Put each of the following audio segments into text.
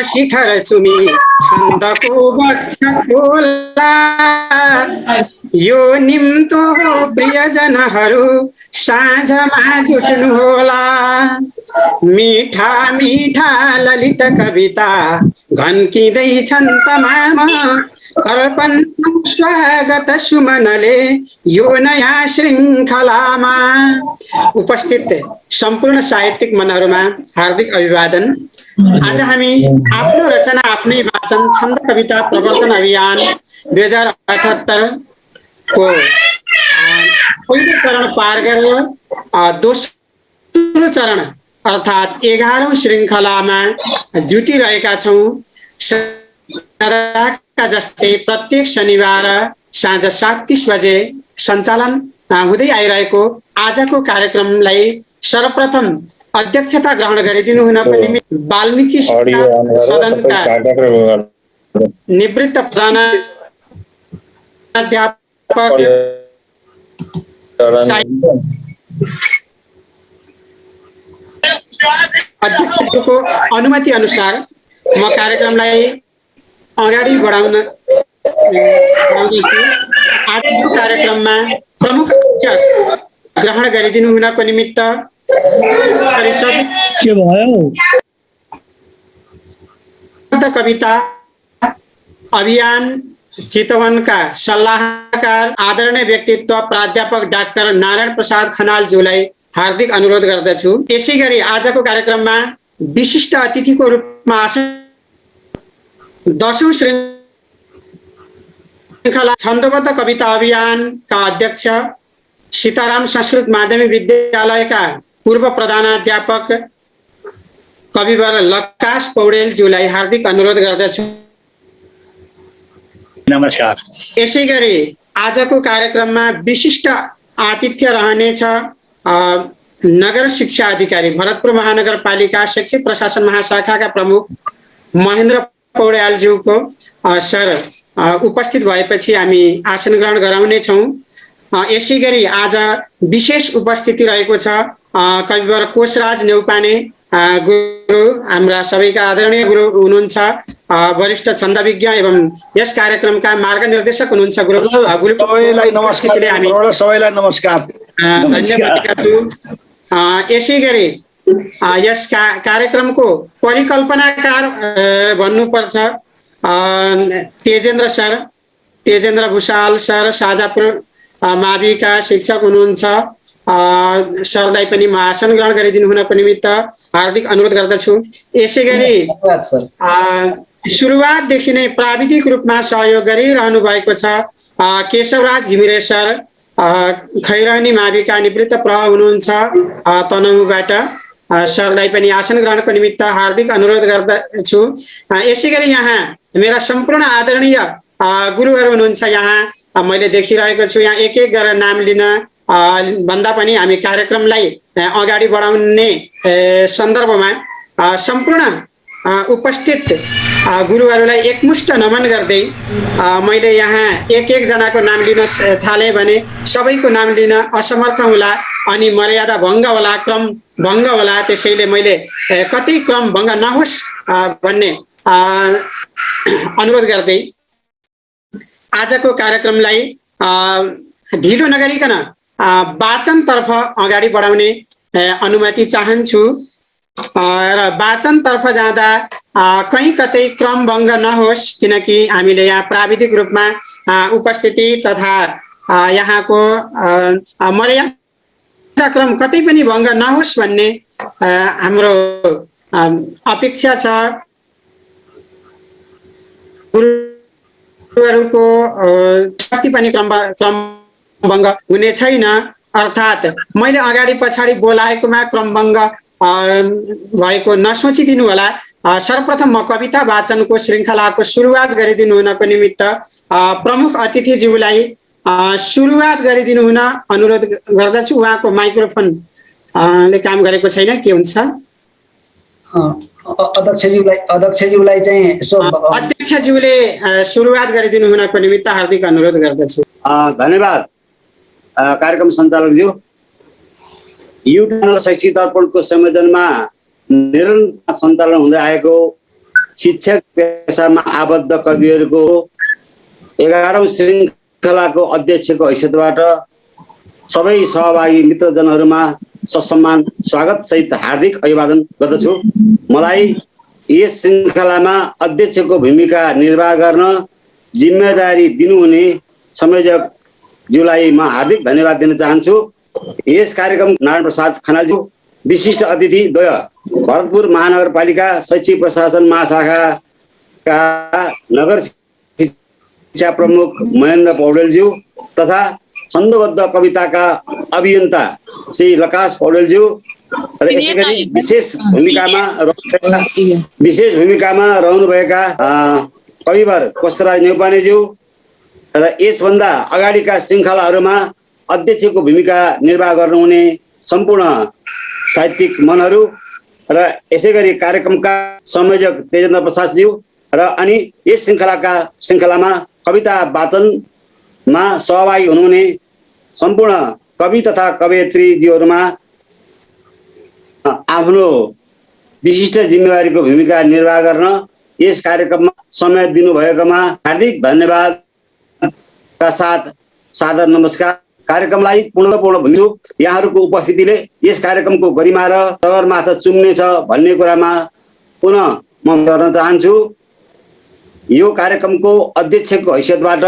शिखर चुमी छन्दको वक्ष खोला यो निम्तो प्रियजनहरू साँझमा जुट्नुहोला मीठा मीठा ललित कविता घन्किँदैछन् तमाम अर्पण स्वागत सुमनले यो नयाँ श्रृङ्खलामा। उपस्थित सम्पूर्ण साहित्यिक मनहरूमा हार्दिक अभिवादन। आज हामी आफ्नो रचना आफ्नै वाचन छन्द कविता प्रवर्तन अभियान 2078 को पहिलो चरण पार गरेर दोस्रो चरण अर्थात् 11औं श्रृङ्खलामा जुटिरहेका छौँ। जस्तै प्रत्येक शनिबार साँझ 7:30 बजे सञ्चालन हुँदै आइरहेको आजको कार्यक्रमलाई सर्वप्रथम अध्यक्षता ग्रहण गरिदिनु हुनको निमित्त वाल्मीकि शिक्षा सदनका निवृत्त प्रधानाध्यापक अध्यक्षको अनुमति अनुसार म कार्यक्रमलाई अगाडि बढाउँदैछु। आजको कार्यक्रममा प्रमुख ग्रहण गरिदिनु हुनको निमित्त कविता अभियान चितवनका सल्लाहकार आदरणीय व्यक्तित्व प्राध्यापक डाक्टर नारायण प्रसाद खनालज्यूलाई हार्दिक अनुरोध गर्दछु। यसै गरी आजको कार्यक्रममा विशिष्ट अतिथिको रूपमा 10औं श्रृङ्खला छन्दबद्ध कविता अभियानका अध्यक्ष सीताराम संस्कृत माध्यमिक विद्यालयका पूर्व प्रधानाध्यापक कविवर लक्कास पौडेलज्यूलाई हार्दिक अनुरोध गर्दछु। नमस्कार। यसै गरी आजको कार्यक्रममा विशिष्ट आतिथ्य रहनेछ नगर शिक्षा अधिकारी भरतपुर महानगरपालिका शैक्षिक प्रशासन महाशाखाका प्रमुख महेन्द्र पौड्यालज्यूको सर उपस्थित भएपछि हामी आसन ग्रहण गराउनेछौँ। यसै गरी आज विशेष उपस्थिति रहेको छ कविवर कोशराज नेउपाने गुरु, हाम्रा सबैका आदरणीय गुरु हुनुहुन्छ, वरिष्ठ छन्दविज्ञ एवं यस कार्यक्रमका मार्गनिर्देशक हुनुहुन्छ गुरु। सबैलाई नमस्कार। धन्यवाद छु। यसै गरी यस कार्यक्रमको परिकल्पनाकार भन्नुपर्छ तेजेन्द्र सर, तेजेन्द्र भूषाल सर, साजापुर माविका शिक्षक हुनुहुन्छ। सरलाई पनि म आसन ग्रहण गरिदिनु हुनको निमित्त हार्दिक अनुरोध गर्दछु। यसै गरी सुरुवातदेखि नै प्राविधिक रूपमा सहयोग गरिरहनु भएको छ केशवराज घिमिरे सर, खैरनी माविका निवृत्त प्रह हुनुहुन्छ तनहुबाट। सरलाई पनि आसन ग्रहणको निमित्त हार्दिक अनुरोध गर्दछु। यसै गरी यहाँ मेरा सम्पूर्ण आदरणीय गुरुहरू हुनुहुन्छ। यहाँ मैले देखिरहेको छु, यहाँ एक एक गरेर नाम लिन भन्दा पनि हामी कार्यक्रमलाई अगाडि बढाउने सन्दर्भमा सम्पूर्ण उपस्थित गुरुहरूलाई एकमुष्ट नमन गर्दै मैले यहाँ एक एक जनाको नाम लिन थालेँ भने सबैको नाम लिन असमर्थ होला अनि मर्यादा भङ्ग होला, क्रम भङ्ग होला। त्यसैले मैले कतै क्रम भङ्ग नहोस् भन्ने अनुरोध गर्दै आजको कार्यक्रमलाई ढिलो नगरिकन वाचनतर्फ अगाडि बढाउने अनुमति चाहन्छु। र वाचनतर्फ जाँदा कहीँ कतै क्रम भङ्ग नहोस्, किनकि हामीले यहाँ प्राविधिक रूपमा उपस्थिति तथा यहाँको मर्यादा क्रम कतै पनि भङ्ग नहोस् भन्ने हाम्रो अपेक्षा छ। गुरुहरूको कति पनि क्रम भङ्ग हुने छैन, अर्थात् मैले अगाडि पछाडि बोलाएकोमा क्रम भङ्ग भएको नसोचिदिनु होला। सर्वप्रथम म कविता वाचनको श्रृङ्खलाको सुरुवात गरिदिनु हुनको निमित्त प्रमुख अतिथिज्यूलाई सुरुवात गरिदिनु हुन अनुरोध गर्दछु। उहाँको माइक्रोफोनले काम गरेको छैन, के हुन्छ? अध्यक्षज्यूलाई चाहिँ अध्यक्षज्यूले सुरुवात गरिदिनु हुनको निमित्त हार्दिक अनुरोध गर्दछु। धन्यवाद कार्यक्रम सञ्चालकज्यू। युट्युब शैक्षिक दर्पणको संयोजनमा निरन्तर सञ्चालन हुँदै आएको शिक्षक पेसामा आबद्ध कविहरूको 11औं श्रृङ्खलाको अध्यक्षको हैसियतबाट सबै सहभागी मित्रजनहरूमा ससम्मान स्वागत सहित हार्दिक अभिवादन गर्दछु। मलाई यस श्रृङ्खलामा अध्यक्षको भूमिका निर्वाह गर्न जिम्मेदारी दिनुहुने संयोजकज्यूलाई म हार्दिक धन्यवाद दिन चाहन्छु। यस कार्यक्रम नारायण प्रसाद खनालज्यू, विशिष्ट अतिथि द्वय भरतपुर महानगरपालिका शैक्षिक प्रशासन महाशाखाका नगर शिक्षा प्रमुख महेन्द्र पौडेलज्यू तथा छन्दबद्ध कविताका अभियन्ता श्री लकाश पौडेलज्यू र यसै गरी विशेष भूमिकामा रहनुभएका कविवर कोशराज नेउपानेज्यू र यसभन्दा अगाडिका श्रृङ्खलाहरूमा अध्यक्षको भूमिका निर्वाह गर्नुहुने सम्पूर्ण साहित्यिक मनहरू र यसै गरी कार्यक्रमका संयोजक तेजेन्द्र प्रसादज्यू र अनि यस श्रृङ्खलामा कविता वाचनमा सहभागी हुनुहुने सम्पूर्ण कवि तथा कवयित्रीज्यूहरूमा आफ्नो विशिष्ट जिम्मेवारीको भूमिका निर्वाह गर्न यस कार्यक्रममा समय दिनुभएकोमा हार्दिक धन्यवादका साथ सादर नमस्कार। कार्यक्रमलाई पूर्णपूर्ण भन्छु। यहाँहरूको उपस्थितिले यस कार्यक्रमको गरिमा र सगरमाथा चुम्नेछ भन्ने कुरामा पुनः म गर्न चाहन्छु। यो कार्यक्रमको अध्यक्षको हैसियतबाट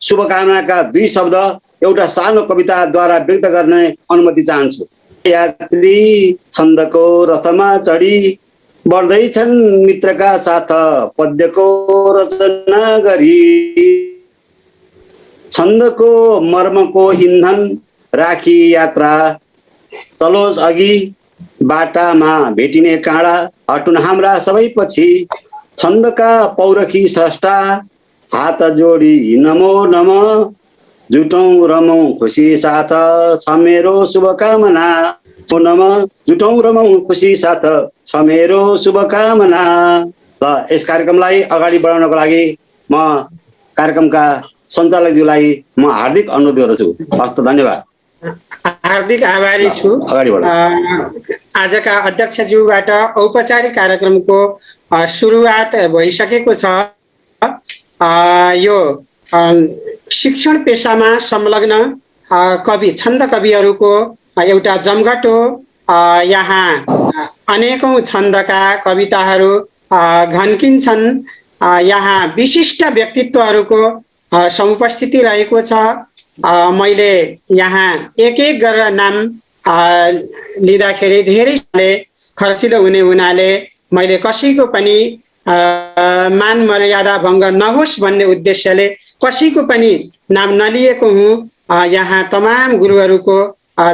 शुभकामनाका 2 शब्द एउटा सानो कविताद्वारा व्यक्त गर्ने अनुमति चाहन्छु। यात्री छन्दको रथमा चढी बढ्दैछन् मित्रका साथ पद्यको रचना गरी, छन्दको मर्मको इन्धन राखी यात्रा चलोस् अघि, बाटामा भेटिने काँडा हटुन हाम्रा सबै पछि, छन्दका पौरखी स्रष्टा हात जोडी नमो नम, जुटौं रमौं खुसी साथ छ मेरो शुभकामना, नम जुटौं रमौं खुसी साथ छ मेरो शुभकामना। ल यस कार्यक्रमलाई अगाडि बढाउनको लागि म कार्यक्रमका सञ्चालकज्यूलाई म हार्दिक अनुरोध गर्दछु। हस्त धन्यवाद। हार्दिक आभारी छु। आजका अध्यक्षज्यूबाट औपचारिक कार्यक्रमको सुरुवात भइसकेको छ। यो शिक्षण पेसामा संलग्न कवि छन्द कविहरूको एउटा जमघट हो। यहाँ अनेकौं छन्दका कविताहरू घन्किन्छन्। यहाँ विशिष्ट व्यक्तित्वहरूको समुपस्थिति रहेको छ। मैले यहाँ एक गरेर नाम लिँदाखेरि धेरै खर्चिलो हुनाले मैले कसैको पनि मान मर्यादा भङ्ग नहोस् भन्ने उद्देश्यले कसैको पनि नाम नलिएको हुँ। यहाँ तमाम गुरुहरूको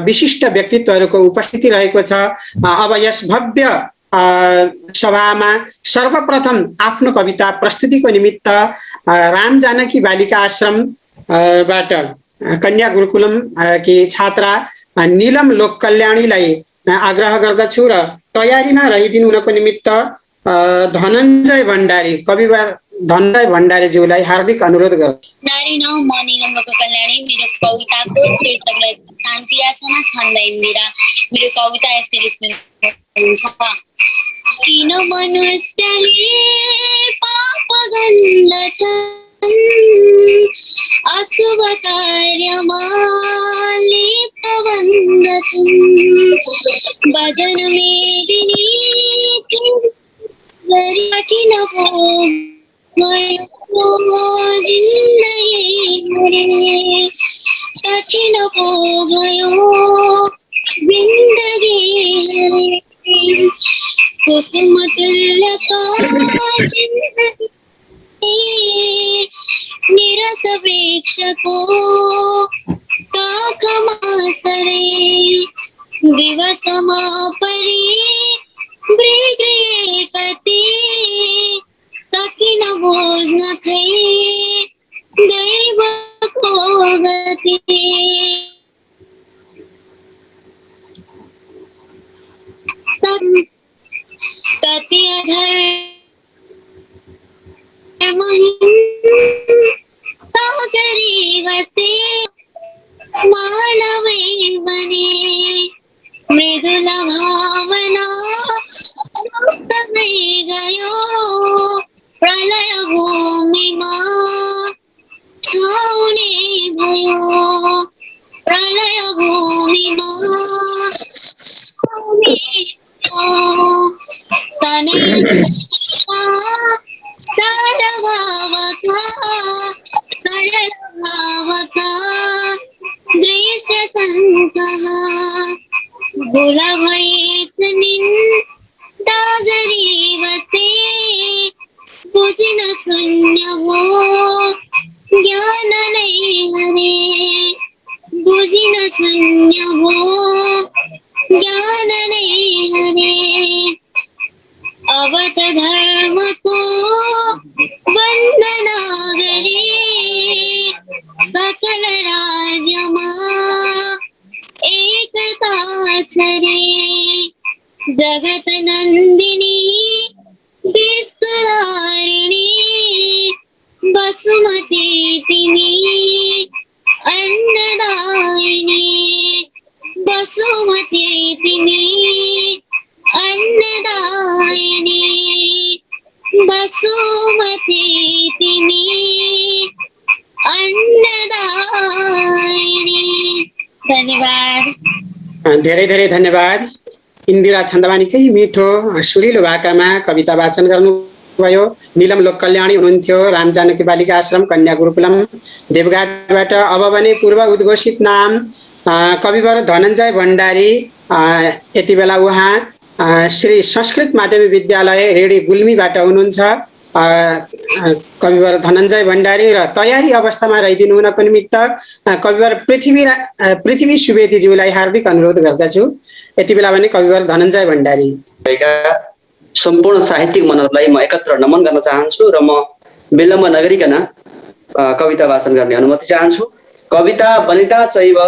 विशिष्ट व्यक्तित्वहरूको उपस्थिति रहेको छ। अब यस भव्य सभामा सर्वप्रथम आफ्नो कविता प्रस्तुतिको निमित्त राम जानकी बालिका आश्रमबाट कन्या गुरुकुलम की छात्रा नीलम लोक कल्याणीलाई आग्रह गर्दछु र तयारीमा रहिदिनु हुनको निमित्त धनञ्जय भण्डारी कविवर धनञ्जय भण्डारीज्यूलाई हार्दिक अनुरोध गर्छु। नारी नौ म नीलम लोक कल्याणी। मेरो कविताको शीर्षकलाई शान्ति याचना छन्द इन्दिरा। मेरो कविता यसरी सुनिन्छ। किन मनुष्यले पाप गर्दछन्, अशुभ कार्यमा लिप्त बन्दछन्, वदन मेदिनी कठिन हो जिन्दगी, कठिन हो गयो जिन्दगी, कुसुम तुल्यका जिन्दगी, निरस वृक्षको काखमा सरे, दिवसमा परी ब्रिग्रिए कति, सकिन बोझ्न खै दैवको गति। कति अधर्महीन सागरी बसे, मानवै बने मृदुल छाउने भयो प्रलय भूमिमा तनय सरल भावका दृश्य संकः बोला भएछ निन्दा गरी बसे बुझिन शून्य हो ज्ञान नै हरे बुझिन शून्य हो ज्ञान नै हरे अब त धर्मको वन्दना गरे सकल राज्यमा एकता छ रे जगत नन्दिनी विश्वधारिणी वसुमती तिमी अन्नदायिनी वसुमती तिमी अन्नदायिनी वसुमती तिमी अन्नदायिनी। धन्यवाद। धेरै धेरै धन्यवाद। इन्दिरा छन्दवानीकै मिठो सुरिलो भाकामा कविता वाचन गर्नुभयो। निलम लोक कल्याणी हुनुहुन्थ्यो, राम जानकी बालिका आश्रम कन्या गुरुकुलम देवघाटबाट। अब भने पूर्व उद्घोषित नाम कविवर धनञ्जय भण्डारी, यति बेला उहाँ श्री संस्कृत माध्यमिक विद्यालय रेडी गुल्मीबाट हुनुहुन्छ। कविवर धनञ्जय भण्डारी र तयारी अवस्थामा रहिदिनु हुनको निमित्त कविवर पृथ्वी सुवेदीज्यूलाई हार्दिक अनुरोध गर्दछु। यति बेला भने कविवर धनञ्जय भण्डारी सम्पूर्ण साहित्यिक मनहरूलाई म एकत्र नमन गर्न चाहन्छु र म विलम्ब नगरिकन कविता वाचन गर्ने अनुमति चाहन्छु। कविता वनिता चैव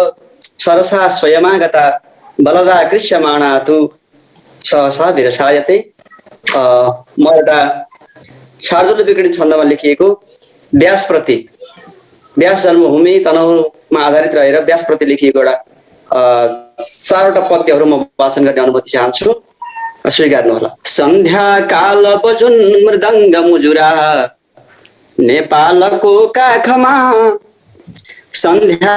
सरसा स्वयमागता बलदा कृष्यमाणा तु सहसा विरसायते। म एउटा शार्दूल विकटित छन्दमा लेखिएको व्यास जन्मभूमि तनहुमा आधारित रहेर व्यासप्रति लेखिएको एउटा 4वटा पद्यहरू म वाचन गर्ने अनुमति चाहन्छु, स्वीकार्नुहोला। सन्ध्या काल बजुन मृदङ्ग मुजुरा नेपालको काखमा, सन्ध्या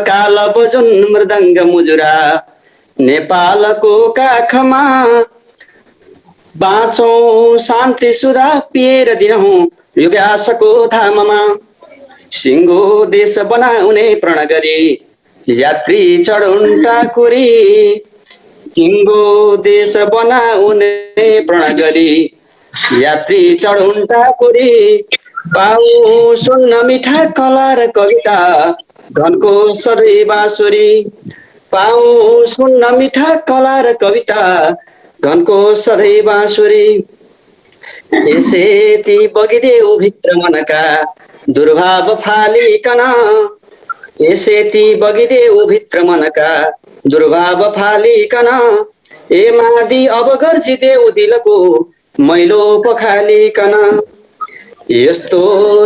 काल बजुन मृदङ्ग मुजुरा नेपालको काखमा, बाँचौं शान्ति सुधा पिएर दिनहुँ यो व्यासको धाममा, सिङ्गो देश बनाउने प्रण गरी यात्री चढुन् टाकुरी, सिङ्गो देश बनाउने प्रण गरी यात्री चढुन् टाकुरी, पाऊ सुन्न मिठा कला र कविता घनको सधैँ बाँसुरी, पाऊ सुन्न मिठा कला र कविता घनको सधैँ बाँसुरी, यसै ती बगिदेऊ भित्र मनका दुर्भाव फालिकन, यसै ती बगिदेऊ भित्र मनका दुर्भाव फालिकन, ए मादी अब गर्जिदेऊ दिलको मैलो पखालिकन, यस्तो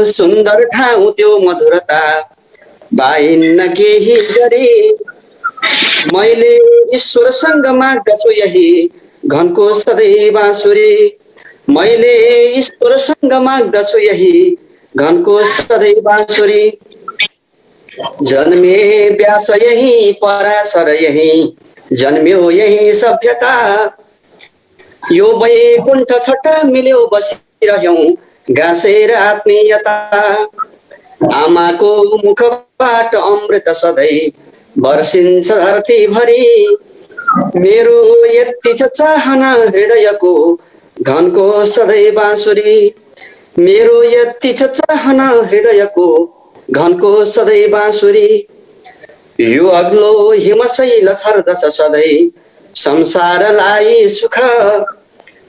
सुन्दर ठाउँ त्यो मधुरता बाहिन्न केही गरी, मैले ईश्वरसँग माग्दछु यही घनको सधैँ बाँसुरी, मैले ईश्वरसँग माग्दछु यही घनको सधैँ बाँसुरी, जन्मे व्यास यही पराशर यही जन्म्यो यही सभ्यता, यो वैकुण्ठ छटा मिल्यो बसिरह्यौं गाँसेर आत्मीयता, आमाको मुखबाट अमृत सधैँ बर्सिन्छ धरतीभरि, मेरो यति छ चाहना हृदयको घनको सधैँ बाँसुरी, मेरो यति छ चाहना हृदयको घनको सधैँ बाँसुरी, यो अग्लो हिमशैल छर्दछ सधैँ संसारलाई सुख,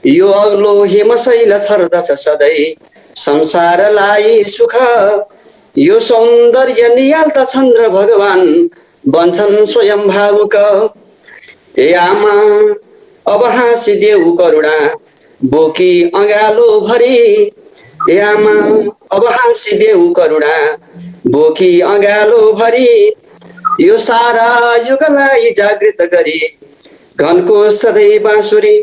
यो अग्लो हिमशैल छर्दछ सधैँ संसारलाई सुख, यो सौन्दर्य निहाल्दा चन्द्र भगवान बन्छन् स्वयं भावुक, ए आमा अब हाँसिदेऊ करुणा बोकी अँगालो भरी, ए आमा अब हाँसिदेऊ करुणा बोकी अँगालो भरी, यो सारा युगलाई जागृत गरी घनको सधैँ बाँसुरी,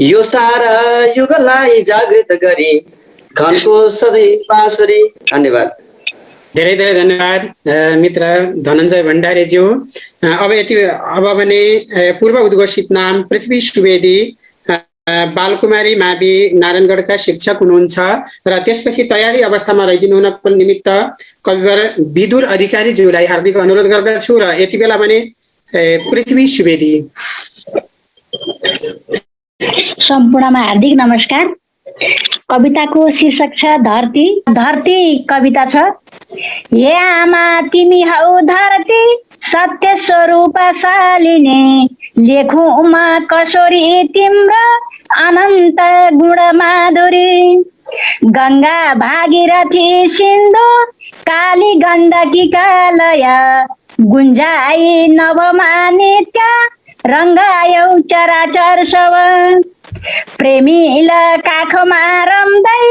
यो सारा युगलाई जागृत गरी घनको सधैँ बाँसुरी। धन्यवाद। धेरै धेरै धन्यवाद मित्र धनञ्जय भण्डारीज्यू। अब भने पूर्व उद्घोषित नाम पृथ्वी सुवेदी बालकुमारी मावि नारायणगढका शिक्षक हुनुहुन्छ र त्यसपछि तयारी अवस्थामा रहिदिनु हुनको निमित्त कविवर विदुर अधिकारीज्यूलाई हार्दिक अनुरोध गर्दछु र यति बेला भने पृथ्वी सुवेदी। सम्पूर्णमा हार्दिक नमस्कार। कविताको शीर्षक छ धरती। धरती कविता छ। हे आमा तिमी हौ धरती सत्य स्वरूप शालिनी, लेखु उमा कसोरी तिम्रो अनन्त गुण माधुरी। गङ्गा भागीरथी सिन्धु काली गण्डकी कालय, गुन्जाई नवमा नित्य रङ्गायौ चराचर सब। प्रेमीला काखमा रम्दै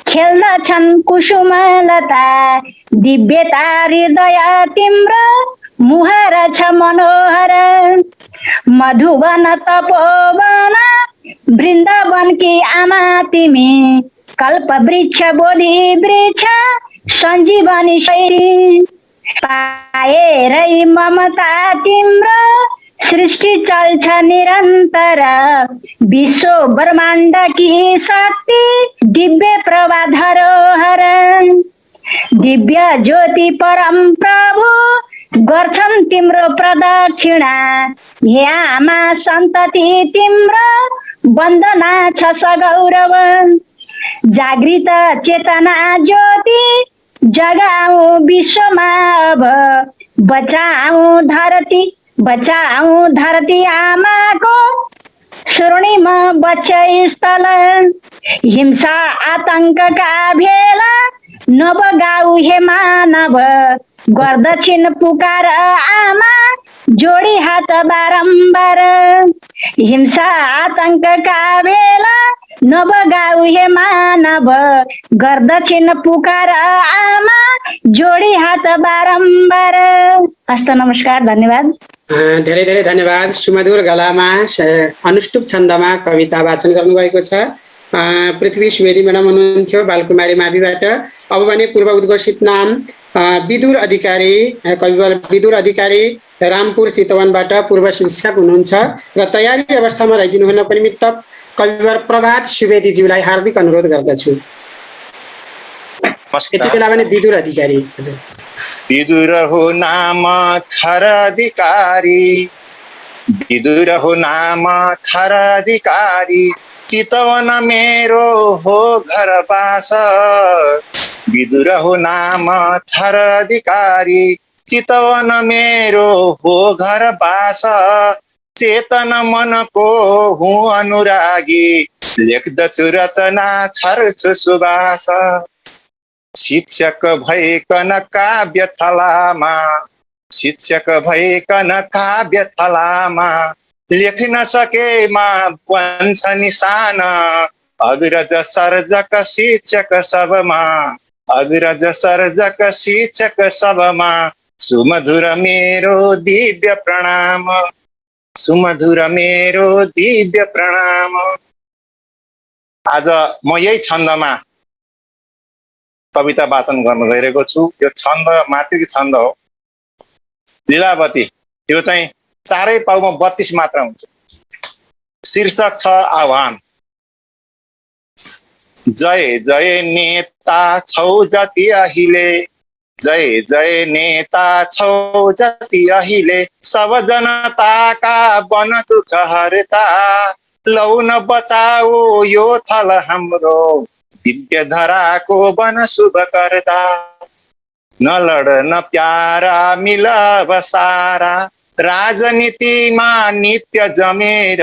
खेल्दछन् कुसुमलता, दिव्यता हृदय तिम्रो मुहार छ मनोहर। मधुवन तपोवन वृन्दावनकी आमा तिमी, कल्प वृक्ष बोधि वृक्ष सञ्जीवनी शैली। पाएरै ममता तिम्रो सृष्टि चल्छ निरन्तर, विश्व ब्रह्माण्डकी शक्ति दिव्य प्रभा धरोहर। दिव्य ज्योति परम प्रभु गर्छन् तिम्रो प्रदक्षिणा, हे आमा सन्तति तिम्रो वन्दना छ सगौरव। जागृत चेतना ज्योति जगाऊ विश्वमा अब, बचाऊ धरती आमाको स्वर्णिम बच्चै स्थल। हिंसा आतंकका भेला नबगाऊ हे मानव, गर्दछिन् पुकार आमा जोडी हात बारम्बार। हिंसा आतंकका भेला नबगाऊ हे मानव, गर्दछिन् पुकार आमा जोडी हात बारम्बार। हस्त नमस्कार, धन्यवाद। धेरै धेरै धन्यवाद। सुमधुर गलामा अनुष्टुप छन्दमा कविता वाचन गर्नुभएको छ। पृथ्वी सुवेदी म्याडम हुनुहुन्थ्यो बालकुमारी माविबाट। अब भने पूर्व उद्घोषित नाम विदुर अधिकारी, कविवर विदुर अधिकारी रामपुर चितवनबाट पूर्व शिक्षक हुनुहुन्छ र तयारी अवस्थामा रहिदिनु हुनको निमित्त कविवर प्रभात सुवेदीज्यूलाई हार्दिक अनुरोध गर्दछु। यति बेला भने विदुर अधिकारी। हजुर। विदुर हो नाम थर अधिकारी, विदुर हो नाम थर अधिकारी, चितवन मेरो हो घर बास। विदुर हो नाम थर अधिकारी, चितवन मेरो हो घर बास। चेतन मनको हुँ अनुरागी, लेख्दछु रचना छर्छु सुबास। शिक्षक भइकन काव्य थलामा, शिक्षक भइकन काव्य थलामा, लेख्न सकेमा बन्छ निशान। अग्रज सर्जक शिक्षक सबमा, अग्रज सर्जक शिक्षक सबमा, सुमधुर मेरो दिव्य प्रणाम, सुमधुर मेरो दिव्य प्रणाम। आज म यही छन्दमा कविता वाचन गर्न गइरहेको छु। यो छन्द मातृकी छन्द हो, लीलावती। यो चाहिँ चारै पाउमा 32 मात्रा हुन्छ। शीर्षक छ आह्वान। जय जय नेता छौ जति अहिले, जय जय नेता छौ जति अहिले, सब जनताका बन दुःख हर्ता। लौ न बचाऊ यो थल हाम्रो, दिव्य धराको वन शुभ करता। न लड न प्यारा मिलब सारा, राजनीतिमा नित्य जमेर।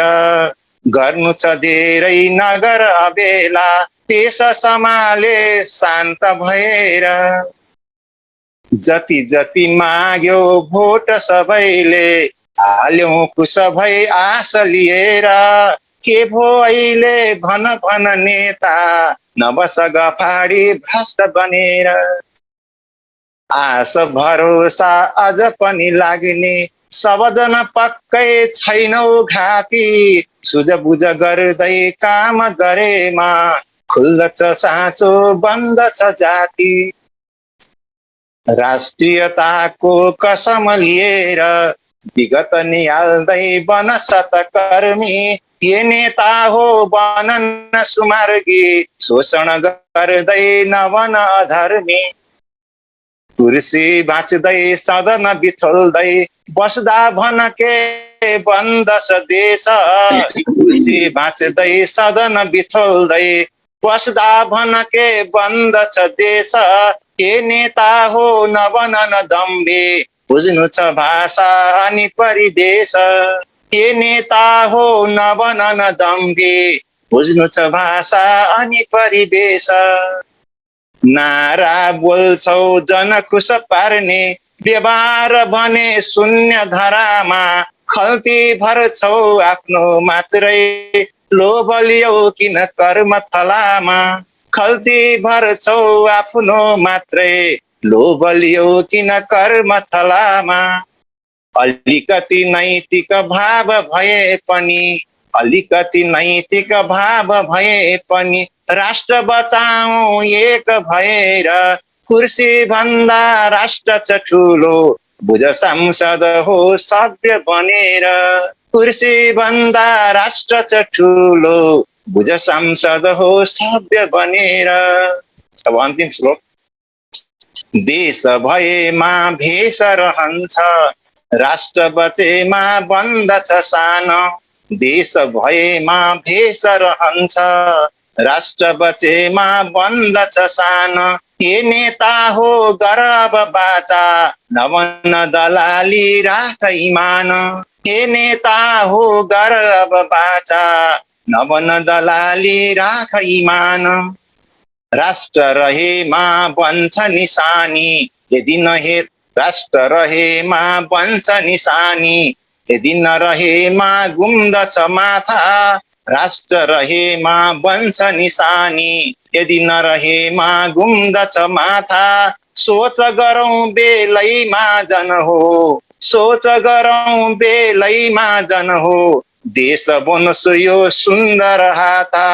गर्नु छ धेरै नगर अबेला, देश समाले शान्त भएर। जति जति माग्यो भोट सबैले, हाल्यौं खुस भई आश लिएर। के भो अहिले भन भन नेता, नबस गफाडी भ्रष्ट बनेर। आश भरोसा अझ पनि लाग्ने, सबजना पक्कै छैनौ घाती। सुझबुझ गर्दै काम गरेमा, खुल्दछ साँचो बन्दछ जाति। राष्ट्रियताको कसम लिएर विगत निहाल्दै बन सतकर्मी। ये नेता हो बनन सुमार्गी, शोषण गर्दै नबन अधर्मी। कुर्सी बाँच्दै सदन बिथोल्दै बस्दा भन के बन्दछ देश। कुर्सी बाँच्दै सदन बिथोल्दै बस्दा भन के बन्दछ देश। के नेता हो नबनन दम्बे, बुझ्नु छ भाषा अनि परिवेश। के नेता हो नबनन दम्बे, बुझ्नु छ भाषा अनि परिवेश। नारा बोल्छौ जन खुस पार्ने, व्यवहार भने शून्य धरामा। खल्ती भर्छौ आफ्नो मात्रै, लोभ लियौ किन कर्म थलामा। खल्ती भर्छौ आफ्नो मात्रै, लोभ लियौ किन कर्म थलामा। अलिकति नैतिक भाव भए पनि, अलिकति नैतिक भाव भए पनि राष्ट्र बचाऊ एक भएर। कुर्सी भन्दा राष्ट्र छ ठुलो, बुझ सांसद हो सभ्य बनेर। कुर्सी भन्दा राष्ट्र छ ठुलो, बुझ सांसद हो सभ्य बनेर। अब अन्तिम श्लोक। देश भएमा भेष रहन्छ, राष्ट्र बचेमा बन्दछ सानो। देश भएमा भेष रहन्छ, राष्ट्र बचेमा बन्दछ सानो। ये नेता हो गर्व बाचा, नबन दलाली राख इमान। ये नेता हो गर्व बाचा, नबन दलाली राख इमान। राष्ट्र रहेमा बन्छ निशानी, यदि नहे राष्ट्र रहेमा बन्छ निशानी। यदि नरहेमा गुम्दछ माथा, राष्ट्र रहेमा बन्छ निशानी। यदि नरहेमा गुम्दछ माथा। सोच गरौँ बेलैमा जन हो, सोच गरौँ बेलैमा जन हो। देश बनोस् यो सुन्दर हाता।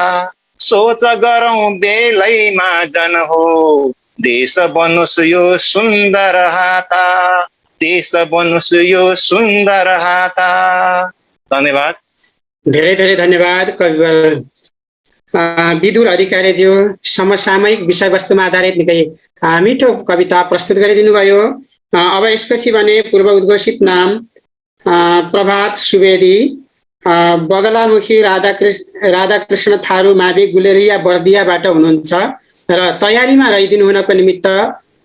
सोच गरौँ बेलैमा जन हो, देश बनोस् यो सुन्दर हाता। देश बनोस् यो सुन्दर हाता। धन्यवाद। धेरै धेरै धन्यवाद कविवर विदुर अधिकारीज्यू। समसामयिक विषयवस्तुमा आधारित निकै मिठो कविता प्रस्तुत गरिदिनु भयो। अब यसपछि भने पूर्व उद्घोषित नाम प्रभात सुवेदी, बगलामुखी राधाकृष्ण थारू मावि गुलेरिया बर्दियाबाट हुनुहुन्छ र तयारीमा रहिदिनु हुनको निमित्त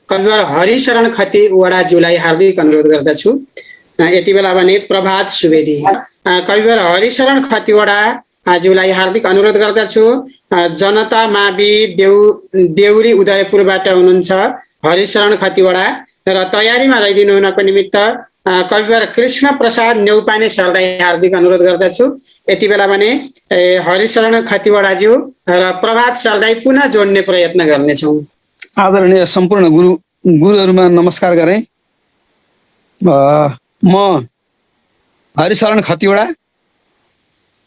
कविवर हरिशरण खतिवडाज्यूलाई हार्दिक अनुरोध गर्दछु। यति बेला भने प्रभात सुवेदी कविवर हरिशरण खतिवडाज्यूलाई हार्दिक अनुरोध गर्दछु। जनता मावि देउरी उदयपुरबाट हुनुहुन्छ हरिशरण खतिवडा र तयारीमा रहिदिनु हुनको निमित्त कविवर कृष्ण प्रसाद नेउपाने सरलाई हार्दिक अनुरोध गर्दछु। यति बेला भने हरिशरण खतिवडाज्यू र प्रभात सरलाई पुनः जोड्ने प्रयत्न गर्नेछौँ। आदरणीय सम्पूर्ण गुरुहरूमा नमस्कार गरे। म हरिशरण खतिवडा,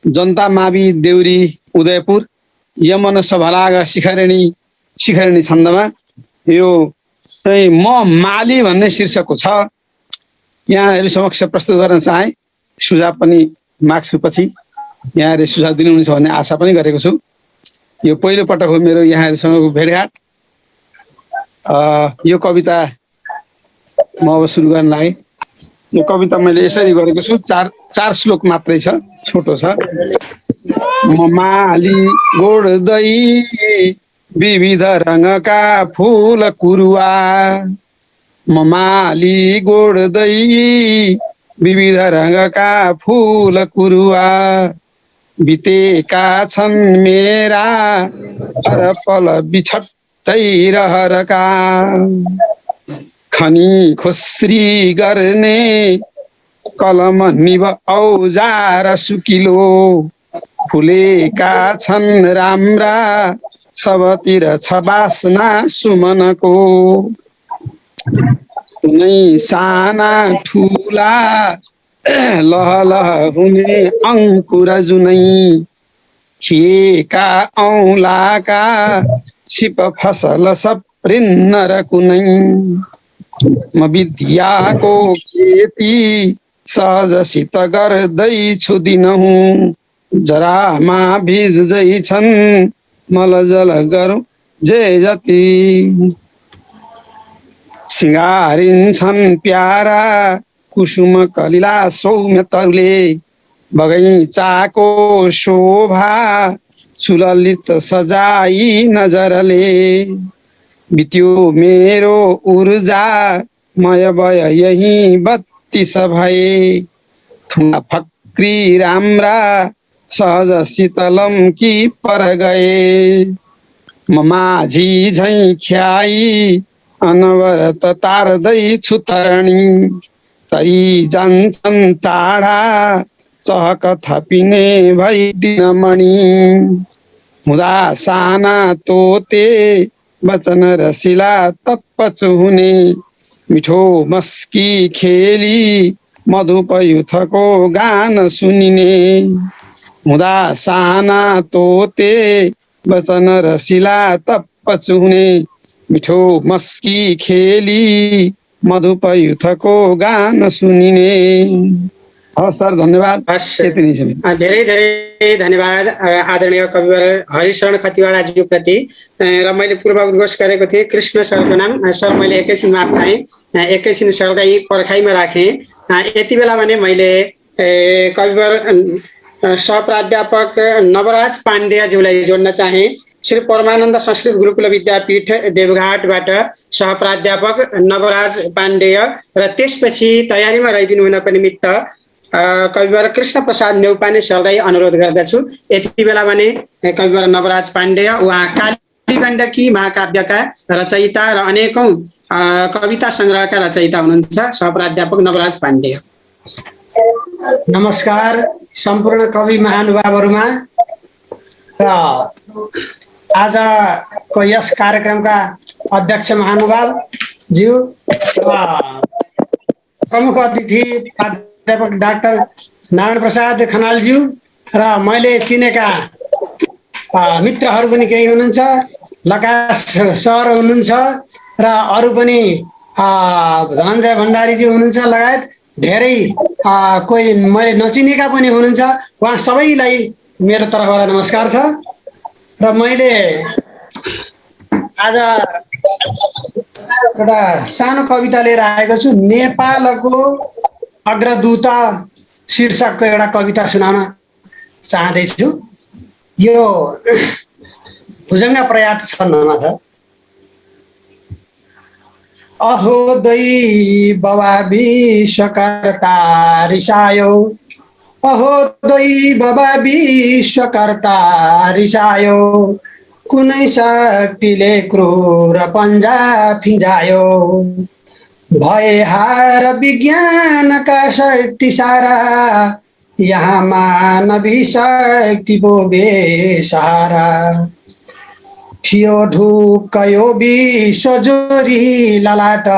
जनता मावि देउरी उदयपुर, यमन सभलाग शिखरिणी छन्दमा यो चाहिँ म माली भन्ने शीर्षकको छ। यहाँहरू समक्ष प्रस्तुत गर्न चाहे, सुझाव पनि माग्छु। पछि यहाँहरूले सुझाव दिनुहुन्छ भन्ने आशा पनि गरेको छु। यो पहिलो पटक हो मेरो यहाँहरूसँगको भेटघाट। यो कविता म अब सुरु गर्न लागेँ। यो कविता मैले यसरी गरेको छु, चार श्लोक मात्रै छ, छोटो छ। म माली गोड्दै विविध रङका फुल कुरुवा, म माली गोड्दै विविध रङका फुल कुरुवा। बितेका छन् मेरा हर पल बिछट्टै रहरका, खनी खोस्री गर्ने कलम निभ औजार सुकिलो। फुलेका छन् राम्रा सबतिर छ बासना सुमनको, कुनै साना ठुला लह लह हुने अङ्कुर जुनै। खिएका औलाका सिप फसल सब रिन्न र कुनै म विद्याको खेती सहजसित गर्दैछु दिनहुँ जरामा भिज्दैछन् मलजल गरौँ जे जति सिँगारिन्छन् प्यारा कुसुम कलिला सौम्य तरुले बगैँचाको शोभा सुललित सजाई नजरले बित्यो मेरो ऊर्जा मय भय यही बत्तीस भए थुना फक्री राम्रा सहज शीतलम कि पर गए म माझी झैँ ख्याई अनवरत तार्दैछु तरणी तै जान्छन् टाढा चहक थपिने भई दिनमणि हुँदा साना तोते वचन रसिला तप्पच हुने मिठो मस्की खेली मधुपयुथको गान सुनिने हुँदा साना तोते वचन रसिला तप्पच हुने मिठो मस्की खेली मधुपयुथको गान सुनिने। हवस् सर, धन्यवाद। हस्, यति नै छ। धेरै धेरै धन्यवाद आदरणीय कविवर हरिशरण खतिवडाज्यू प्रति। र मैले पूर्व उद्घोष गरेको थिएँ कृष्ण सरको नाम। सर मैले एकैछिन माफ चाहेँ, एकैछिन सरलाई पर्खाइमा राखेँ। यति बेला भने मैले कविवर सहप्राध्यापक नवराज पाण्डेज्यूलाई जोड्न चाहेँ। श्री परमानन्द संस्कृत गुरुकुल विद्यापीठ देवघाटबाट सहप्राध्यापक नवराज पाण्डेय र त्यसपछि तयारीमा रहिदिनु हुनको निमित्त कविवर कृष्ण प्रसाद नेउपाने सरलाई अनुरोध गर्दछु। यति बेला भने कविवर नवराज पाण्डेय उहाँ कालीगण्डकी महाकाव्यका रचयिता र अनेकौं कविता संग्रहका रचयिता हुनुहुन्छ। सहप्राध्यापक नवराज पाण्डेय। नमस्कार सम्पूर्ण कवि महानुभावहरूमा र आजको यस कार्यक्रमका अध्यक्ष महानुभाव ज्यू प्रमुख अतिथि प्राध्यापक डाक्टर नारायण प्रसाद खनालज्यू र मैले चिनेका मित्रहरू पनि केही हुनुहुन्छ, लकास सर हुनुहुन्छ र अरू पनि धनञ्जय भण्डारीजी हुनुहुन्छ लगायत धेरै कोही मैले नचिनेका पनि हुनुहुन्छ। उहाँ सबैलाई मेरो तर्फबाट नमस्कार छ। र मैले आज एउटा सानो कविता लिएर आएको छु। नेपालको अग्रदूत शीर्षकको एउटा कविता सुनाउन चाहँदैछु। यो भुजङ्ग प्रयात छन्दमा छ। अहो दैववा विश्वकर्ता रिसायो, अहो दैववा विश्वकर्ता रिसायो, कुनै शक्तिले क्रूर पन्जा फिजायो, भए हार विज्ञानका शक्ति सारा, यहाँ मानवी शक्ति बोबे सहारा, थियो ढुक्क यो विश्व जोरी ललाट,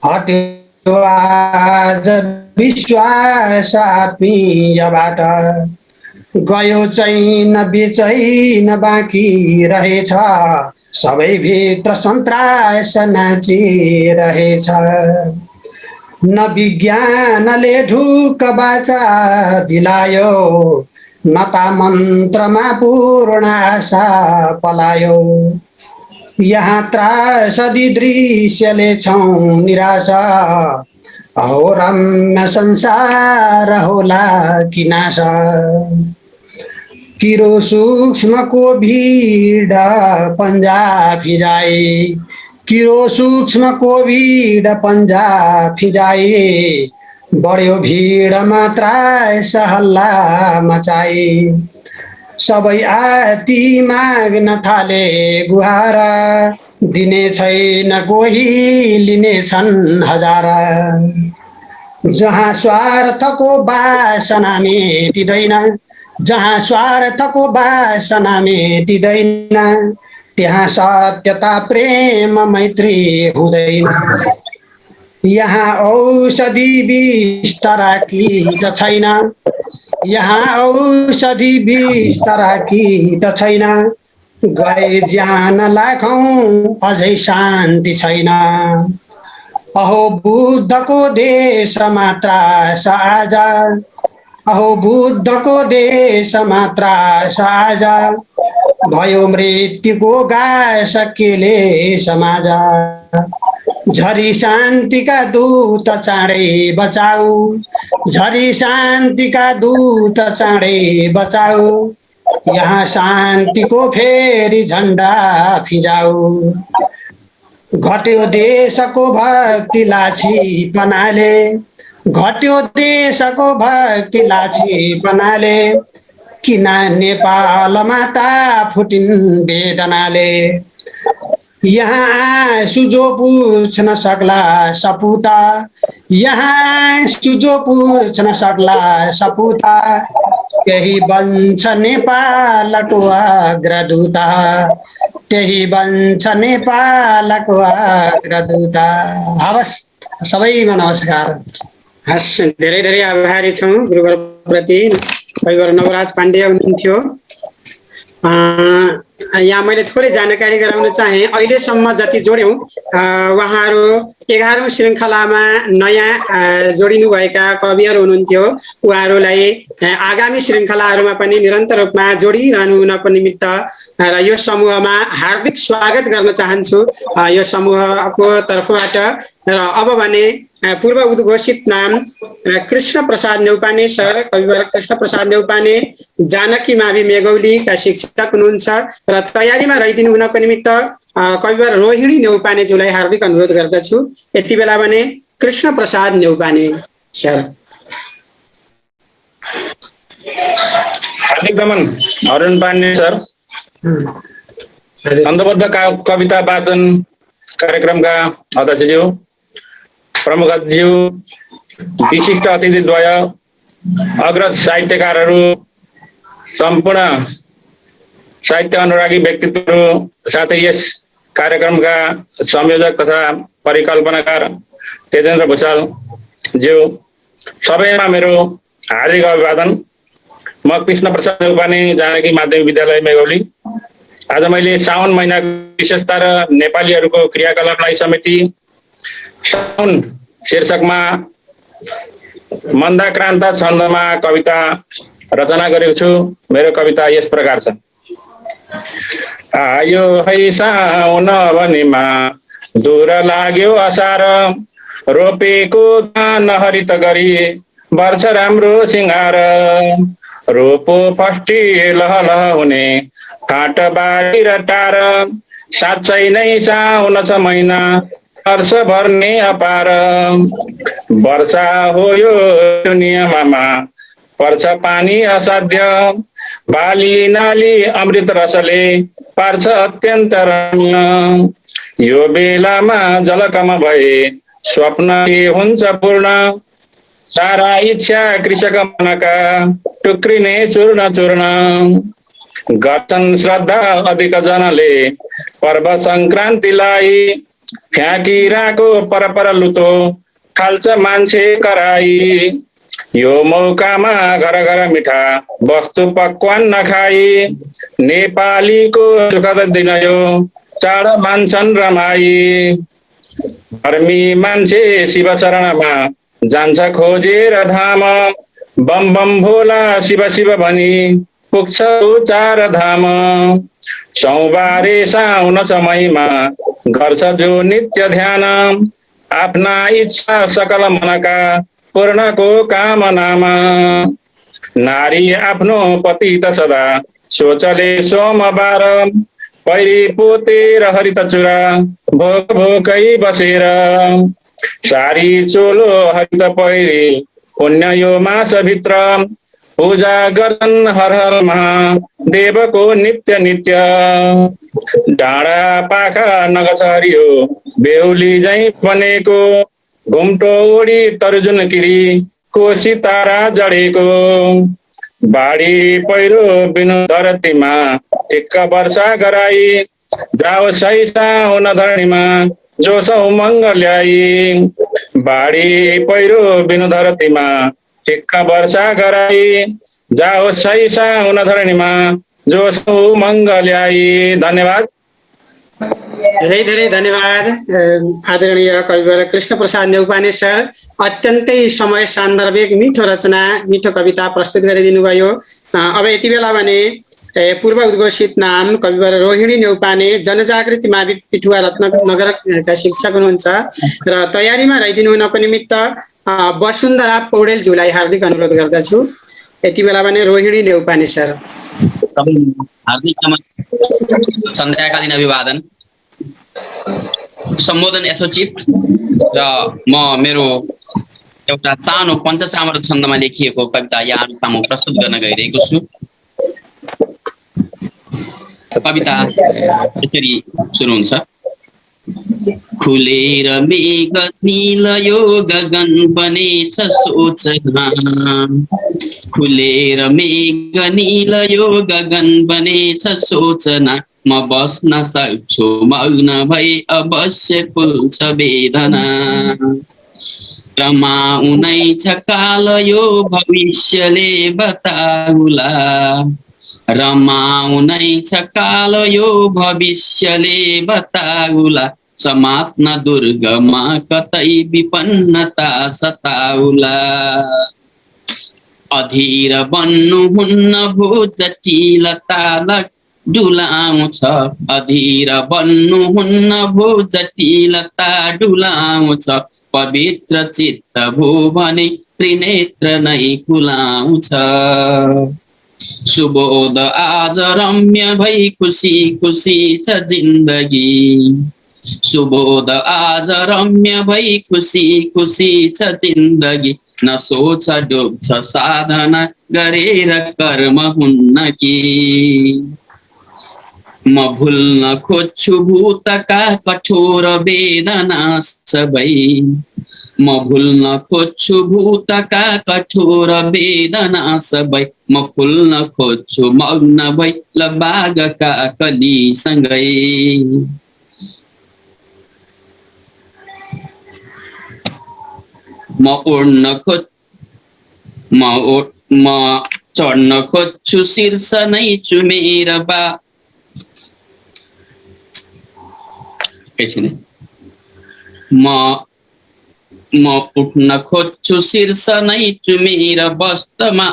हट्यो आज विश्वास आत्मीयबाट, गयो चैन बेचैन बाँकी रहेछ, सबै भित्र सन्तास नाचिरहेछ, न विज्ञानले ढुक्क बाचा दिलायो, न ता मन्त्रमा पूर्ण आशा पलायो, यहाँ त्रासदी दृश्यले छौं निराशा, अहो रम्य संसार होला कि नाशा, किरो सूक्ष्मको भीड पन्जा फिजाए, किरो सूक्ष्मको भीड पन्जा फिजाए, बढ्यो भीड मात्रास हल्ला मचाए, सबै आती माग्न थाले गुहारा, दिने छैन कोही लिने छन् हजारा, जहाँ स्वार्थको वासना मेटिँदैन, जहाँ स्वार्थको वासना मेटिँदैन, त्यहाँ सत्यता प्रेम मैत्री हुँदैन, यहाँ औषधि बिस्तरा कि छैन, यहाँ औषधि बिस्तर कि त छैन, गए ज्यान लाखौँ अझै शान्ति छैन। अहो बुद्धको देशमा त्रास आज, अहो बुद्धको देशमा त्रास आज, भयो मृत्युको गास केले समाज। झरी शान्तिका दूत चाँडै बचाऊ, झरी शान्तिका दूत चाँडै बचाऊ, यहाँ शान्तिको फेरि झन्डा फिजाऊ। घट्यो देशको भक्ति लाछी पनाले, घट्यो देशको भक्ति लाछी पनाले, किन नेपाल माता फुटिन् वेदनाले। यहाँ सुजो पुछ्न सक्ला सपुता, यहाँ सुजो पुछ्न सक्ला सपुता, त्यही बन्छ नेपालको अग्रदूता, त्यही बन्छ नेपालको अग्रदूता। हवस्, सबैमा नमस्कार। हस्, धेरै धेरै आभारी छौँ गुरुवरप्रति। कविवर नवराज पाण्डे हुनुहुन्थ्यो। यहाँ मैले थोरै जानकारी गराउन चाहे। अहिलेसम्म जति जोड्यौँ उहाँहरू 11औं श्रृङ्खलामा नयाँ जोडिनुभएका कविहरू हुनुहुन्थ्यो। उहाँहरूलाई आगामी श्रृङ्खलाहरूमा पनि निरन्तर रूपमा जोडिरहनु हुनको निमित्त र यो समूहमा हार्दिक स्वागत गर्न चाहन्छु यो समूहको तर्फबाट। र अब भने पूर्व उद्घोषित नाम कृष्ण प्रसाद न्यौपाने सर, कविवर कृष्ण प्रसाद न्यौपाने जानकी मावि मेघौलीका शिक्षक हुनुहुन्छ र तयारीमा रहिदिनु हुनको निमित्त कविवर रोहिणी न्यौपानेज्यूलाई हार्दिक अनुरोध गर्दछु। यति बेला भने कृष्ण प्रसाद न्यौपाने सर। हार्दिक नमन अरुण पाण्डे सर। छन्दबद्ध कविता वाचन कार्यक्रमका अध्यक्षज्यू, प्रमुखज्यू, विशिष्ट अतिथिद्वय, अग्रज साहित्यकारहरू, सम्पूर्ण साहित्य अनुरागी व्यक्तित्वहरू, साथै यस कार्यक्रमका संयोजक तथा परिकल्पनाकार तेजेन्द्र भूषाल ज्यू, सबैमा मेरो हार्दिक अभिवादन। म कृष्ण प्रसाद न्यौपाने जानकी माध्यमिक विद्यालय मेघौली। आज मैले साउन महिनाको विशेषता र नेपालीहरूको क्रियाकलापलाई समेटी साउन शीर्षकमा मन्दाक्रान्त छन्दमा कविता रचना गरेको छु। मेरो कविता यस प्रकार छ। आयो है साउन भनीमा दूर लाग्यो असार, रोपेको धान हरित गरी वर्ष राम्रो सिंगार, रोपो फस्टी लहलह हुने काट बारी र टार, साँच्चै नै साउन छ महिना हर्ष भर्ने अपार, वर्षा हो यो दुनियाँमा पर्छ पानी असाध्य, बाली नाली अमृत रसले पार्छ अत्यन्त रम्य, यो बेलामा जलकम भए स्वप्न के हुन्छ पूर्ण, सारा इच्छा कृषक मनका टुक्रिने चूर्ण चूर्ण, गर्छन् श्रद्धा अधिक जनले पर्व सङ्क्रान्तिलाई, फ्याँकिरहेको परपर लुतो खाल्छ मान्छे कराई, यो मौकामा घर घर मिठा वस्तु पकवान नखाई, नेपालीको सुखद दिन यो चाड मान्छन् रमाई, धर्मी मान्छे शिव शरणमा जान्छ खोजेर धाम, बम बम भोला शिव शिव भनी पुग्छ चार धाम, सोमबारे साउन समयमा गर्छ जो नित्य ध्यान, आफ्ना इच्छा सकल मनका पूर्णको कामनामा, नारी आफ्नो पति त सदा सोचले सोमबार, पैरी पोते र हरित चुरा भोक भोकै बसेर, सारी चोलो हरित पैरी पुण्य यो मासभित्र, पूजा गर्छन् हर हर महादेवको नित्य नित्य, डाँडा पाखा नगछ हरियो बेहुली झैँ बनेको, घुम्टो ओडी तर्जुन किरी कोसी तारा जडेको, बाढी पहिरो बिनु धरतीमा ठिक्क वर्षा गराई, जाओ सही साउन धरणीमा जोसौ मङ्ग ल्याई, बाढी पहिरो बिनु धरतीमा ठिक्क वर्षा गराई जाओस् सैसा हुन धरणीमा जो सो मङ्गल्याई। धन्यवाद। धेरै धेरै धन्यवाद आदरणीय कविवर कृष्ण प्रसाद न्यौपाने सर। अत्यन्तै समय सान्दर्भिक मिठो रचना मिठो कविता प्रस्तुत गरिदिनु भयो। अब यति बेला भने पूर्व उद्घोषित नाम कविवर रोहिणी न्यौपाने जनजागृति मावि पिठुवा रत्नगरका शिक्षक हुनुहुन्छ र तयारीमा रहिदिनु हुनको निमित्त वसुन्धरा पौडेलज्यूलाई हार्दिक अनुरोध गर्दछु। यति बेला भने रोहिणी न्यौपाने सर। हार्दिक नमस्कार, सन्ध्याकालीन अभिवादन, सम्बोधन यथोचित र म मेरो एउटा सानो पञ्चचामर छन्दमा लेखिएको कविता यहाँहरू सामु प्रस्तुत गर्न गइरहेको छु। कविता यसरी सुरु हुन्छ। खुलेर मेघ नील यो गगन बनेछ सोचना, खुलेर मेघ नील यो गगन बनेछ सोचना, म बस्न सक्छु मग्न भई अवश्य फुल्छ वेदना, रमाउनै छ काल यो भविष्यले बताउला, रमाउनै छ काल यो भविष्यले बताउला, समात्न दुर्गमा कतै विपन्नता सताउला, अधीर बन्नुहुन्न भो जटिलता डुलाउँछ, अधीर बन्नुहुन्न भो जटिलता डुलाउँछ, पवित्र चित्त भो भने त्रिनेत्र नै खुलाउँछ, सुबोध आज रम्य भई खुसी खुसी छ जिन्दगी, सुबोध आज रम्य भई खुसी खुसी छ जिन्दगी, न सोच डुब्छ साधना गरेर कर्म हुन्न कि, म भुल्न खोज्छु भूतका कठोर वेदना सबै, म भुल्न खोज्छु भूतका कठोर वेदना सबै, म फुल्न खोज्छु मग्न भई लबागका कलीसँगै, म चढ्न खोज्छु शीर्ष नै चुमेर बा, म उठ्न खोज्छु शीर्ष नै चुमेर बस्नमा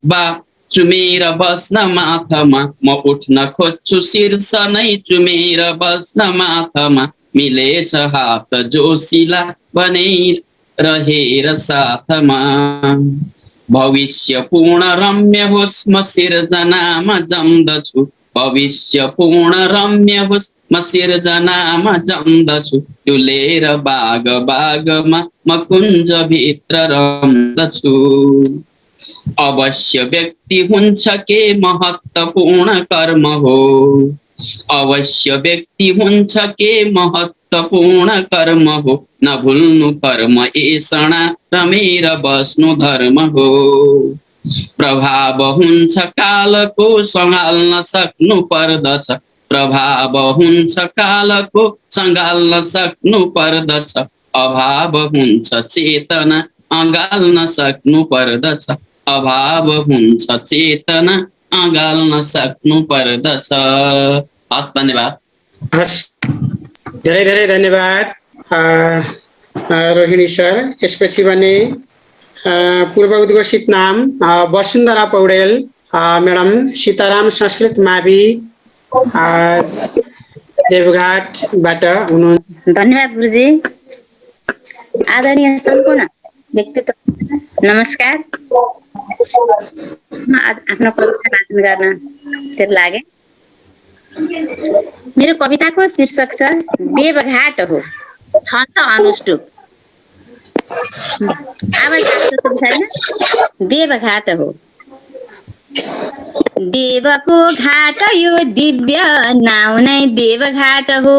बा, चुमेर बस्न माथमा, म उठ्न खोज्छु शीर्ष नै चुमेर बस्न माथमा, मिलेछ हात जोसिला बनै रहेर साथमा, भविष्य पूर्ण रम्य होस् म सिर्जनामा जम्दछु, भविष्य पूर्ण रम्य होस् म सिर्जनामा जम्दछु, डुलेर बाग बागमा म कुञ्ज भित्र रम्दछु, अवश्य व्यक्ति हुन्छ के महत्त्वपूर्ण कर्म हो, अवश्य व्यक्ति हुन्छ के महत्त्वपूर्ण कर्म हो, न भुल्नु कर्म एषणा रमेर बस्नु धर्म हो, प्रभाव हुन्छ कालको सँगाल्न सक्नु पर्दछ, प्रभाव हुन्छ कालको सँगाल्न सक्नु पर्दछ, अभाव हुन्छ चेतना अँगाल्न सक्नु पर्दछ, अभाव हुन्छ चेतना अँगाल्न सक्नु पर्दछ। हस्, धन्यवाद। हस्, धेरै धेरै धन्यवाद रोहिणी सर। यसपछि भने पूर्व उद्घोषित नाम वसुन्धरा पौडेल म्याडम, सीताराम संस्कृत मावि देवघाटबाट हुनुहुन्छ। धन्यवाद गुरुजी। आदरणीय सम्पूर्ण व्यक्तित्व नमस्कार। आफ्नो कविता वाचन गर्न लागे। मेरो कविताको शीर्षक छ देवघाट हो छन्द अनुष्टुप। आवाज आएको छैन? देवघाट हो, देवको घाट यो दिव्य नाउँ नै देवघाट हो,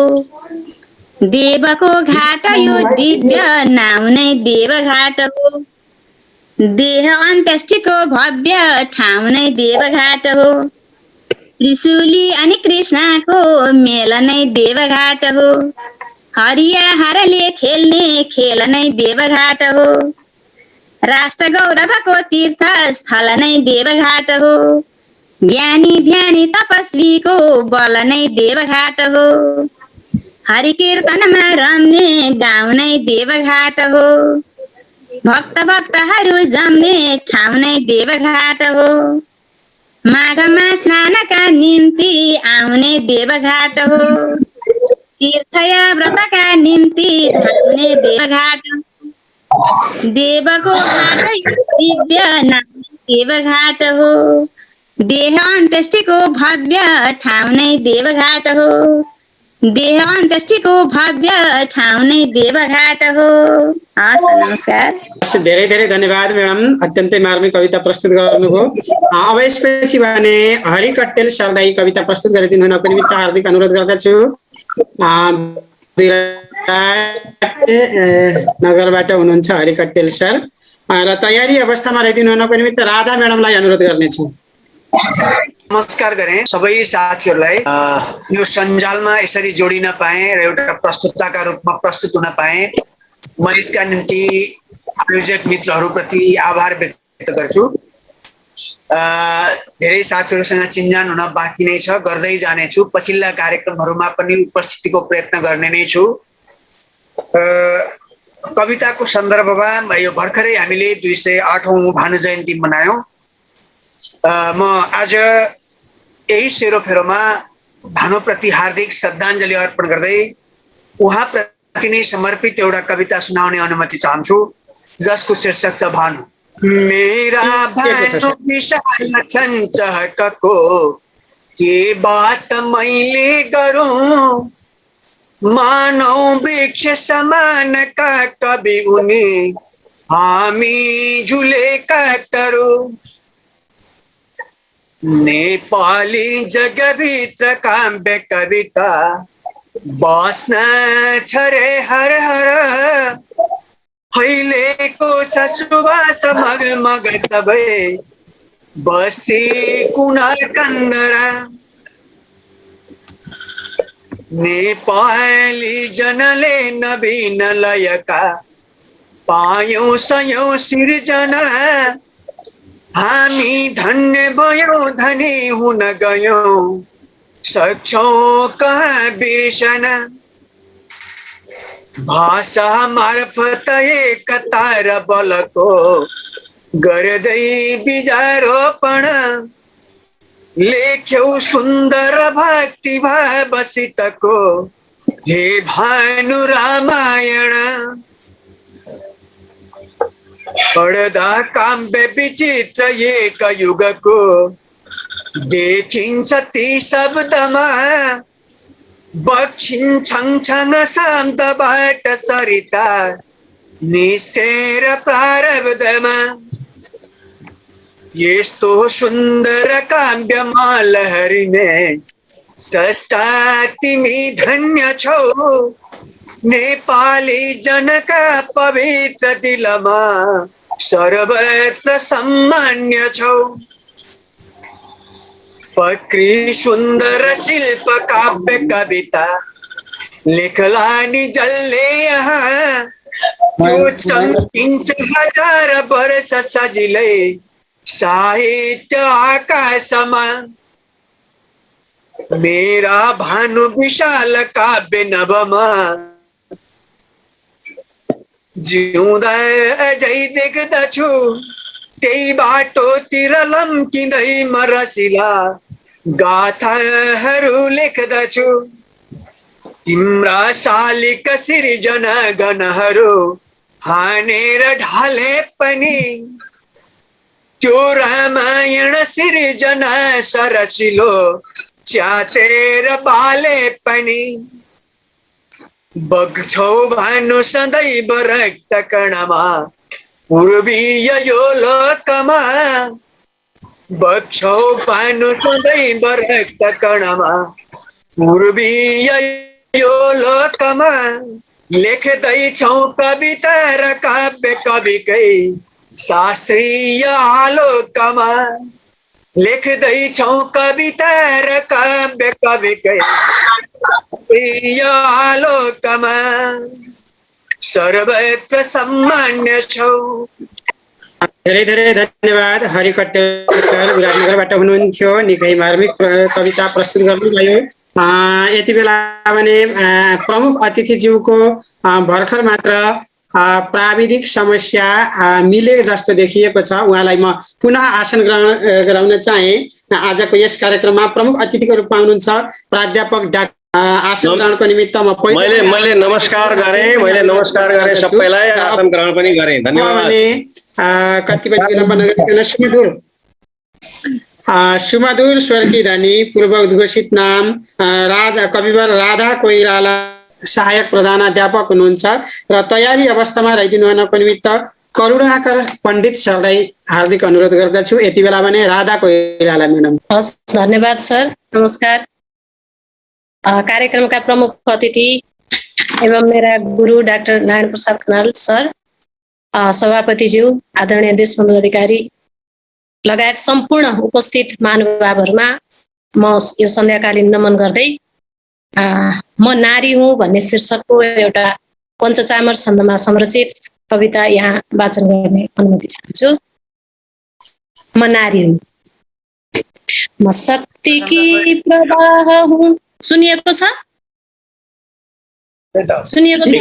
देवको घाट यो दिव्य नाउँ नै देवघाट हो, देह अन्त्येष्टिको भव्य ठाउँ नै देवघाट हो, त्रिशूली अनि कृष्णको मेल नै देवघाट हो, हरिया हारले खेल्ने खेल नै देवघाट हो, राष्ट्र गौरवको तीर्थ स्थल नै देवघाट हो। ज्ञानी ध्यानी तपस्वीको बल नै देवघाट हो। हरि कीर्तनमा रम्ने गाउँ नै देवघाट हो। भक्त भक्तहरू जम्ने ठाउँ नै देवघाट हो। माघमा स्नानका निम्ति आउने देवघाट हो। तीर्थया व्रतका निम्ति धाउने देवघाट हो। देवको घाट दिव्य नाम देवघाट हो। देह अन्त्येष्टिको भव्य ठाउँ नै देवघाट हो। देह अन्त्येष्टिको भव्य ठाउँ नै देवघाट हो। हस् त, नमस्कार। धेरै धेरै धन्यवाद म्याडम, अत्यन्तै मार्मिक कविता प्रस्तुत गर्नुभयो। अब यसपछि भने हरि कट्टेल सरलाई कविता प्रस्तुत गरिदिनु हुनको निमित्त हार्दिक अनुरोध गर्दछु। नगरबाट हुनुहुन्छ हरि कट्टेल सर, र तयारी अवस्थामा रहिदिनु हुनको निमित्त राधा म्याडमलाई अनुरोध गर्नेछु। नमस्कार गरे सबै साथीहरूलाई। यो सञ्जालमा यसरी जोडिन पाएँ र एउटा प्रस्तुतका रूपमा प्रस्तुत हुन पाएँ, म यसका निम्ति आयोजक मित्रहरूप्रति आभार व्यक्त गर्छु। धेरै साथीहरूसँग चिन्जान हुन बाँकी नै छ, गर्दै जानेछु। पछिल्ला कार्यक्रमहरूमा पनि उपस्थितिको प्रयत्न गर्ने नै छु। कविताको सन्दर्भमा यो भर्खरै हामीले 208औं भानु जयन्ती मनायौँ। म आज यही सेरोफेरोमा भानुप्रति हार्दिक श्रद्धाञ्जली अर्पण गर्दै उहाँप्रति नै समर्पित एउटा कविता सुनाउने अनुमति चाहन्छु, जसको शीर्षक छ भानु। मेरा भानु विशाल चञ्चहकको के बात मैले गरौँ, मानौ वृक्ष समानका कवि उनी हामी झुलेका तरु। नेपाली जगभित्र काव्य कविता बस्न छ रे हर हर, फैलेको छ सुवास मगमग सबै बस्ती कुना कन्दरा। नेपाली जनले नवीन लयका पायौं सयौं सिर्जना, हामी धन्य भयौं धनी हुन गयौं सक्छौं कहाँ बिर्सन। भाषा मार्फत एकता र बलको गर्दै बिजारोपण, लेख्यौ सुन्दर भक्ति भावसितको हे भानु रामायण। पढ्दा काव्य विचित्र एक युगको देखिन्छ ती शब्दमा, बक्षिन् छङछङ शान्तबाट सरिता निस्केर प्रारब्धमा। यस्तो सुन्दर काव्यमा लहरिने स्रष्टा तिमी धन्य छौ, नेपाली जनका पवित्र दिलमा सर्वत्र सम्मान्य छौ। पक्री सुन्दर शिल्प काव्य कविता लेखला नि जसले यहाँ, त्यो चम्किन्छ हजार वर्ष सजिलै साहित्य आकाशमा। मेरा भानु विशाल काव्य नभमा जिउँदा अझै देख्दछु, त्यही बाटोतिर लम्किँदै म रसिला गाथाहरू लेख्दछु। तिम्रा शालिक सिर्जना गणहरू हानेर ढाले पनि, त्यो रामायण सिर्जना सरसिलो च्यातेर बाले पनि। बग्छौ भानु सदैव रक्त कणमा पूर्वीय यो लोकमा, बग्छौ भानु सदैव रक्त कणमा पूर्वीय यो लोकमा। लेख्दैछौ कविता र काव्य कविकै शास्त्रीय आलोकमा, लेख्दैछौ कविता र काव्य कविकै शास्त्रीय आलोकमा। सर्वत्र सम्मान्य छौ, धेरै धेरै धन्यवाद हरि कट्टेल सर विराटनगरबाट हुनुहुन्थ्यो, निकै मार्मिक कविता प्रस्तुत गर्नुभयो। यति बेला भने प्रमुख अतिथिज्यूको भर्खर मात्र प्राविधिक समस्या मिले जस्तो देखिएको छ। उहाँलाई म पुनः आसन ग्रहण गराउन चाहे। आजको यस कार्यक्रममा प्रमुख अतिथिको रूपमा हुनुहुन्छ प्राध्यापक डाक्टर आसन ग्रहणको निमित्त मैले नमस्कार गरेँ सबैलाई, आसन ग्रहण पनि गरेँ। धन्यवाद। कतिपय विलम्ब नगरिकन सुमधुर स्वरकी धनी पूर्व उद्घोषित नाम कविवर राधा कोइराला सहायक प्रधानाध्यापक हुनुहुन्छ र तयारी अवस्थामा रहिदिनु हुनको निमित्त करुणाकर पण्डित सरलाई हार्दिक अनुरोध गर्दछु। यति बेला भने राधा कोइराला म्याडम। हस्, धन्यवाद सर। नमस्कार। कार्यक्रमका प्रमुख अतिथि एवं मेरा गुरु डाक्टर नारायण प्रसाद खनाल सर, सभापतिज्यू आदरणीय देशबन्धु अधिकारी लगायत सम्पूर्ण उपस्थित महानुभावहरूमा म यो सन्ध्याकालीन नमन गर्दै म नारी हुँ भन्ने शीर्षकको एउटा पञ्चचामर छन्दमा संरचित कविता यहाँ वाचन गर्ने अनुमति चाहन्छु। म नारी हुँ, म शक्तिकी प्रवाह हुँ। सुनिएको छ? सुनिएको छ?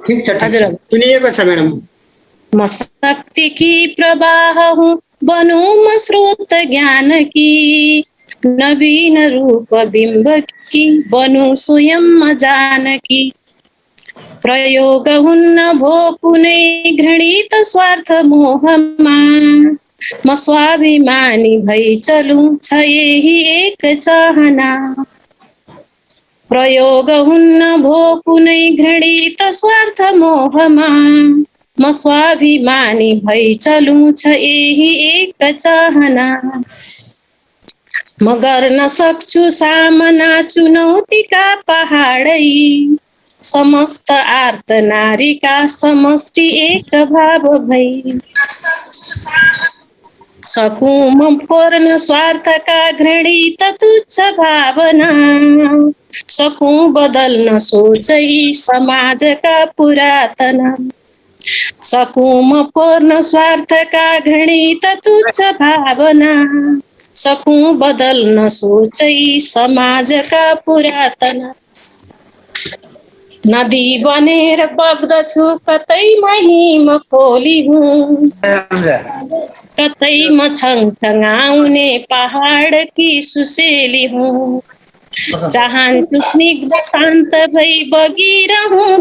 ठीक छ हजुर, सुनिएको छ म्याडम। म शक्तिकी प्रवाह हुँ, बनूं म स्रोत ज्ञान की, नवीन रूप बिम्ब की, बनूं स्वयं म जानकी। प्रयोग हुन्न भो कुनै घृणित स्वार्थ मोहमा, म स्वाभिमानी भई चलूं छ यही एक चाहना। प्रयोग हुन्न भो कुनै घृणित स्वार्थ मोहमा, म स्वाभिमानी भई चलूं छ यही एक चाहना। म गर्न सक्छु सामना चुनौतीका पहाडै, समस्त आर्त नारीका समष्टि एक भाव भई। सकूं म फोर्न स्वार्थका घृणित तुच्छ भावना, सकूं बदल्न सोचै समाजका पुरातना। सकूं म फोर्न स्वार्थका घृणित तुच्छ भावना, सकूं बदल्न सोचै समाजका पुरातना। नदी बनेर बग्दछु कतै म हिम खोली हुँ, कतै म छङछङाउने पहाडकी सुसेली हुँ। चाहन्छु स्निग्ध शान्त भई बगिरहूँ,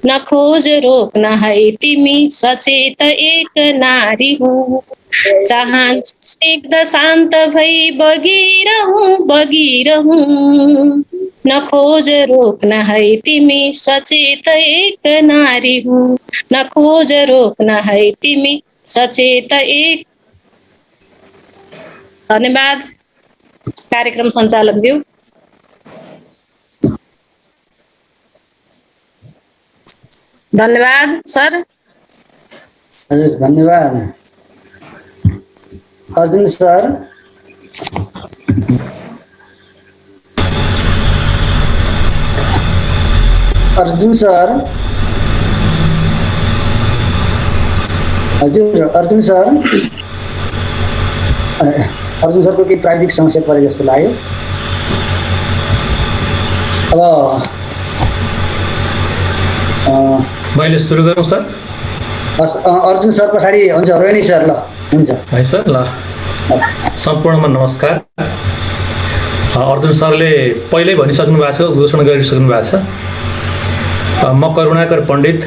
न खोज रोक्न है तिमी सचेत एक नारी हुँ। चाहन्छु स्निग्ध शान्त भई बगिरहूँ, न खोज रोक्न है तिमी सचेत एक नारी हुँ। न खोज रोक्न है तिमी सचेत एक। धन्यवाद कार्यक्रम सञ्चालक ज्यू। धन्यवाद सर। हजुर धन्यवाद। अर्जुन सर। अर्जुन सर। हजुर अर्जुन सर। अर्जुन सरको केही प्राविधिक समस्या परे जस्तो लाग्यो। अब मैले सुरु गरौँ सर? अर्जुन सर पछाडि हुन्छ रोहिणी सर। ल हुन्छ है सर। ल सम्पूर्णमा नमस्कार। अर्जुन सरले पहिल्यै भनिसक्नु भएको छ, उद्घोषण गरिसक्नु भएको छ। म करुणाकर पण्डित,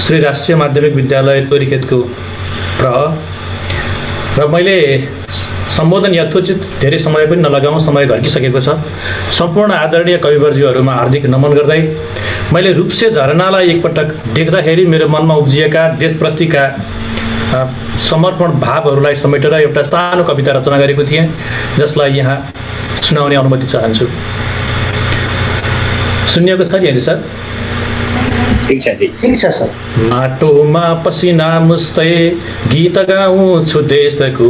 श्री राष्ट्रिय माध्यमिक विद्यालय तोरीखेतको प्रह, र मैले सम्बोधन यथोचित धेरै समय पनि नलगाउँ, समय घल्किसकेको छ। सम्पूर्ण आदरणीय कविवरज्यूहरूमा हार्दिक नमन गर्दै मैले रूपसे झरनालाई एकपटक देख्दाखेरि मेरो मनमा उब्जिएका देशप्रतिका समर्पण भावहरूलाई समेटेर एउटा सानो कविता रचना गरेको थिएँ, जसलाई यहाँ सुनाउने अनुमति चाहन्छु। सुनिएको छ नि सर? ठिक छ ठिक छ सर। माटोमा पसिना मुस्दै गीत गाउँछु देशको,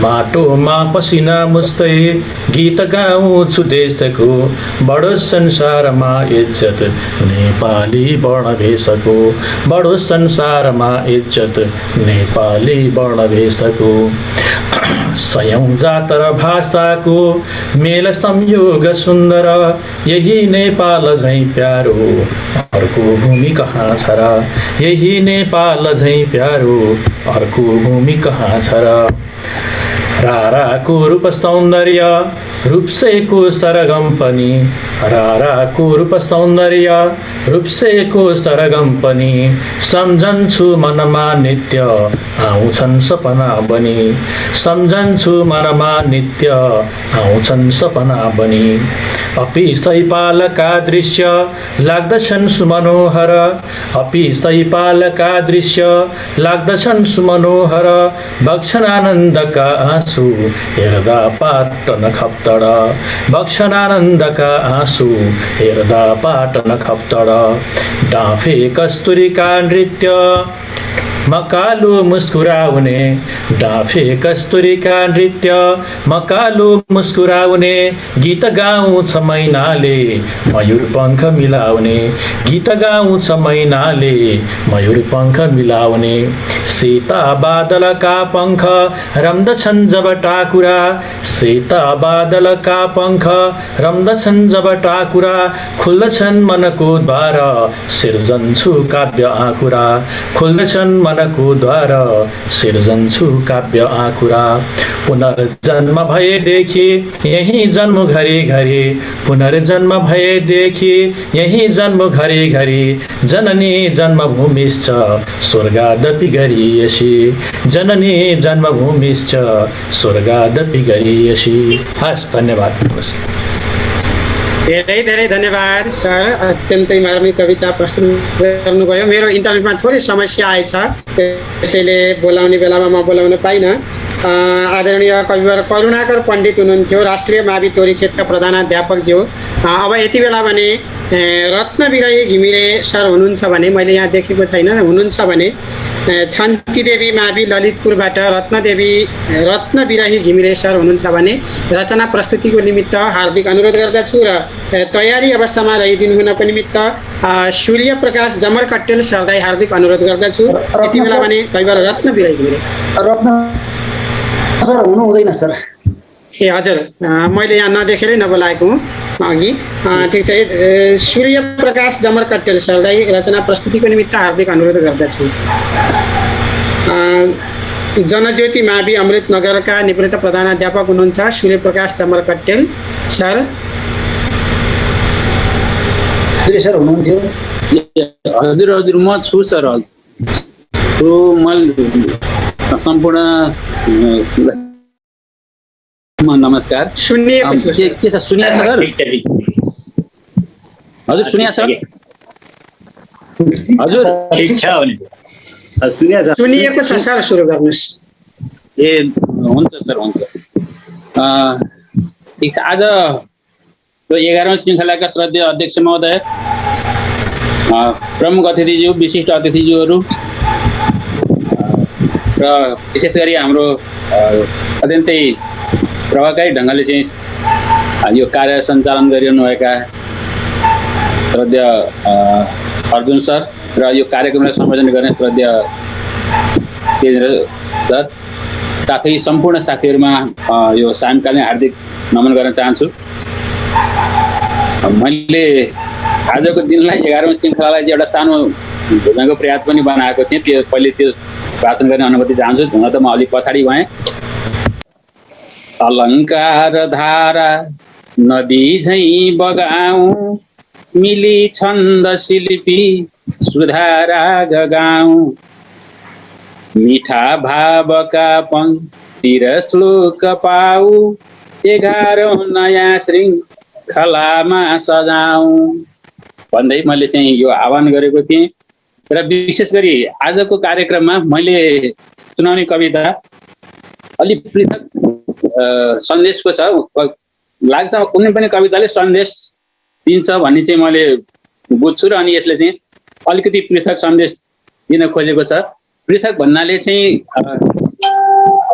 माटोमा पसिना मुस्दै गीत गाउँछु देशको, बडो संसारमा इज्जत नेपाली वर्ण भेषको, बडो संसारमा इज्जत नेपाली वर्ण भेषको। सयौं जात र भाषाको मेल संयोग सुन्दर, यही नेपाल झैँ प्यारो अर्को भूमि कहाँ छ र, यही नेपाल झैँ प्यारो अर्को भूमि कहाँ छ र। राराको रूप सौन्दर्य रूपसेको सरगम पनि, राराको रूप सौन्दर्य रूपसेको सरगम पनि, सम्झन्छु मनमा नित्य आउँछन् सपना बनी, सम्झन्छु मनमा नित्य आउँछन् सपना बनी। अपि सैपालका दृश्य लाग्दछन् सुमनोहर, अपि सैपालका दृश्य लाग्दछन् सुमनोहर, बग्छन् आनन्दका आँसु हेर्दा पाटन खप्तड, बग्छन् आनन्दका आँसु हेर्दा पाटन खप्तड। डाँफे कस्तुरीका नृत्य मकालो मुस्कुराउने, डाँफे कस्तुरीका नृत्य मकालो मुस्कुराउने, गीत गाउँछ मैनाले मयूर पंख मिलाउने, गीत गाउँछ मैनाले मयूर पंख मिलाउने। सेता बादलका पंख रम्दछन् जब टाकुरा, सेता बादलका पंख रम्दछन् जब टाकुरा, खुल्दछन् मनको द्वार सिर्जन्छु काव्य आँकुरा, खुल्दछन् मनको द्वार सिर्जन्छु काव्य आँकुरा। पुनर्जन्म भएदेखि यही जन्म घरि घरि, पुनर्जन्म भएदेखि यही जन्म घरि घरि, जननी जन्मभूमिश्च स्वर्गादपि गरीयसी, जननी जन्मभूमिश्च स्वर्गादपि गरीयसी। हस्, धन्यवाद। धेरै धेरै धन्यवाद सर, अत्यन्तै मार्मिक कविता प्रस्तुत गर्नुभयो। मेरो इन्टरनेटमा थोरै समस्या आएछ, त्यसैले बोलाउने बेलामा म बोलाउन पाइनँ। आदरणीय कविवर करुणाकर पण्डित हुनुहुन्थ्यो, राष्ट्रिय मावि तोरी खेतका प्रधानाध्यापकज्यू। अब यति बेला भने रत्नविरही घिमिरे सर हुनुहुन्छ भने, मैले यहाँ देखेको छैन, हुनुहुन्छ भने छन्ती देवी मावि ललितपुरबाट रत्नविरही घिमिरे सर हुनुहुन्छ भने रचना प्रस्तुतिको निमित्त हार्दिक अनुरोध गर्दछु र तयारी अवस्थामा रहिदिनु हुनको निमित्त सूर्य प्रकाश जमर कट्टेल सरलाई हार्दिक अनुरोध गर्दछु। यति बेला भने कविवर रत्नविरही घिमिरे सर हुनु हुँदैन सर। ए हजुर, मैले यहाँ नदेखेरै नबोलाएको हुँ अघि। ठिक छ, सूर्य प्रकाश जमर कट्टेल सरलाई रचना प्रस्तुतिको निमित्त हार्दिक अनुरोध गर्दछु। जनज्योति मावि अमृतनगरका निवृत्त प्रधानाध्यापक हुनुहुन्छ सूर्य प्रकाश जमर कट्टेल सर। सर हुनुहुन्थ्यो? हजुर हजुर, म छु सर। सम्पूर्ण नमस्कार। सुनिएको के छ? सुनिया सर? हजुर सुनिया सर? हजुर ठिक छ भने सुनिएको छ सर, सुरु गर्नुहोस्। ए हुन्छ सर, हुन्छ। ठिक छ, आज 11औं श्रृङ्खलाका श्रद्धेय अध्यक्ष महोदय, प्रमुख अतिथिज्यू, विशिष्ट अतिथिज्यूहरू र विशेष गरी हाम्रो अत्यन्तै प्रभावकारी ढङ्गले चाहिँ यो कार्य सञ्चालन गरिरहनुभएका श्रद्धेय अर्जुन सर र यो कार्यक्रमलाई सम्बोधन गर्ने श्रद्धेय तेजेन्द्र सर, साथै सम्पूर्ण साथीहरूमा यो सायंकालीन हार्दिक नमन गर्न चाहन्छु। मैले आजको दिनलाई 11औं श्रृङ्खलालाई चाहिँ एउटा सानो भोजनको प्रयास पनि बनाएको थिएँ, त्यो पहिले त्यो वाचन गर्ने अनुमति चाहन्छु। हुन त म अलिक पछाडि भएँ। अलङ्कार धारा नदी झैँ बगाऊँ, मिली छन्द शिल्पी सुधाराग गाऊँ, मिठा भावका पंक्ति र श्लोक पाऊ, 11औं नयाँ श्रृङ्खलामा सजाऊँ भन्दै मैले चाहिँ यो आह्वान गरेको थिएँ। र विशेष गरी आजको कार्यक्रममा मैले सुनाउने कविता अलिक पृथक सन्देशको छ। लाग्छ कुनै पनि कविताले सन्देश दिन्छ भन्ने चाहिँ मैले बुझ्छु र अनि यसले चाहिँ अलिकति पृथक सन्देश दिन खोजेको छ। पृथक भन्नाले चाहिँ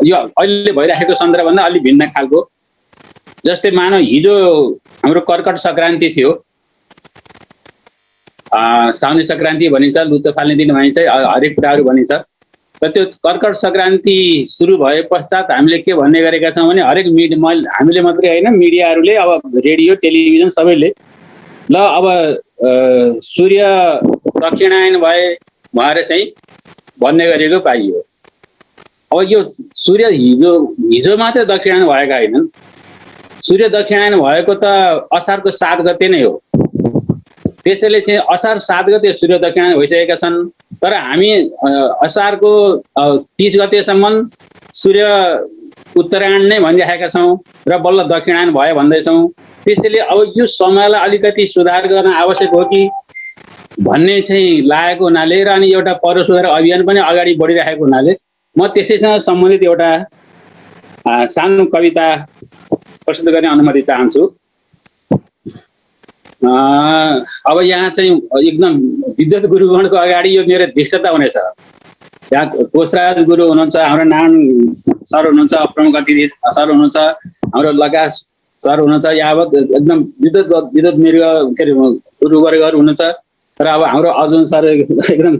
यो अहिले भइरहेको सन्दर्भभन्दा अलि भिन्न खालको। जस्तै मानव हिजो हाम्रो कर्कट सङ्क्रान्ति थियो, साउने सङ्क्रान्ति भनिन्छ, लुतो फाल्ने दिन भनिन्छ, हरेक कुराहरू भनिन्छ। र त्यो कर्कट सङ्क्रान्ति सुरु भए पश्चात हामीले के भन्ने गरेका छौँ भने हरेक हामीले मात्रै होइन, मिडियाहरूले अब रेडियो टेलिभिजन सबैले ल अब सूर्य दक्षिणायन भएर चाहिँ भन्ने गरेको पाइयो। अब यो सूर्य हिजो मात्रै दक्षिणायन भएका होइनन्, सूर्य दक्षिणायन भएको त असारको 7 गते नै हो। त्यसैले चाहिँ असार 7 गते सूर्य दक्षिणायन भइसकेका छन्, तर हामी असारको 30 गतेसम्म सूर्य उत्तरायण नै भनिरहेका छौँ र बल्ल दक्षिणायन भयो भन्दैछौँ। त्यसैले अब यो समयलाई अलिकति सुधार गर्न आवश्यक हो कि भन्ने चाहिँ लागेको हुनाले र अनि एउटा पर्व सुधार अभियान पनि अगाडि बढिरहेको हुनाले म त्यसैसँग सम्बन्धित एउटा सानो कविता प्रस्तुत गर्ने अनुमति चाहन्छु। अब यहाँ चाहिँ एकदम विद्युत गुरुगणको अगाडि यो मेरो धृष्टता हुनेछ। यहाँ कोशराज गुरु हुनुहुन्छ, हाम्रो नारायण सर हुनुहुन्छ, प्रमुख अतिथि सर हुनुहुन्छ, हाम्रो लगास सर हुनुहुन्छ, यावत एकदम विद्युत मृग के अरे गुरुवर्गहरू हुनुहुन्छ र अब हाम्रो अर्जुन सर एकदम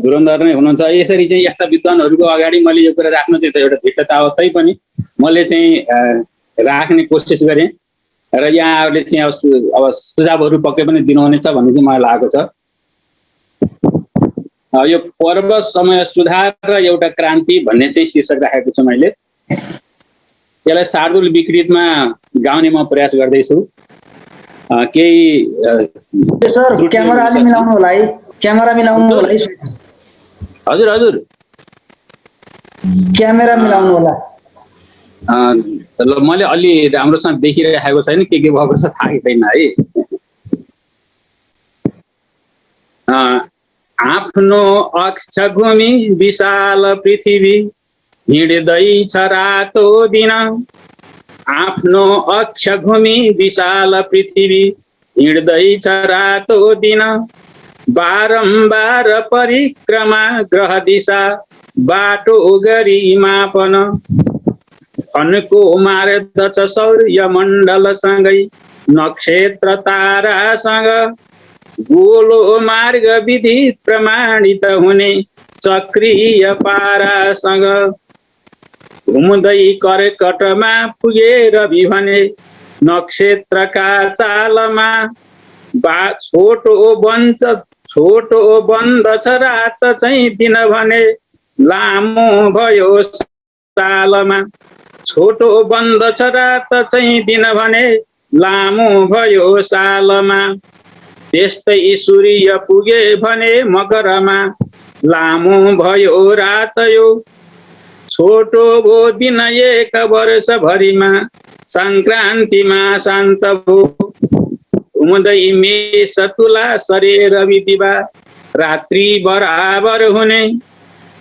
धुरन्धर नै हुनुहुन्छ। यसरी चाहिँ यस्ता विद्वानहरूको अगाडि मैले यो कुरा राख्नु चाहिँ एउटा धृष्टता हो, तैपनि मैले चाहिँ राख्ने कोसिस गरेँ र यहाँहरूले चाहिँ अब सुझावहरू पक्कै पनि दिनुहुनेछ भन्ने चाहिँ मलाई लागेको छ। यो पर्व समय सुधार र एउटा क्रान्ति भन्ने चाहिँ शीर्षक राखेको छु मैले। यसलाई शार्दूल विकृतमा गाउने म प्रयास गर्दैछु। केही सर क्यामेरा अलि मिलाउनु होला है, क्यामेरा मिलाउनु होला है। हजुर हजुर क्यामेरा मिलाउनु होला। ल मैले अलि राम्रोसँग देखिरहेको छैन, के भएको छ थाहा छैन है। आफ्नो अक्षभूमि विशाल पृथ्वी हिँड्दैछ रातो दिन, आफ्नो अक्षभूमि विशाल पृथ्वी हिँड्दैछ रातो दिन, बारम्बार परिक्रमा ग्रह दिशा बाटो गरी मापन, फनको मार्दछ सौर्य मण्डलसँगै नक्षत्र तारासँग, गोलो मार्ग विधि प्रमाणित हुने चक्रीय पारासँग, घुम्दै कर्कटमा पुगेर भने नक्षत्रका चालमा, छोटो बन्दछ रात चाहिँ दिन भने लामो भयो सालमा, छोटो बन्दछ रात चाहिँ दिन भने लामो भयो सालमा, त्यस्तै सूर्य पुगे भने मकरमा लामो भयो रात यो, छोटो भो दिन एक वर्षभरिमा सङ्क्रान्तिमा शान्त भो, घुम्दै मेष तुला सरेर बितिबा रात्रि बराबर हुने,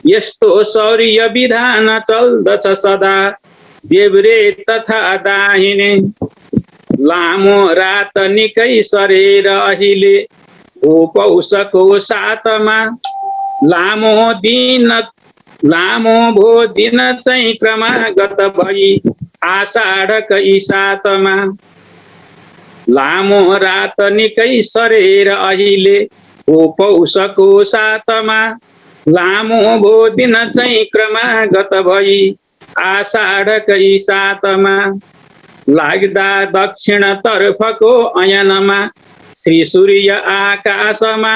यस्तो सौर्य विधान चल्दछ सदा देब्रे तथा दाहिने, लामो रात निकै सरेर अहिले हो पौषको 7मा, लामो भो दिन चाहिँ क्रमागत भई आषाढकै 7मा, लामो रात निकै सरेर अहिले हो पौषको 7मा, लामो भो दिन चाहिँ क्रमागत भई आषाढकै 7मा, लाग्दा दक्षिण तर्फको अयनमा श्री सूर्य आकाशमा,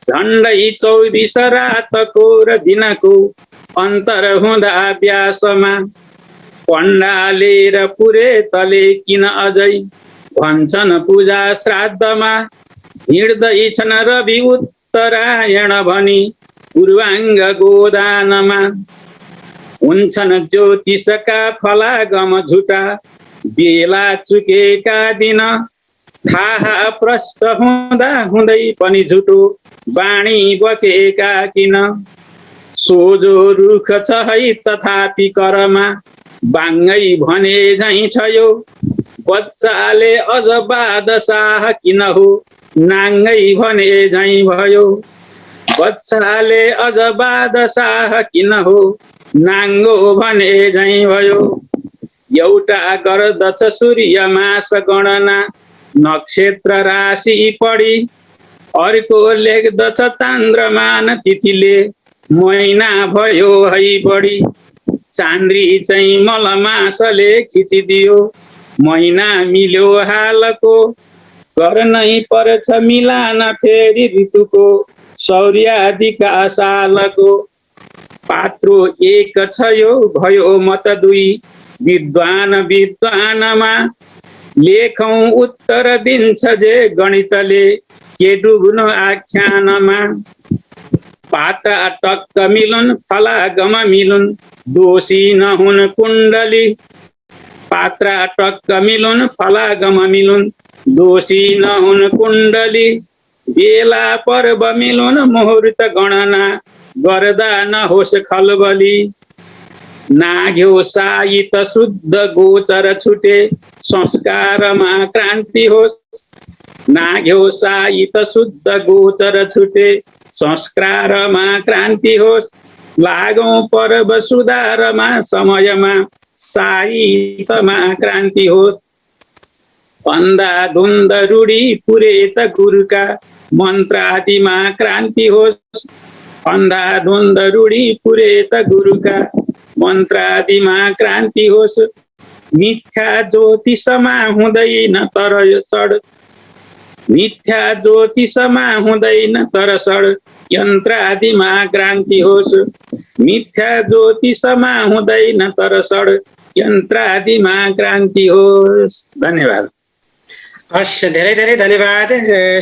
झन्डै 24 रातको र दिनको अन्तर हुँदा व्यासमा, पण्डालेर पुरे तले किन अझै भन्छन् पूजा श्राद्धमा, हिँड्दैछन् रवि उत्तरायण भनी पूर्वाङ्ग गोदानमा, हुन्छन् ज्योतिषका फलागम झुटा बेला चुकेका दिन, थाहा प्रष्ट हुँदा हुँदै पनि झुटो बाणी बकेका किन, सोझो रुख छ है तथापि करमा बाङ्गै भने झैँ छ यो, बच्चाले अझ बादशाह किन हो नाङ्गै भने झैँ भयो बच्चाले अझ बादशाह किन हो नाङ्गो भने झैँ भयो एउटा गर्दछ सूर्य मास गणना नक्षत्र राशि पढी अर्को लेख्दछ चन्द्रमान तिथिले महिना भयो है बढी चान्द्री चाहिँ मलमासले खिचिदियो महिना मिल्यो हालको गर्नै पर्छ मिलान फेरि ऋतुको सौर्यादिका सालको पात्रो एक छ यो भयो मत दुई विद्वान विद्वानमा लेखौं उत्तर दिन्छ जे गणितले के डुब्नु आख्यानमा पाता टक्क मिलुन् फलागम मिलुन् दोषी नहुन् कुण्डली पात्रा टक्क मिलुन् फलागम मिलुन् दोषी नहुन् कुण्डली बेला पर्व मिलुन् मुहुर्त गणना गर्दा नहोस् खलबली नाघ्यो साइत शुद्ध गोचर छुटे संस्कारमा क्रान्ति होस् नाघ्यो साइत शुद्ध गोचर छुटे संस्कारमा क्रान्ति होस् लागौं पर्व सुधारमा समयमा साहित्यमा क्रान्ति होस् अन्धा धुन्द रूढी पुरेत गुरुका मन्त्रादिमा क्रान्ति होस् अन्धा धुन्द रूढी पुरेत गुरुका मन्त्रादिमा क्रान्ति होस् मिथ्या ज्योतिषमा हुँदैन तर सड मिथ्या ज्योतिषमा हुँदैन तर सड यन्त्रादिमा क्रान्ति होस् मिथ्या ज्योतिषमा हुँदैन तर सड यन्त्रादिमा क्रान्ति होस्। धन्यवाद। हस्, धेरै धेरै धन्यवाद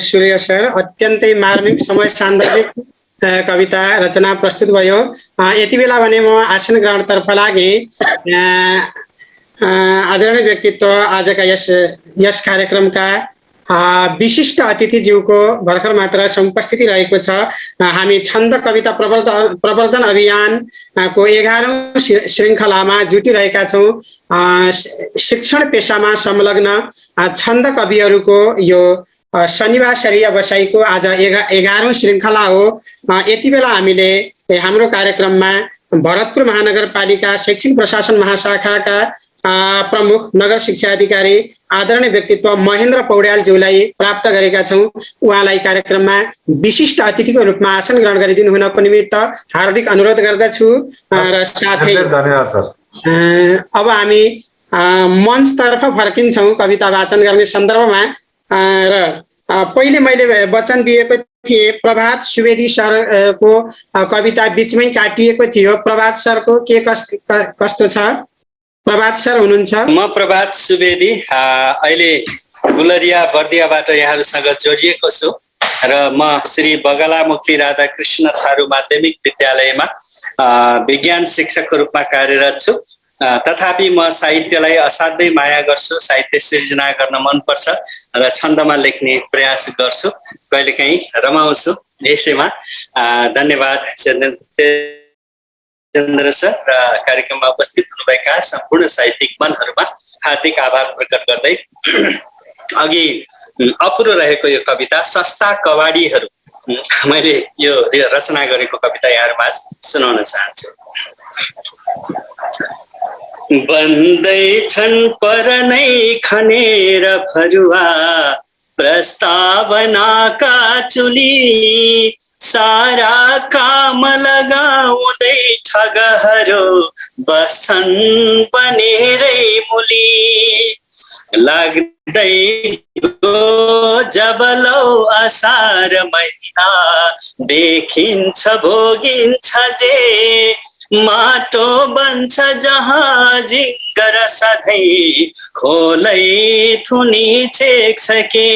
सूर्य सर। अत्यन्तै मार्मिक समय सान्दर्भिक कविता रचना प्रस्तुत भयो। यति बेला भने म आसन ग्रहणतर्फ लागे। आदरणीय व्यक्तित्व आजका यस कार्यक्रमका विशिष्ट अतिथिज्यूको भर्खर मात्र समुपस्थिति रहेको छ। हामी छन्द कविता प्रवर्धन अभियानको 11औं श्रृङ्खलामा जुटिरहेका छौँ। शिक्षण पेसामा संलग्न छन्द कविहरूको यो शनिबार सरिया बसाइको आज 11औं श्रृङ्खला हो। यति बेला हामीले हाम्रो कार्यक्रममा भरतपुर महानगरपालिका शैक्षिक प्रशासन महाशाखाका प्रमुख नगर शिक्षा अधिकारी आदरणीय व्यक्तित्व महेन्द्र पौड्यालज्यूलाई प्राप्त गरेका छौँ। उहाँलाई कार्यक्रममा विशिष्ट अतिथिको रूपमा आसन ग्रहण गरिदिनु हुनको निमित्त हार्दिक अनुरोध गर्दछु। र साथै धन्यवाद सर। अब हामी मञ्चतर्फ फर्किन्छौँ कविता वाचन गर्ने सन्दर्भमा। र पहिले मैले वचन दिएको थिएँ प्रभात सुवेदी सरको कविता बिचमै काटिएको थियो। प्रभात सरको के कस्तो छ? प्रभात सर हुनुहुन्छ? म प्रभात सुवेदी अहिले गुलरिया बर्दियाबाट यहाँहरूसँग जोडिएको छु र म श्री बगला मुक्ति राधाकृष्ण थारू माध्यमिक विद्यालयमा विज्ञान शिक्षकको रूपमा कार्यरत छु। तथापि म साहित्यलाई असाध्यै माया गर्छु, साहित्य सिर्जना गर्न मनपर्छ र छन्दमा लेख्ने प्रयास गर्छु, कहिलेकाहीँ रमाउँछु। यसैमा धन्यवाद चन्द्र सर र कार्यक्रममा उपस्थित हुनुभएका सम्पूर्ण साहित्यिक मनहरूमा हार्दिक आभार प्रकट गर्दै अघि अपुरो रहेको यो कविता सस्ता कवाडीहरू मैले यो रचना गरेको कविता यहाँहरूमा सुनाउन चाहन्छु। बन्दैछन् पर नै खनेर फरुवा प्रस्तावनाका चुली सारा काम लगाउँदै ठगहरू बस्छन् बनेरै मुली लाग्दै जब लौ असार महिना देखिन्छ भोगिन्छ जे माटो बन्छ जहाँ जिङ्गर सधैँ खोलै थुनी छेक्सके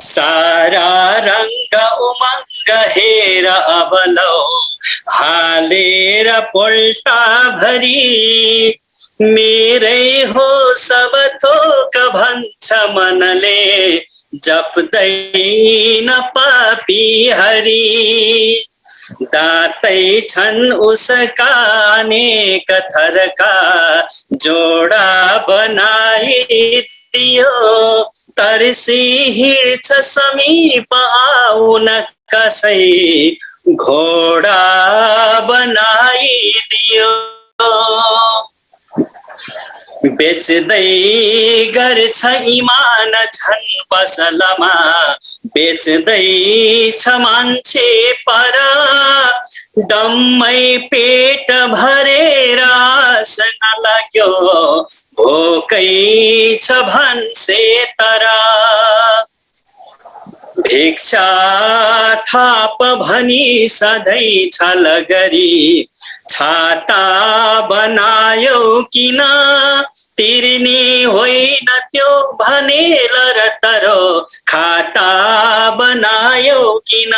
सारा रङ्ग उमङ्ग हेर अब लौ हालेर पोल्टा भरी मेरै हो सब थोक भन्छ मनले जप्दैन पापी हरि दातै छन् उसका अनेक थरका जोडा बनाइदियो तर्सी हिँड्छ समीप आउन कसै घोडा बनाइदियो बेच्दै गर्छ इमान झन् पसलमा बेच्दैछ मान्छे पर डम्मै पेट भरेर आस नलाग्यो भोकै छ भन्से तर भिक्षा थाप भनी सधैँ छल गरी छाता बनायो किन तिर्ने होइन त्यो भनेर र तरो खाता बनायो किन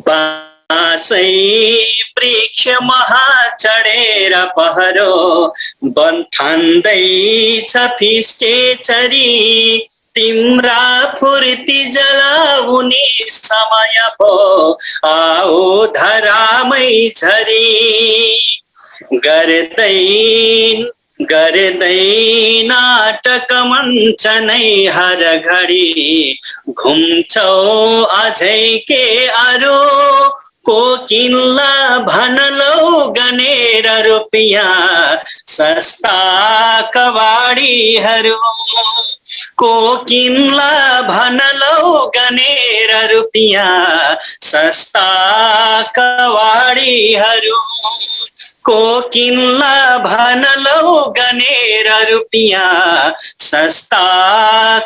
बाँसै वृक्ष महा चढेर पहरो बन्ठान्दैछ फिस्टे चरी तिम्रा फुर्ती जलाउने समय पो आओ धरामै झरी गर्दै नाटक मञ्च नै हर घडी घुम्छौ अझै के अरू कोकिला भनलौ गनेर रुपियाँ सस्ता कवाडीहरू कोकिला भनलौ गनेर रुपियाँ सस्ता कवाडीहरू कोकिला भनलौ गनेर रुपियाँ सस्ता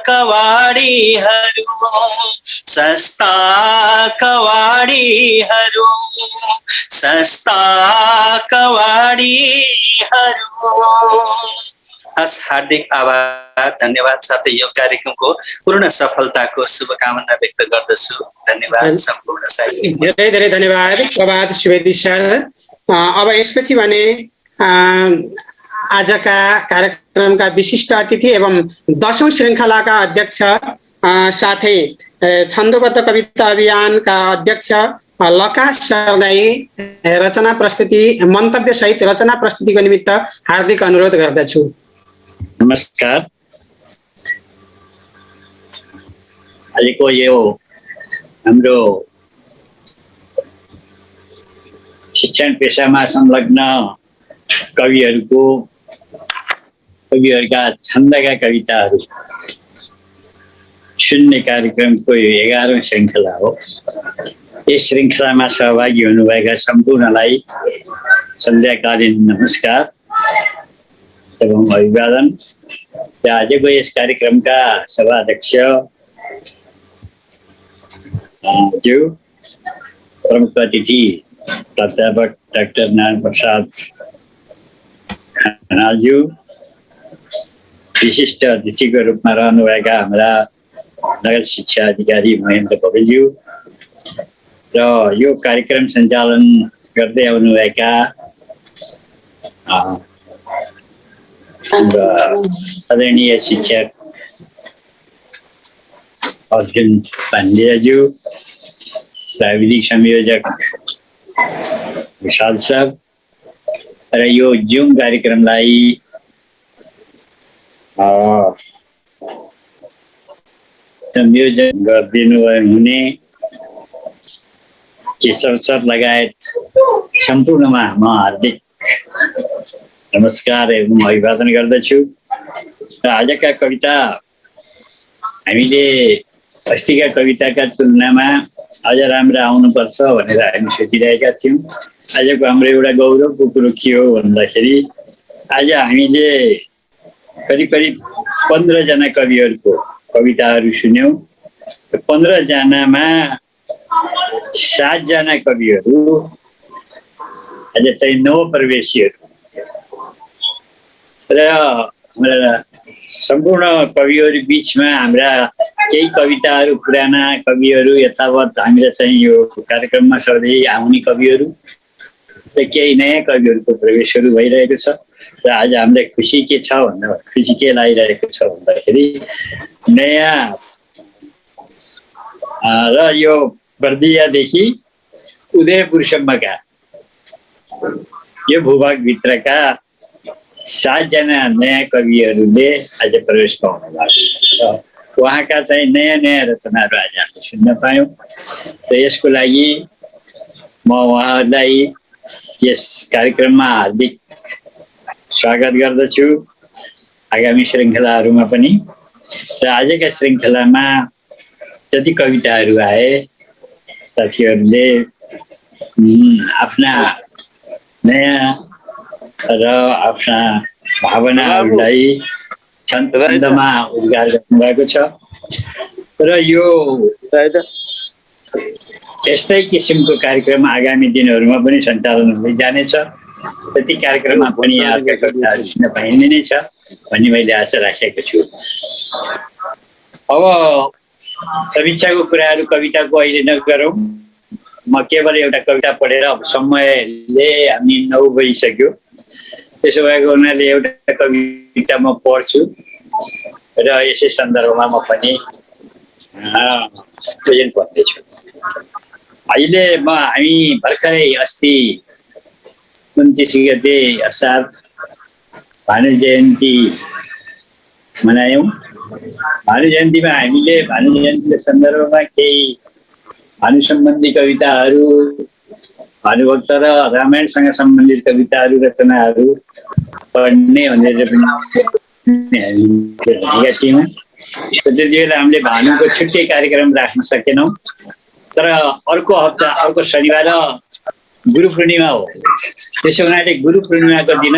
कवाडीहरू सस्ता कवाडीहरू सस्ता कवाडीहरू। हस् हार्दिक आभार धन्यवाद साथै यो कार्यक्रमको पूर्ण सफलताको शुभकामना व्यक्त गर्दछु। धन्यवाद सम्पूर्ण साथी। धेरै धेरै धन्यवाद प्रभात सुवेदी सर। अब यसपछि भने आजका कार्यक्रमका विशिष्ट अतिथि एवं 10औं श्रृङ्खलाका अध्यक्ष साथै छन्दोबद्ध कविता अभियानका अध्यक्ष लकाश सरलाई रचना प्रस्तुति मन्तव्य सहित रचना प्रस्तुतिको निमित्त हार्दिक अनुरोध गर्दछु। नमस्कार। आजको यो हाम्रो शिक्षण पेशामा संलग्न कविहरूका छन्दका कविताहरू सुन्ने कार्यक्रमको यो 11औं श्रृङ्खला हो। यस श्रृङ्खलामा सहभागी हुनुभएका सम्पूर्णलाई सन्ध्याकालीन नमस्कार एवं अभिवादन। आजको यस कार्यक्रमका सभाध्यक्ष ज्यू, प्रमुख अतिथि प्राध्यापक डाक्टर नारायण प्रसाद खनालज्यू, विशिष्ट अतिथिको रूपमा रहनुभएका हाम्रा नगर शिक्षा अधिकारी महेन्द्र पौडेलज्यू र यो कार्यक्रम सञ्चालन गर्दै आउनुभएका आदरणीय शिक्षक अर्जुन पाण्डेज्यू, प्राविधिक संयोजक विशाल सर र यो जुम कार्यक्रमलाई संयोजन गरिदिनु हुने केशव सर लगायत सम्पूर्णमा म हार्दिक नमस्कार एवं अभिवादन गर्दछु। र आजका कविता हामीले अस्तिका कविताका तुलनामा अझ राम्रा आउनुपर्छ भनेर हामी सोचिरहेका थियौँ। आजको हाम्रो एउटा गौरवको कुरो के हो भन्दाखेरि आज हामीले करिब 15 जना कविहरूको कविताहरू सुन्यौँ। 15 जनामा 7 जना कविहरू आज चाहिँ नवप्रवेशीहरू र हाम्रा सम्पूर्ण कविहरू बिचमा हाम्रा केही कविताहरू पुराना कविहरू यथावत हामीलाई चाहिँ यो कार्यक्रममा सधैँ आउने कविहरू र केही नयाँ कविहरूको प्रवेशहरू भइरहेको छ। र आज हामीलाई खुसी के छ भन्दा खुसी के लागिरहेको छ भन्दाखेरि नयाँ र यो बर्दियादेखि उदयपुरसम्मका यो भूभागभित्रका 7 जना नयाँ कविहरूले आज प्रवेश पाउनु भएको छ। र उहाँका चाहिँ नयाँ नयाँ रचनाहरू आज हामीले सुन्न पायौँ र यसको लागि म उहाँहरूलाई यस कार्यक्रममा हार्दिक स्वागत गर्दछु आगामी श्रृङ्खलाहरूमा पनि र आजका श्रृङ्खलामा जति कविताहरू आए साथीहरूले आफ्ना नयाँ र आफ्ना भावनाहरूलाई छन्दमा उद्गार गर्नुभएको छ र यो यस्तै किसिमको कार्यक्रम आगामी दिनहरूमा पनि सञ्चालन हुँदै जानेछ र ती कार्यक्रममा पनि यहाँका कविताहरू सुन्न पाइने नै छ भन्ने मैले आशा राखेको छु। अब समीक्षाको कुराहरू कविताको अहिले नगरौँ, म केवल एउटा कविता पढेर अब समयले हामी 9 बजिसक्यो, त्यसो भएको हुनाले एउटा कविता म पढ्छु र यसै सन्दर्भमा म पनि प्रेजेन्ट गर्दैछु। अहिले हामी भर्खरै अस्ति 29 गते असार भानु जयन्ती मनायौँ। भानु जयन्तीमा हामीले भानु जयन्तीको सन्दर्भमा केही भानु सम्बन्धी कविताहरू, भानुभक्त र रामायणसँग सम्बन्धित कविताहरू रचनाहरू पढ्ने भनेर पनि भनेका थियौँ। त्यति बेला हामीले भानुको छुट्टै कार्यक्रम राख्न सकेनौँ, तर अर्को हप्ता अर्को शनिबार गुरु पूर्णिमा हो, त्यसो हुनाले गुरु पूर्णिमाको दिन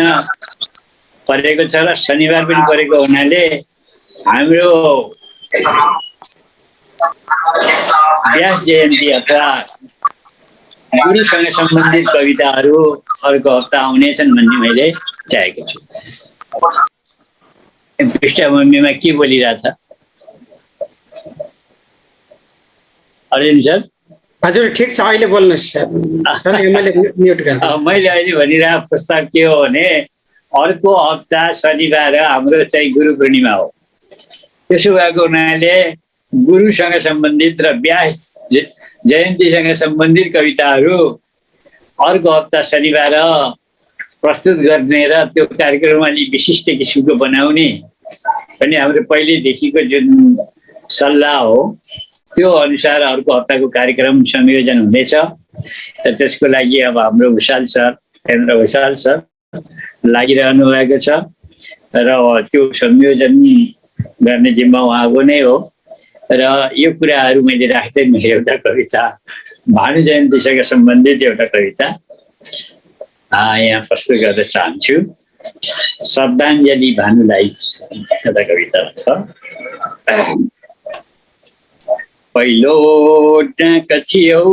परेको छ र शनिबार पनि परेको हुनाले हाम्रो व्यास जयन्ती अथवा गुरुसँग सम्बन्धित कविताहरू अर्को हप्ता आउनेछन् भन्ने मैले चाहेको छु। पृष्ठभूमिमा के बोलिरहेछ अर्जुन सर? हजुर ठिक छ, अहिले बोल्नुहोस् सर। मैले म्युट गर्छु। मैले अहिले भनिरहेको प्रस्ताव के हो भने अर्को हप्ता शनिबार हाम्रो चाहिँ गुरु पूर्णिमा हो, त्यसो भएको हुनाले गुरुसँग सम्बन्धित र व्यास जयन्तीसँग सम्बन्धित कविताहरू अर्को हप्ता शनिबार प्रस्तुत गर्ने र त्यो कार्यक्रम अलि विशिष्ट किसिमको बनाउने भन्ने हाम्रो पहिलेदेखिको जुन सल्लाह हो, त्यो अनुसार अर्को हप्ताको कार्यक्रम संयोजन हुनेछ र त्यसको लागि अब हाम्रो भुषाल सर, केन्द्र भुषाल सर लागिरहनु भएको छ र त्यो संयोजन गर्ने जिम्मा उहाँको नै हो। र यो कुराहरू मैले राख्दै एउटा कविता भानु जयन्तीसँग सम्बन्धित एउटा कविता यहाँ प्रस्तुत गर्न चाहन्छु। श्रद्धाञ्जली भानुलाई एउटा कविता छ। पहिलो डाक थियौ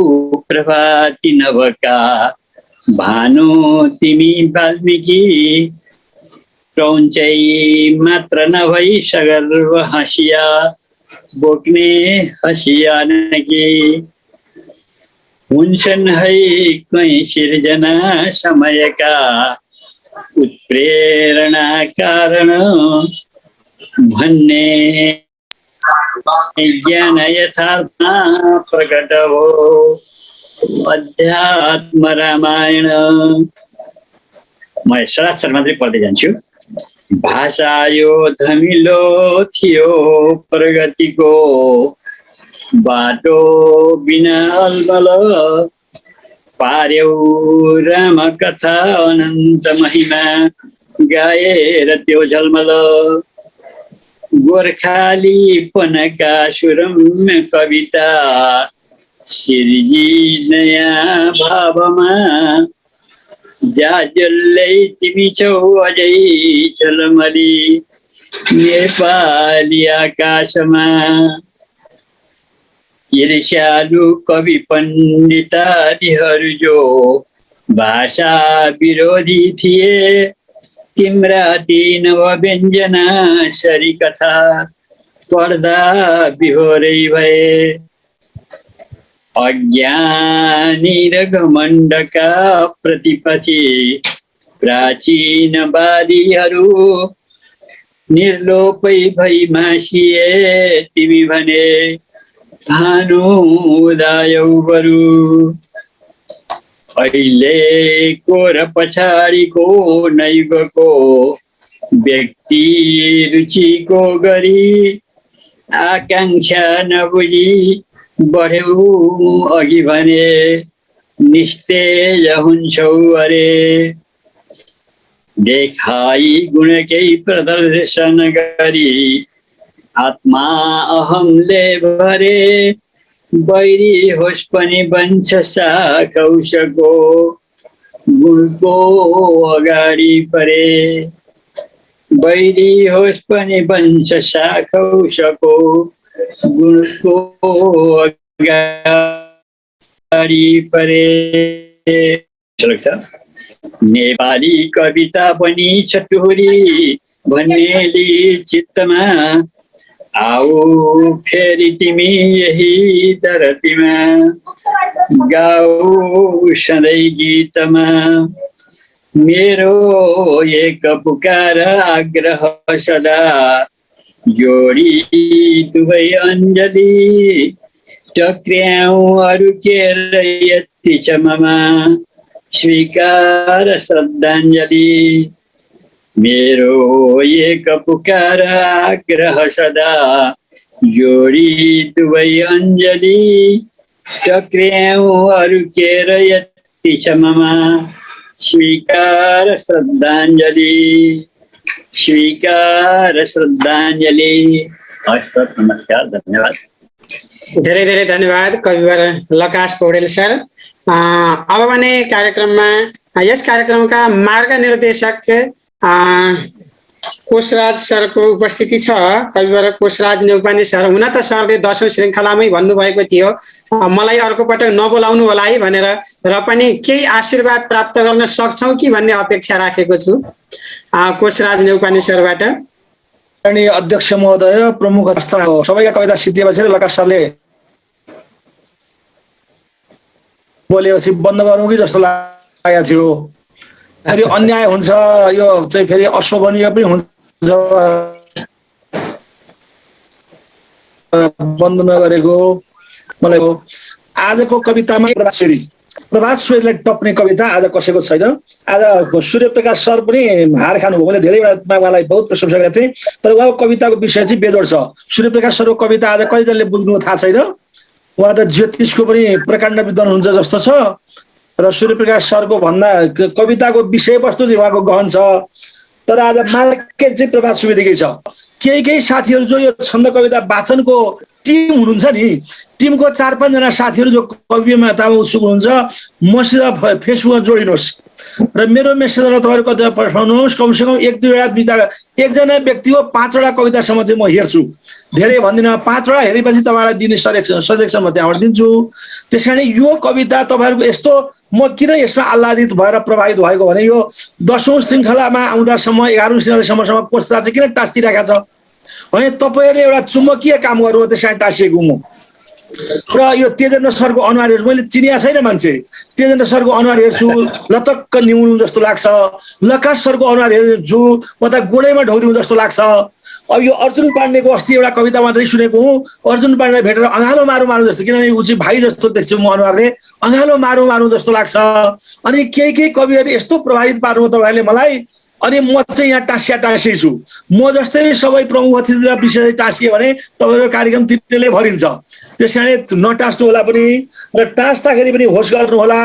प्रभाती नभका भानु तिमी वाल्मीकि, क्रौञ्चै मात्र नभई सगर्व हाँसिया बोक्ने हँसिया नकी, हुन्छन् है कहीँ सिर्जना समयका उत्प्रेरणा कारण भन्ने ज्ञान यथार्थमा प्रकट हो अध्यात्म रामायण। म सरासर मात्रै पढ्दै जान्छु। भाषा यो धमिलो थियो प्रगतिको बाटो बिना अलबल, पार्यौ राम कथा अनन्त महिमा गाएर त्यो झलमल, गोर्खालीपनका सुरम्य कविता सिर्जी नयाँ भावमा, जाजल्लै तिमी छौ अझै झलमली नेपाली आकाशमा, ईर्ष्यालु कवि पण्डितादिहरू जो भाषा विरोधी थिए, तिम्रा ती नवव्यञ्जना सरी कथा पढ्दा विहोरै भए, अज्ञानी र घमण्डका प्रतिपथि प्राचीनवादीहरू निर्लोपै भई मासिए, तिमी भने भानु उदायौ बरु, अहिलेको र पछाडिको नैगको व्यक्ति रुचिको गरी आकांक्षा नबुझी बढ्यौ अघि भने निस्तेज हुन्छौ अरे देखाई गुणकै प्रदर्शन गरी आत्मा अहमले भरे बैरी होस् पनि बन्छ साकौशको गुणको अगाडि परे बैरी होस् पनि बन्छ साकौशको गुणको अगाडि परे। नेपाली कविता पनि छटुरी भन्नेली चित्तमा आऊ फेरि तिमी यही धरतीमा गाऊ सधैँ गीतमा मेरो एक पुकार आग्रह सदा जोडी दुवै अञ्जली टक्र्याऊ अरू के यति क्षममा स्वीकार श्रद्धाञ्जली मेरो एक पुकार आग्रह सदा जोडी दुवै अञ्जली टक्र्याऊ अरू के यति क्षममा स्वीकार श्रद्धाञ्जली स्वीकार श्रद्धाञ्जली। हस् त, नमस्कार, धन्यवाद। धेरै धेरै धन्यवाद कविवर लकाश पौडेल सर। अब भने कार्यक्रममा यस कार्यक्रमका मार्ग निर्देशक कोशराज सरको उपस्थिति छ। कविवर कोशराज नेउपाने सर, हुन त सरले 10औं श्रृङ्खलामै भन्नुभएको थियो मलाई अर्को पटक नबोलाउनु होला है भनेर, र पनि केही आशीर्वाद प्राप्त गर्न सक्छौँ कि भन्ने अपेक्षा राखेको छु कोशराज नेउपाने सरबाट। अध्यक्ष महोदय, प्रमुख सबैका कविता सिद्धिएपछि लकाश सरले बोलेपछि बन्द गरौँ कि जस्तो लागेको थियो। फेरि अन्याय हुन्छ, यो चाहिँ फेरि अशोभनीय पनि हुन्छ बन्द नगरेको। मलाई आजको कवितामा प्रभात सुवेदीलाई टप्ने कविता आज कसैको छैन। आज सूर्यप्रकाश सर पनि हार खानुभयो। मैले धेरै बेला उहाँलाई बहुत प्रशंसा गरेको थिएँ, तर उहाँको कविताको विषय चाहिँ बेजोड छ। सूर्यप्रकाश सरको कविता आज कतिजनाले बुझ्नु थाहा छैन। उहाँ त ज्योतिषको पनि प्रकाण्ड विद्वान हुन्छ जस्तो छ, र सूर्यप्रकाश सरको भन्दा कविताको विषयवस्तु चाहिँ उहाँको गहन छ। तर आज मार्केट चाहिँ प्रभात सुवेदीकै छ। केही साथीहरू जो यो छन्द कविता वाचनको टिम हुनुहुन्छ नि, टिमको 4-5 जना साथीहरू जो कवितामा उत्सुक हुनुहुन्छ मसित फेसबुकमा जोडिनुहोस् र मेरो मेसेजमा तपाईँहरू कतिवटा पठाउनुहोस्। कमसेकम 1-2 वटा विचार, एकजना व्यक्तिको 5वटा कवितासम्म चाहिँ म हेर्छु, धेरै भन्दिनँ। 5वटा हेरेपछि तपाईँलाई दिने सजेक्सन म त्यहाँबाट दिन्छु। त्यस कारण यो कविता तपाईँहरूको यस्तो म किन यसमा आह्लादित भएर प्रभावित भएको भने यो 10औं श्रृङ्खलामा आउँदासम्म 11औं श्रृङ्खलासम्म कोर्सता चाहिँ किन टाँसिरहेका छ भने तपाईँहरूले एउटा चुम्बकीय काम गर्नु त्यसमा टाँसिएको म। र यो तेजेन्द्र सरको अनुहार हेर्छु, मैले चिनिया छैन मान्छे, तेजेन्द्र सरको अनुहार हेर्छु लतक्क निहुनु जस्तो लाग्छ। लकाश सरको अनुहार हेर्छु म त गोडैमा ढौदिउँ जस्तो लाग्छ। अब यो अर्जुन पाण्डेको अस्ति एउटा कविता मात्रै सुनेको हुँ, अर्जुन पाण्डेलाई भेटेर अँगालो मारौँ जस्तो, किनभने ऊ चाहिँ भाइ जस्तो देख्छु म अनुहारले, अँगालो मारौँ जस्तो लाग्छ। अनि केही कविहरू यस्तो प्रभावित पार्नु तपाईँहरूले मलाई, अनि म चाहिँ यहाँ टाँसिए छु। म जस्तै सबै प्रमुख अतिथि र विशेष टाँसिए भने तपाईँको कार्यक्रम तिनीहरूले भरिन्छ। त्यस कारण नटाँस्नु होला पनि, र टाँस्दाखेरि पनि होस गर्नु होला।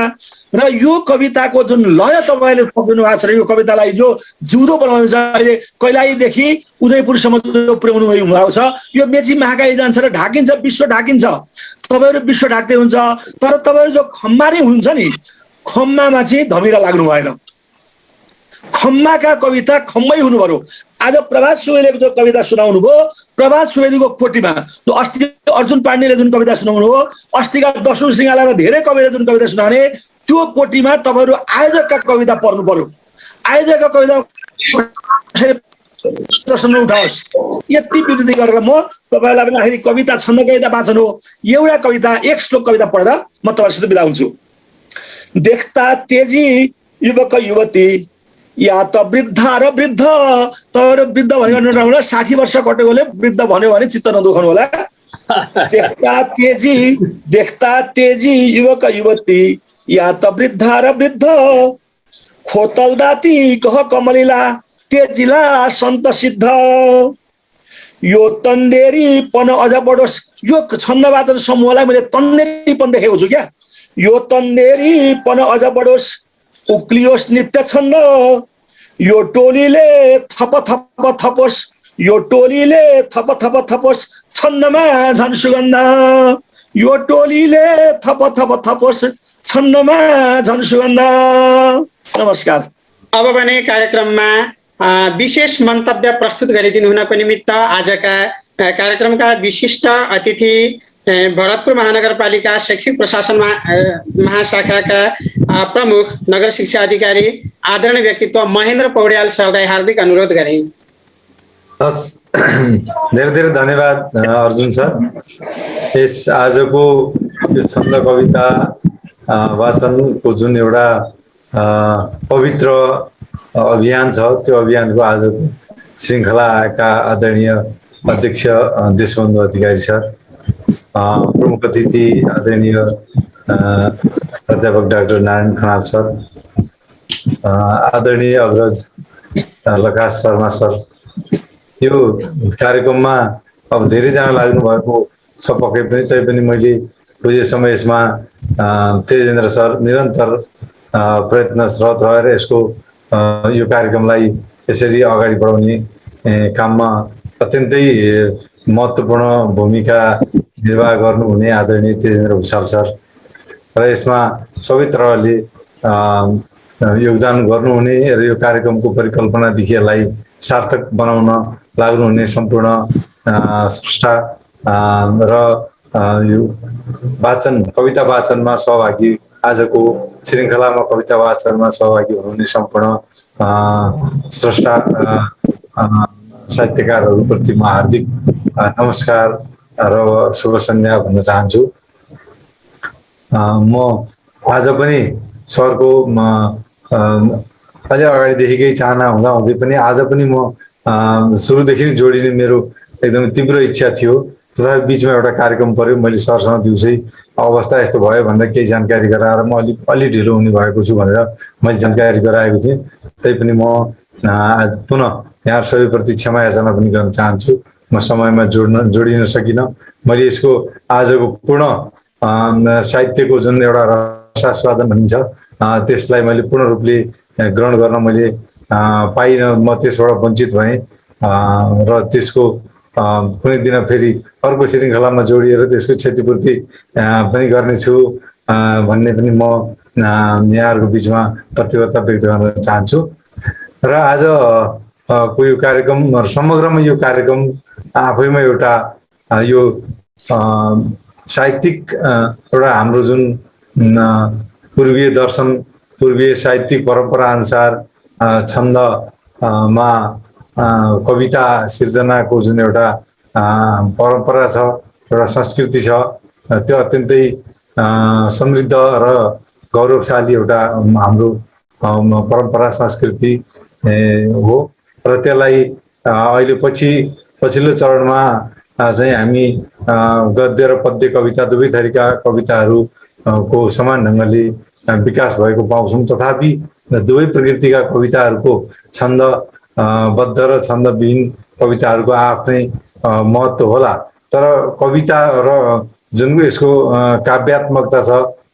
र यो कविताको जुन लय तपाईँले पक्रिनु भएको छ र यो कवितालाई जो जिउँदो बनाउनु छ, अहिले कैलालीदेखि उदयपुरसम्म जो पुर्याउनु भएको छ, यो मेची महाकाली जान्छ र ढाकिन्छ, विश्व ढाकिन्छ। तपाईँहरू विश्व ढाक्दै हुन्छ, तर तपाईँहरू जो खम्मा नै हुनुहुन्छ नि, खम्मामा चाहिँ धमिरा लाग्नु भएन। खम्माका कविता खम्मै हुनु पर्यो। आज प्रभात सुवेदीले जो कविता सुनाउनु भयो, प्रभात सुवेदीको कोटीमा जो अस्ति अर्जुन पाण्डेले जुन कविता सुनाउनु हो, अस्तिका 10औं श्रृङ्खलामा धेरै कविले जुन कविता सुनाउने, त्यो कोटीमा तपाईँहरू आयोजकका कविता पढ्नु पर्यो। आयोजकका कविता प्रश्न उठाओस्। यति विनती गरेर म तपाईँलाई पनि आखिर कविता छन्द कविता वाचन हो, एउटा कविता एक श्लोक कविता पढेर म तपाईँहरूसित बिदा हुन्छु। देख्दा तेजी युवक युवती या त वृद्ध र वृद्ध, तर वृद्ध भनेर नराउला, 60 वर्ष कटेकोले वृद्ध भन्यो भने चित्त नदुखाउनु होला। देख्दा तेजी युवक युवती या त वृद्ध र वृद्ध, खोतल दाती कह कमलिला तेजिला सन्त सिद्ध, यो तन्देरीपन अझ बढोस्। यो छन्द वाचन समूहलाई मैले तन्देरीपन देखेको छु क्या। यो तन्देरीपन अझ बढोस्, उक्लियोस् नित्य छन्द, यो टोलीले थप थप थपोस्, यो टोलीले थप थप थपोस्, छन्दमा झन् सुगन्ध, यो टोलीले थप थप थपोस्, छन्दमा झन् सुगन्ध। नमस्कार। अब भने कार्यक्रममा विशेष मन्तव्य प्रस्तुत गरिदिनु हुनको निमित्त आजका कार्यक्रमका विशिष्ट अतिथि भरतपुर महानगरपालिका शैक्षिक प्रशासन महाशाखाका प्रमुख नगर शिक्षा अधिकारी आदरणीय व्यक्तित्व महेन्द्र पौड्याल सरलाई हार्दिक अनुरोध गरे। हस्, धेरै धेरै धन्यवाद अर्जुन सर। यस आजको यो छन्द कविता वाचनको जुन एउटा पवित्र अभियान छ, त्यो अभियानको आजको श्रृङ्खलाका आदरणीय अध्यक्ष देशबन्धु अधिकारी सर, प्रमुख अतिथि आदरणीय प्राध्यापक डाक्टर नारायण खनाल सर, आदरणीय अग्रज लकाश शर्मा सर, यो कार्यक्रममा अब धेरैजना लाग्नु भएको छ पक्कै पनि, तैपनि मैले बुझेसम्म यसमा तेजेन्द्र सर निरन्तर प्रयत्नरत रहेर यसको यो कार्यक्रमलाई यसरी अगाडि बढाउने काममा अत्यन्तै महत्त्वपूर्ण भूमिका निर्वाह गर्नुहुने आदरणीय तेजेन्द्र भुषाल सर र यसमा सबै तरहले योगदान गर्नुहुने र यो कार्यक्रमको परिकल्पनादेखि यसलाई सार्थक बनाउन लाग्नुहुने सम्पूर्ण स्रष्टा र यो वाचन कविता वाचनमा सहभागी, आजको श्रृङ्खलामा कविता वाचनमा सहभागी हुनुहुने सम्पूर्ण स्रष्टा साहित्यकारहरूप्रति म हार्दिक नमस्कार र शुभ सन्ध्या भन्न चाहन्छु। म आज पनि सरको अझै अगाडिदेखिकै चाहना हुँदा हुँदै पनि आज पनि म सुरुदेखि नै जोडिने मेरो एकदमै तीव्र इच्छा थियो, तथापि बिचमा एउटा कार्यक्रम पर्यो। मैले सरसँग दिउँसै अवस्था यस्तो भयो भनेर केही जानकारी गराएर म अलि ढिलो हुने भएको छु भनेर मैले जानकारी गराएको थिएँ। तैपनि म आज पुनः यहाँ सबैप्रति क्षमा याचना पनि गर्न चाहन्छु। म समयमा जोडिन सकिनँ। मैले यसको आजको पूर्ण साहित्यको जुन एउटा रसास्वादन भनिन्छ त्यसलाई मैले पूर्ण रूपले ग्रहण गर्न मैले पाइनँ। म त्यसबाट वञ्चित भएँ र त्यसको कुनै दिन फेरि अर्को श्रृङ्खलामा जोडिएर त्यसको क्षतिपूर्ति पनि गर्नेछु भन्ने पनि म यहाँहरूको बिचमा प्रतिबद्धता व्यक्त गर्न चाहन्छु। र आज को यो कार्यक्रम समग्रमा यो कार्यक्रम आफैमा एउटा यो साहित्यिक एउटा हाम्रो जुन पूर्वीय दर्शन, पूर्वीय साहित्यिक परम्परा अनुसार छन्दमा कविता सिर्जनाको जुन एउटा परम्परा छ, एउटा संस्कृति छ, त्यो अत्यन्तै समृद्ध र गौरवशाली एउटा हाम्रो परम्परा संस्कृति हो र त्यसलाई अहिले पछिल्लो चरणमा चाहिँ हामी गद्य र पद्य कविता दुवै थरीका कविताहरूको समान ढङ्गले विकास भएको पाउँछौँ। तथापि दुवै प्रकृतिका कविताहरूको छन्दबद्ध र छन्दविहीन कविताहरूको आफ्नै महत्त्व होला, तर कविता र जुन यसको काव्यात्मकता छ,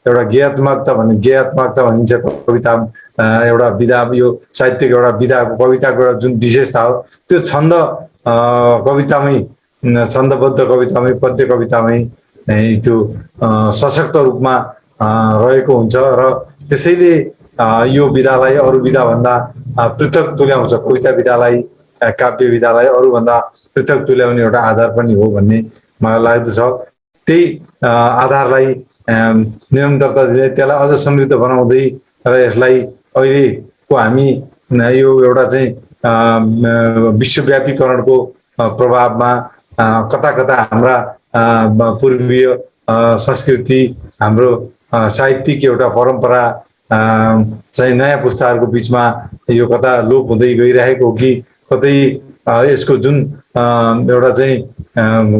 एउटा गेयात्मकता भनिन्छ कविता एउटा विधा, यो साहित्यको एउटा विधाको कविताको एउटा जुन विशेषता हो त्यो छन्द कवितामै, छन्दबद्ध कवितामै, पद्य कवितामै त्यो सशक्त रूपमा रहेको हुन्छ र त्यसैले यो विधालाई अरू विधाभन्दा पृथक तुल्याउँछ। कविता विधालाई, काव्य विधालाई अरूभन्दा पृथक तुल्याउने एउटा आधार पनि हो भन्ने मलाई लाग्दछ। त्यही आधारलाई निरन्तरता दिँदै त्यसलाई अझ समृद्ध बनाउँदै र यसलाई अहिलेको हामी यो एउटा चाहिँ विश्वव्यापीकरणको प्रभावमा कता कता हाम्रा पूर्वीय संस्कृति, हाम्रो साहित्यिक एउटा परम्परा चाहिँ नयाँ पुस्ताहरूको बिचमा यो कता लोप हुँदै गइरहेको हो कि कतै यसको जुन एउटा चाहिँ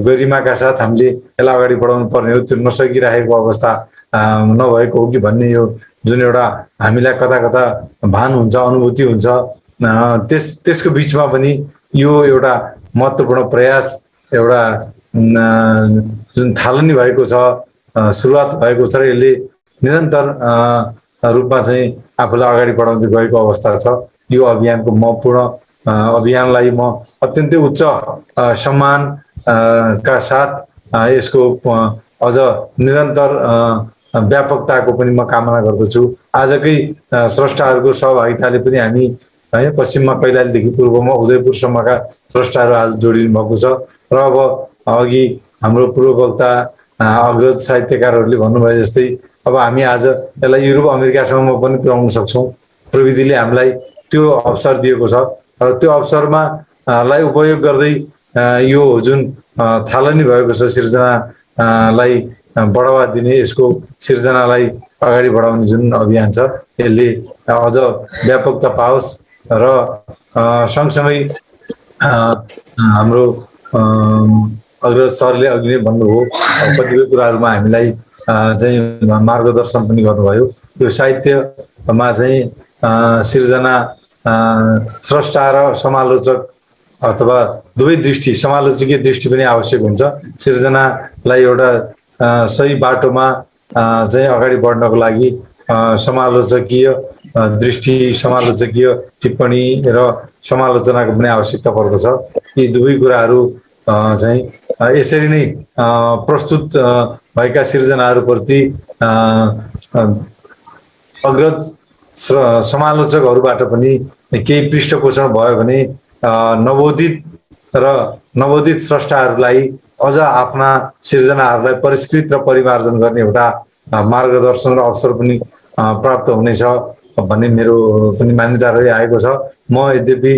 गरिमाका साथ हामीले यसलाई अगाडि बढाउनु पर्ने हो त्यो नसकिरहेको अवस्था नभएको हो कि भन्ने यो जुन एउटा हामीलाई कता कता भान हुन्छ, अनुभूति हुन्छ, त्यसको बिचमा पनि यो एउटा महत्त्वपूर्ण प्रयास एउटा जुन थालनी भएको छ, सुरुवात भएको छ र यसले निरन्तर रूपमा चाहिँ आफूलाई अगाडि बढाउँदै गएको अवस्था छ। यो अभियानको म पूर्ण अभियानलाई म अत्यन्तै उच्च सम्मान का साथ यसको अझ निरन्तर व्यापकताको पनि म कामना गर्दछु। आजकै स्रष्टाहरूको सहभागिताले पनि हामी है पश्चिममा कैलालीदेखि पूर्वमा उदयपुरसम्मका स्रष्टाहरू आज जोडिनु भएको छ र अब अघि हाम्रो पूर्व वक्ता अग्रज साहित्यकारहरूले भन्नुभए जस्तै अब हामी आज यसलाई युरोप अमेरिकासम्म पनि पुर्याउन सक्छौँ। प्रविधिले हामीलाई त्यो अवसर दिएको छ र त्यो अवसरमा लाई उपयोग गर्दै यो जुन थालनी भएको छ सिर्जनालाई बढावा दिने, यसको सिर्जनालाई अगाडि बढाउने जुन अभियान छ यसले अझ व्यापकता पाओस् र सँगसँगै हाम्रो अग्रज सरले अघि नै भन्नुभयो कतिपय कुराहरूमा हामीलाई चाहिँ मार्गदर्शन पनि गर्नुभयो। यो साहित्यमा चाहिँ सिर्जना स्रष्टा र समालोचक अथवा दुवै दृष्टि, समालोचकीय दृष्टि पनि आवश्यक हुन्छ। सिर्जनालाई एउटा सही बाटोमा चाहिँ अगाडि बढ्नको लागि समालोचकीय दृष्टि, समालोचकीय टिप्पणी र समालोचनाको पनि आवश्यकता पर्दछ। यी दुवै कुराहरू चाहिँ यसरी नै प्रस्तुत भएका सिर्जनाहरूप्रति अग्रज समालोचकहरूबाट पनि केही पृष्ठपोषण भयो भने नवोदित स्रष्टाहरूलाई अझ आफ्ना सिर्जनाहरूलाई परिष्कृत र परिमार्जन गर्ने एउटा मार्गदर्शन र अवसर पनि प्राप्त हुनेछ भन्ने मेरो पनि मान्यता रहि आएको छ। म यद्यपि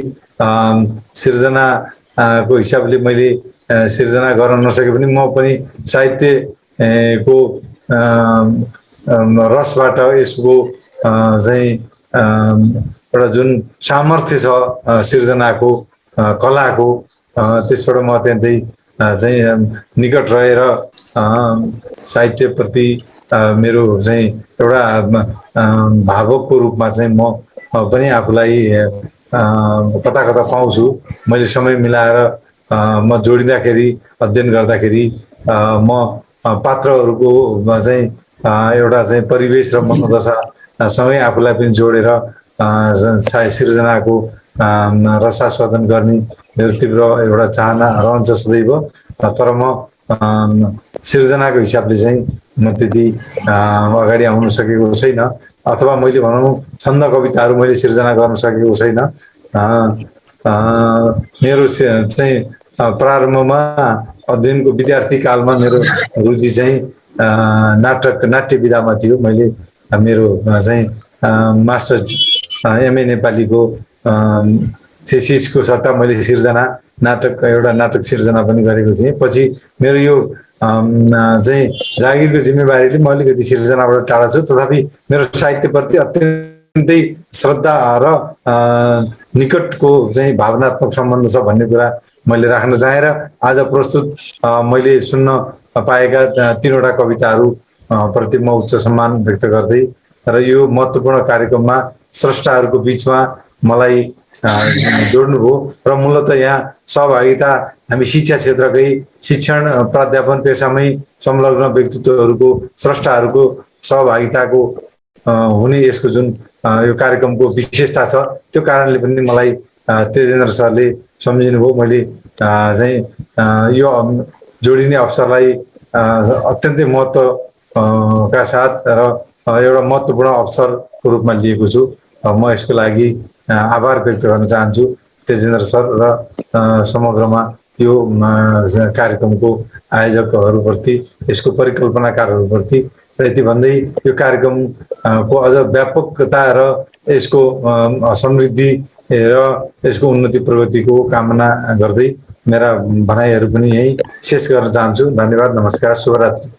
सिर्जनाको हिसाबले मैले सिर्जना गर्न नसके पनि म पनि साहित्यको रसबाट यसको चाहिँ एउटा जुन सामर्थ्य छ सिर्जनाको, कलाको, त्यसबाट म अत्यन्तै चाहिँ निकट रहेर साहित्यप्रति मेरो चाहिँ एउटा भावकको रूपमा चाहिँ म पनि आफूलाई कता कता पाउँछु। मैले समय मिलाएर म जोडिँदाखेरि, अध्ययन गर्दाखेरि म पात्रहरूको चाहिँ एउटा चाहिँ परिवेश र मनोदशासँगै आफूलाई पनि जोडेर सिर्जनाको रसास्वादन गर्ने मेरो तीव्र एउटा चाहना रहन्छ सदैव। तर म सिर्जनाको हिसाबले चाहिँ म त्यति अगाडि आउन सकेको छैन, अथवा मैले भनौँ छन्द कविताहरू मैले सिर्जना गर्न सकेको छैन। मेरो चाहिँ प्रारम्भमा अध्ययनको विद्यार्थी कालमा मेरो रुचि चाहिँ नाट्य विधामा थियो। मैले मेरो चाहिँ मास्टर एमए नेपालीको थेसिसको सट्टा मैले एउटा नाटक सिर्जना पनि गरेको थिएँ। पछि मेरो यो चाहिँ जागिरको जिम्मेवारीले म अलिकति सिर्जनाबाट टाढा छु, तथापि मेरो साहित्यप्रति अत्यन्तै श्रद्धा र निकटको चाहिँ भावनात्मक सम्बन्ध छ भन्ने कुरा मैले राख्न चाहेँ। र आज प्रस्तुत मैले सुन्न पाएका 3वटा कविताहरू प्रति म उच्च सम्मान व्यक्त गर्दै र यो महत्त्वपूर्ण कार्यक्रममा स्रष्टाहरूको बिचमा मलाई जोड्नुभयो र मूलतः यहाँ सहभागिता हामी शिक्षा क्षेत्रकै शिक्षण प्राध्यापन पेसामै संलग्न व्यक्तित्वहरूको स्रष्टाहरूको सहभागिताको हुने यसको जुन यो कार्यक्रमको विशेषता छ, त्यो कारणले पनि मलाई तेजेन्द्र सरले सम्झिनुभयो। मैले चाहिँ यो जोडिने अवसरलाई अत्यन्तै महत्त्वका साथ र एउटा महत्त्वपूर्ण अवसरको रूपमा लिएको छु। म यसको लागि आभार व्यक्त गर्न चाहन्छु तेजेन्द्र सर र समग्रमा यो कार्यक्रमको आयोजकहरूप्रति, यसको परिकल्पनाकारहरूप्रति। र यति भन्दै यो कार्यक्रमको अझ व्यापकता र यसको समृद्धि र यसको उन्नति प्रगतिको कामना गर्दै मेरा भनाइहरू पनि यही शेष गर्न चाहन्छु। धन्यवाद, नमस्कार, शुभरात्रि।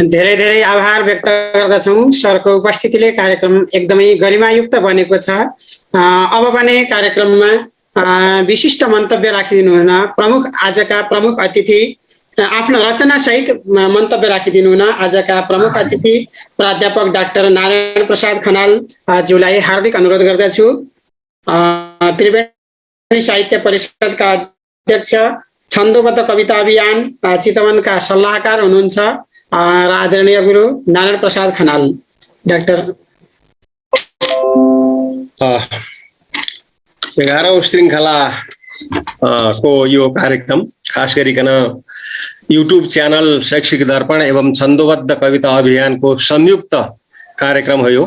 धेरै धेरै आभार व्यक्त गर्दछौँ। सरको उपस्थितिले कार्यक्रम एकदमै गरिमायुक्त बनेको छ। अब भने कार्यक्रममा विशिष्ट मन्तव्य राखिदिनु हुन आजका प्रमुख अतिथि आफ्नो रचनासहित मन्तव्य राखिदिनु हुन आजका प्रमुख अतिथि प्राध्यापक डाक्टर नारायण प्रसाद खनाल ज्यूलाई हार्दिक अनुरोध गर्दछु। त्रिवेणी साहित्य परिषदका अध्यक्ष, छन्दोबद्ध कविता अभियान चितवनका सल्लाहकार हुनुहुन्छ र आदरणीय गुरु नारायण प्रसाद खनाल डाक्टर। 11औं श्रृङ्खला को यो कार्यक्रम खास गरिकन युट्युब च्यानल शैक्षिक दर्पण एवं छन्दोबद्ध कविता अभियानको संयुक्त कार्यक्रम हो। यो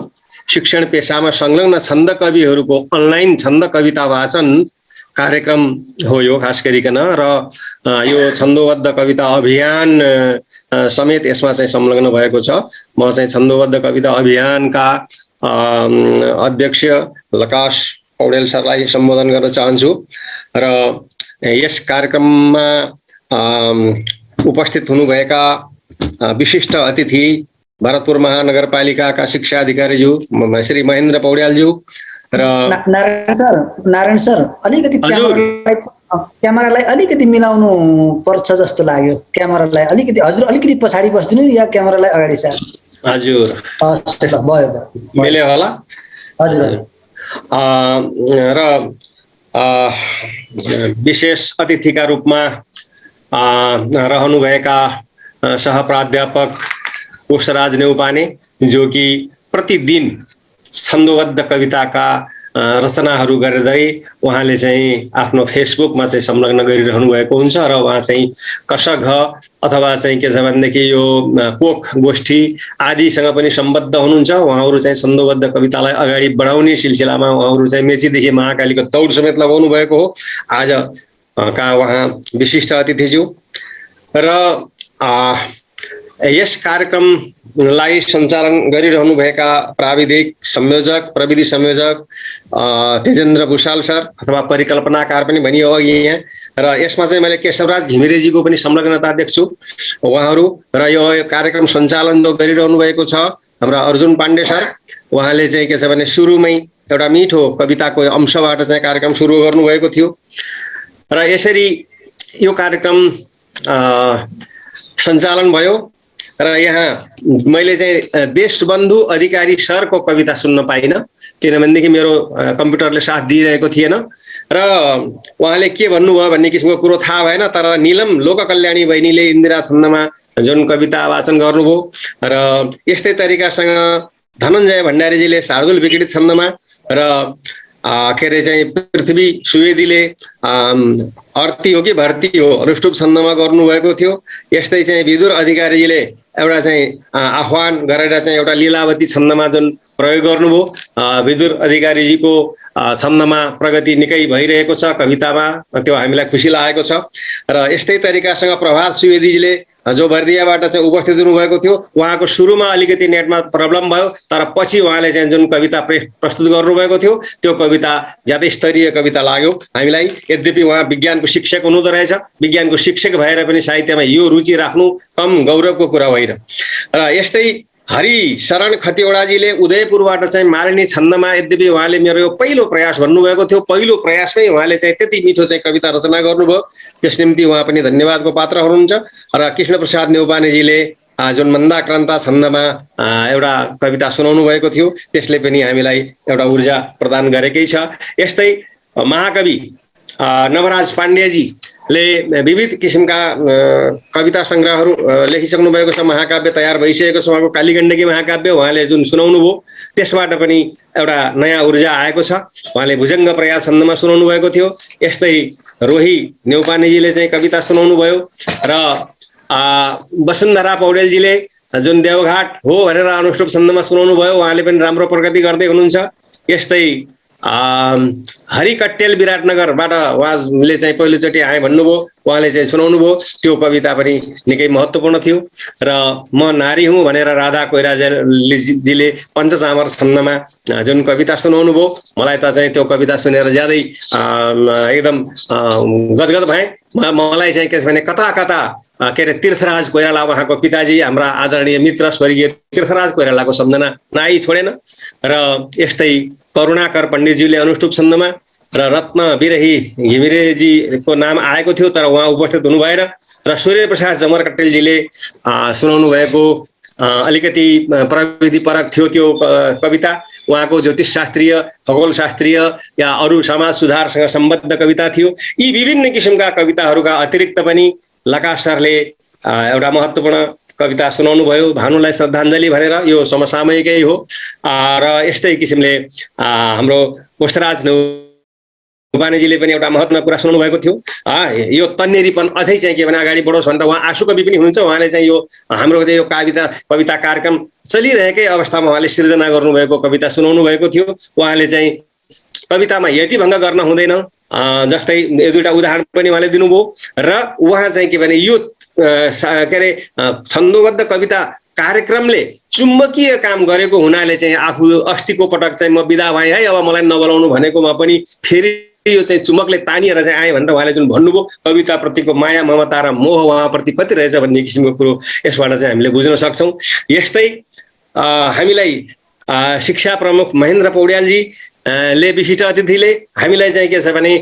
शिक्षण पेशामा संलग्न छन्द कविहरूको अनलाइन छन्द कविता वाचन कार्यक्रम हो यो खास गरिकन, र यो छन्दोबद्ध कविता अभियान समेत यसमा चाहिँ संलग्न भएको छ। म चाहिँ छन्दोबद्ध कविता अभियानका अध्यक्ष लकाश पौडेल सरलाई सम्बोधन गर्न चाहन्छु र यस कार्यक्रममा उपस्थित हुनुभएका विशिष्ट अतिथि भरतपुर महानगरपालिकाका शिक्षा अधिकारीज्यू श्री महेन्द्र पौड्यालज्यू र नारायण सर अलिकति क्यामेरालाई अलिकति मिलाउनु पर्छ जस्तो लाग्यो। क्यामेरालाई अलिकति हजुर अलिकति पछाडि बस्दिनु या क्यामेरालाई अगाडि सार। हजुर भयो मिल्यो होला। हजुर र विशेष अतिथिका रूपमा रहनुभएका सहप्राध्यापक पुष्पराज नेउपाने, जो कि प्रतिदिन छन्दोबद्ध कविताका रचनाहरू गर्दै उहाँले चाहिँ आफ्नो फेसबुकमा चाहिँ संलग्न गरिरहनु भएको हुन्छ र उहाँ चाहिँ कसघ अथवा चाहिँ के छ भनेदेखि यो कोक गोष्ठी आदिसँग पनि सम्बद्ध हुनुहुन्छ। उहाँहरू चाहिँ छन्दोबद्ध कवितालाई अगाडि बढाउने सिलसिलामा उहाँहरू चाहिँ मेचीदेखि महाकालीको दौड समेत लगाउनु भएको हो। आज का उहाँ विशिष्ट अतिथिज्यू र यस कार्यक्रमलाई सञ्चालन गरिरहनुभएका प्राविधिक संयोजक, प्रविधि संयोजक तेजेन्द्र भुषाल सर अथवा परिकल्पनाकार पनि भनियो अघि यहाँ, र यसमा चाहिँ मैले केशवराज घिमिरेजीको पनि संलग्नता देख्छु उहाँहरू, र यो कार्यक्रम सञ्चालन जो गरिरहनु भएको छ हाम्रा अर्जुन पाण्डे सर, उहाँले चाहिँ के छ भने सुरुमै एउटा मिठो कविताको अंशबाट चाहिँ कार्यक्रम सुरु गर्नुभएको थियो र यसरी यो कार्यक्रम सञ्चालन भयो। र यहाँ मैले चाहिँ देशबन्धु अधिकारी सरको कविता सुन्न पाइनँ, किनभनेदेखि मेरो कम्प्युटरले साथ दिइरहेको थिएन र उहाँले के भन्नुभयो भन्ने किसिमको कुरो थाहा भएन। तर नीलम लोककल्याणी बहिनीले इन्दिरा छन्दमा जुन कविता वाचन गर्नुभयो र यस्तै तरिकासँग धनञ्जय भण्डारीजीले शार्दुल विकृत छन्दमा र के अरे चाहिँ पृथ्वी सुवेदीले अर्ती हो कि भर्ती हो अनुष्टुप छन्दमा गर्नुभएको थियो। यस्तै चाहिँ विदुर अधिकारीजीले एउटा चाहिँ आह्वान गरेर चाहिँ एउटा लीलावती छन्दमा जुन प्रयोग गर्नुभयो। विदुर अधिकारीजीको छन्दमा प्रगति निकै भइरहेको छ कवितामा, त्यो हामीलाई खुसी लागेको छ। र यस्तै तरिकासँग प्रभात सुवेदीजीले जो बर्दियाबाट चाहिँ उपस्थित हुनुभएको थियो, उहाँको सुरुमा अलिकति नेटमा प्रब्लम भयो, तर पछि उहाँले चाहिँ जुन कविता प्रस्तुत गर्नुभएको थियो त्यो कविता ज्यादै स्तरीय कविता लाग्यो हामीलाई। यद्यपि उहाँ विज्ञानको शिक्षक हुनुहुँदो रहेछ, विज्ञानको शिक्षक भएर पनि साहित्यमा यो रुचि राख्नु कम गौरवको कुरा होइन। र यस्तै हरि शरण खतिवडाजीले उदयपुरबाट चाहिँ मालिनी छन्दमा, यद्यपि उहाँले मेरो यो पहिलो प्रयास भन्नुभएको थियो, पहिलो प्रयासमै उहाँले चाहिँ त्यति मिठो चाहिँ कविता रचना गर्नुभयो, त्यस निम्ति उहाँ पनि धन्यवादको पात्र हुनुहुन्छ। र कृष्ण प्रसाद नेउपानेजीले जुन मन्दाक्रान्ता छन्दमा एउटा कविता सुनाउनु भएको थियो, त्यसले पनि हामीलाई एउटा ऊर्जा प्रदान गरेकै छ। यस्तै महाकवि नवराज पाण्डेजीले विविध किसिमका कविता सङ्ग्रहहरू लेखिसक्नु भएको छ, महाकाव्य तयार भइसकेको छ उहाँको, कालीगण्डकी महाकाव्य उहाँले जुन सुनाउनु भयो त्यसबाट पनि एउटा नयाँ ऊर्जा आएको छ। उहाँले भुजङ्ग प्रयास छन्दमा सुनाउनु भएको थियो। यस्तै रोही नेउपानेजीले चाहिँ कविता सुनाउनु भयो र वसुन्धरा पौडेलजीले जुन देवघाट हो भनेर अनुष्टुप छन्दमा सुनाउनु भयो, उहाँले पनि राम्रो प्रगति गर्दै हुनुहुन्छ। यस्तै हरि कट्टेल विराटनगरबाट उहाँले चाहिँ पहिलोचोटि आए भन्नुभयो, उहाँले चाहिँ सुनाउनु भयो, त्यो कविता पनि निकै महत्त्वपूर्ण थियो। र म नारी हुँ भनेर राधा कोइरालाजीले पञ्चचामर छन्दमा जुन कविता सुनाउनु भयो, मलाई त चाहिँ त्यो कविता सुनेर ज्यादै एकदम गदगद भएँ। मलाई चाहिँ के छ भने कता कता के अरे तीर्थराज कोइराला उहाँको पिताजी हाम्रा आदरणीय मित्र स्वर्गीय तीर्थराज कोइरालाको सम्झना नआई छोडेन। र यस्तै करुणाकर पण्डितज्यूले अनुष्टुप छन्दमा र रत्न बिरही घिमिरेजीको नाम आएको थियो तर उहाँ उपस्थित हुनु भएन। र सूर्य प्रसाद जमर कट्टेलजीले सुनाउनु भएको अलिकति प्रविधिपरक थियो त्यो कविता। उहाँको ज्योतिषशास्त्रीय, खगोलशास्त्रीय या अरू समाज सुधारसँग सम्बद्ध कविता थियो। यी विभिन्न किसिमका कविताहरूका अतिरिक्त पनि लका सरले एउटा महत्त्वपूर्ण कविता सुनाउनु भयो, भानुलाई श्रद्धाञ्जली भनेर। यो समसामयिकै हो र यस्तै किसिमले हाम्रो पुष्पराज ढुवानीजीले पनि एउटा महत्त्वपूर्ण कुरा सुनाउनु भएको थियो। यो तन्नेरीपन अझै चाहिँ के भने अगाडि बढोस् भनेर उहाँ आशु कवि पनि हुनुहुन्छ। उहाँले चाहिँ यो हाम्रो चाहिँ यो कविता कार्यक्रम चलिरहेकै अवस्थामा उहाँले सिर्जना गर्नुभएको कविता सुनाउनु भएको थियो। उहाँले चाहिँ कवितामा यतिभङ्ग गर्न हुँदैन, जस्तै यो दुईवटा उदाहरण पनि उहाँले दिनुभयो। र उहाँ चाहिँ के भने यो के अरे छन्दोबद्ध कविता कार्यक्रमले चुम्बकीय काम गरेको हुनाले चाहिँ आफू अस्तिको पटक चाहिँ म बिदा भएँ है, अब मलाई नबोलाउनु भनेकोमा पनि फेरि यो चाहिँ चुम्बकले तानिएर चाहिँ आएँ भनेर उहाँले जुन भन्नुभयो, कविताप्रतिको माया ममता र मोह उहाँप्रति कति रहेछ भन्ने किसिमको कुरो यसबाट चाहिँ हामीले बुझ्न सक्छौँ। यस्तै हामीलाई शिक्षा प्रमुख महेन्द्र पौड्यालजी ले विशिष्ट अतिथिले हामीलाई चाहिँ के छ भने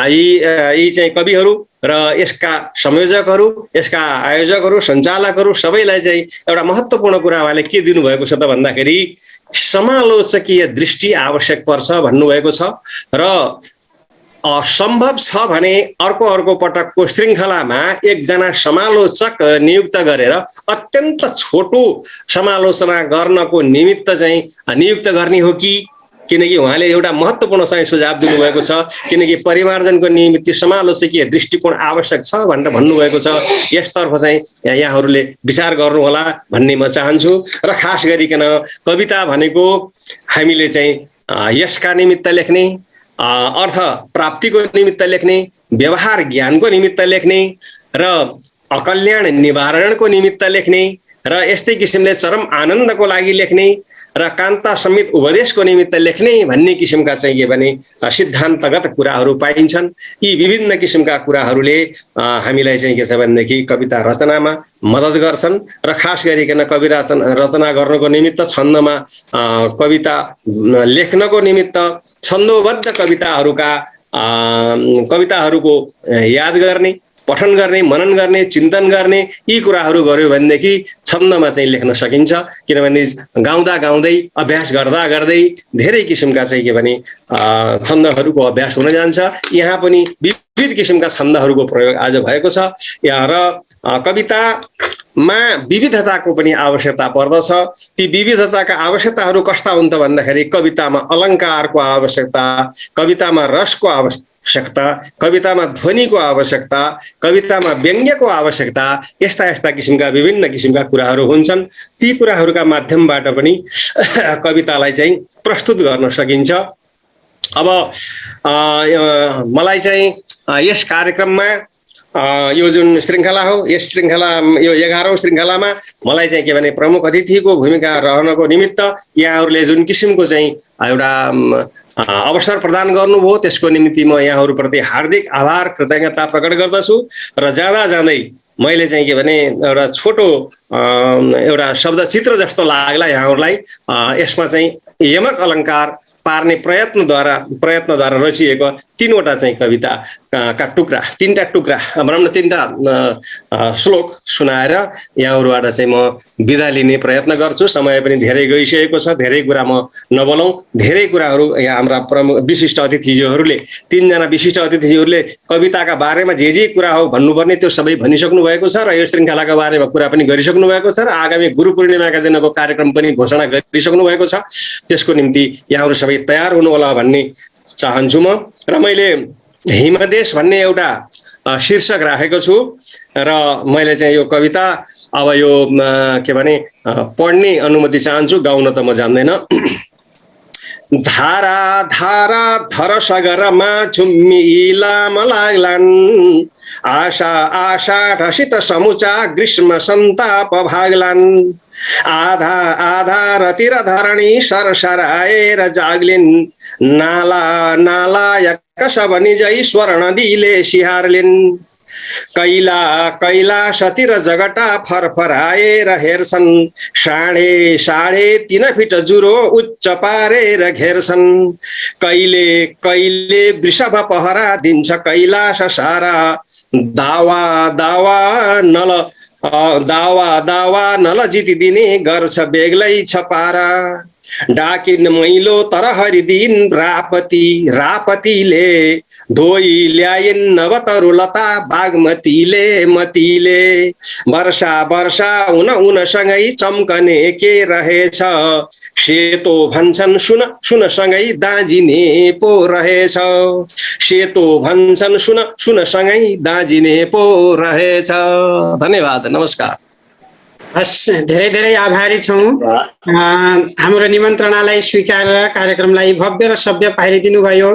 यी चाहिँ कविहरू र यसका संयोजकहरू, यसका आयोजकहरू, सञ्चालकहरू सबैलाई चाहिँ एउटा महत्त्वपूर्ण कुरा उहाँले के दिनुभएको छ त भन्दाखेरि समालोचकीय दृष्टि आवश्यक पर्छ भन्नुभएको छ। र सम्भव छ भने अर्को पटकको श्रृङ्खलामा एकजना समालोचक नियुक्त गरेर अत्यन्त छोटो समालोचना गर्नको निमित्त चाहिँ नियुक्त गर्ने हो कि, किनकि उहाँले एउटा महत्त्वपूर्ण चाहिँ सुझाव दिनुभएको छ, किनकि परिमार्जनको निमित्त समालोचकीय दृष्टिकोण आवश्यक छ भनेर भन्नुभएको छ। यसतर्फ चाहिँ यहाँहरूले विचार गर्नुहोला भन्ने म चाहन्छु। र खास गरिकन कविता भनेको हामीले चाहिँ यसका निमित्त लेख्ने, अर्थ प्राप्तिको निमित्त लेख्ने, व्यवहार ज्ञानको निमित्त लेख्ने र अकल्याण निवारणको निमित्त लेख्ने र यस्तै किसिमले चरम आनन्दको लागि लेख्ने र कान्ता समेत उपदेशको निमित्त लेख्ने भन्ने किसिमका चाहिँ के भने सिद्धान्तगत कुराहरू पाइन्छन्। यी विभिन्न किसिमका कुराहरूले हामीलाई चाहिँ के छ भनेदेखि कविता रचनामा मद्दत गर्छन् र खास गरिकन कवि रचना गर्नको निमित्त, छन्दमा कविता लेख्नको निमित्त छन्दोबद्ध कविताहरूको याद गर्ने, पठन गर्ने, मनन गर्ने, चिन्तन गर्ने, यी कुराहरू गर्यो भनेदेखि छन्दमा चाहिँ लेख्न सकिन्छ। किनभने गाउँदा गाउँदै अभ्यास गर्दा गर्दै धेरै किसिमका चाहिँ के भने छन्दहरूको अभ्यास हुन जान्छ। यहाँ पनि विविध किसिमका छन्दहरूको प्रयोग आज भएको छ। र कवितामा विविधताको पनि आवश्यकता पर्दछ। ती विविधताका आवश्यकताहरू कस्ता हुन् त भन्दाखेरि कवितामा अलङ्कारको आवश्यकता, कवितामा रसको आवश्यकता, कवितामा ध्वनिको आवश्यकता, कवितामा व्यङ्ग्यको आवश्यकता, यस्ता किसिमका विभिन्न किसिमका कुराहरू हुन्छन्। ती कुराहरूका माध्यमबाट पनि कवितालाई चाहिँ प्रस्तुत गर्न सकिन्छ। अब मलाई चाहिँ यस कार्यक्रममा यो जुन श्रृङ्खला हो, यस श्रृङ्खला यो 11औं श्रृङ्खलामा मलाई चाहिँ के भने प्रमुख अतिथिको भूमिका रहनको निमित्त यहाँहरूले जुन किसिमको चाहिँ एउटा अवसर प्रदान गर्नुभयो त्यसको निमित्त म यहाँहरूप्रति हार्दिक आभार कृतज्ञता प्रकट गर्दछु। र जाँदै मैले चाहिँ के भने एउटा छोटो एउटा शब्दचित्र जस्तो लाग्ला यहाँहरूलाई। यसमा चाहिँ यमक अलङ्कार पार्ने प्रयत्नद्वारा रचिएको 3वटा चाहिँ कविता का टुक्रा, 3टा टुक्रा भनौँ न 3टा श्लोक सुनाएर यहाँहरूबाट चाहिँ म बिदा लिने प्रयत्न गर्छु। समय पनि धेरै गइसकेको छ, धेरै कुरा म नबोलौँ। धेरै कुराहरू यहाँ हाम्रा प्रमुख विशिष्ट अतिथिज्यूहरूले, 3जना विशिष्ट अतिथिज्यूहरूले कविताका बारेमा जे कुरा हो भन्नुपर्ने त्यो सबै भनिसक्नु भएको छ र यो श्रृङ्खलाका बारेमा कुरा पनि गरिसक्नु भएको छ र आगामी गुरु पूर्णिमाका दिनको कार्यक्रम पनि घोषणा गरिसक्नु भएको छ। त्यसको निम्ति यहाँहरू सबै तयार हुनु होला भन्ने चाहन्छु म। र मैले हिमदेश भन्ने एउटा शीर्षक राखेको छु र मैले चाहिँ यो कविता अब यो के भने पढ्ने अनुमति चाहन्छु, गाउन त म जान्दैन। धारा धारा धर सगरमा झुम्मिलाम लाग्लान्, आशा आषाढसित समुचा ग्रीष्म सन्ताप भाग्लान्, आधा आधा रतिर धरणी सरसराएर जाग्लिन्, नाला नालायक सब निजै स्वर्ण दिले सिहार्लिन्, कैला कैलाशतिर जगटा फरफराएर हेर्छन्, साढे साढे 3 फिट जुरो उच्च पारेर घेर्छन्। कहिले कहिले वृषभ पहरा दिन्छ कैलाश सारा, दावा दावा नल जितिदिने गर्छ बेग्लै छ पारा। डाकिन मैलो तर हरिदिन रापतिले धोई ल्याइन् नवतरुलता बागमतीले मतीले। वर्षा उनसँगै चम्कने के रहेछ, सेतो भन्छन् सुन सँगै दाँजिने पो रहेछ, सेतो भन्छन् सुन सँगै दाँजिने पो रहेछ। धन्यवाद, नमस्कार। हस्, धेरै धेरै आभारी छौँ हाम्रो निमन्त्रणालाई स्वीकार कार्यक्रमलाई भव्य र सभ्य पारिदिनु भयो।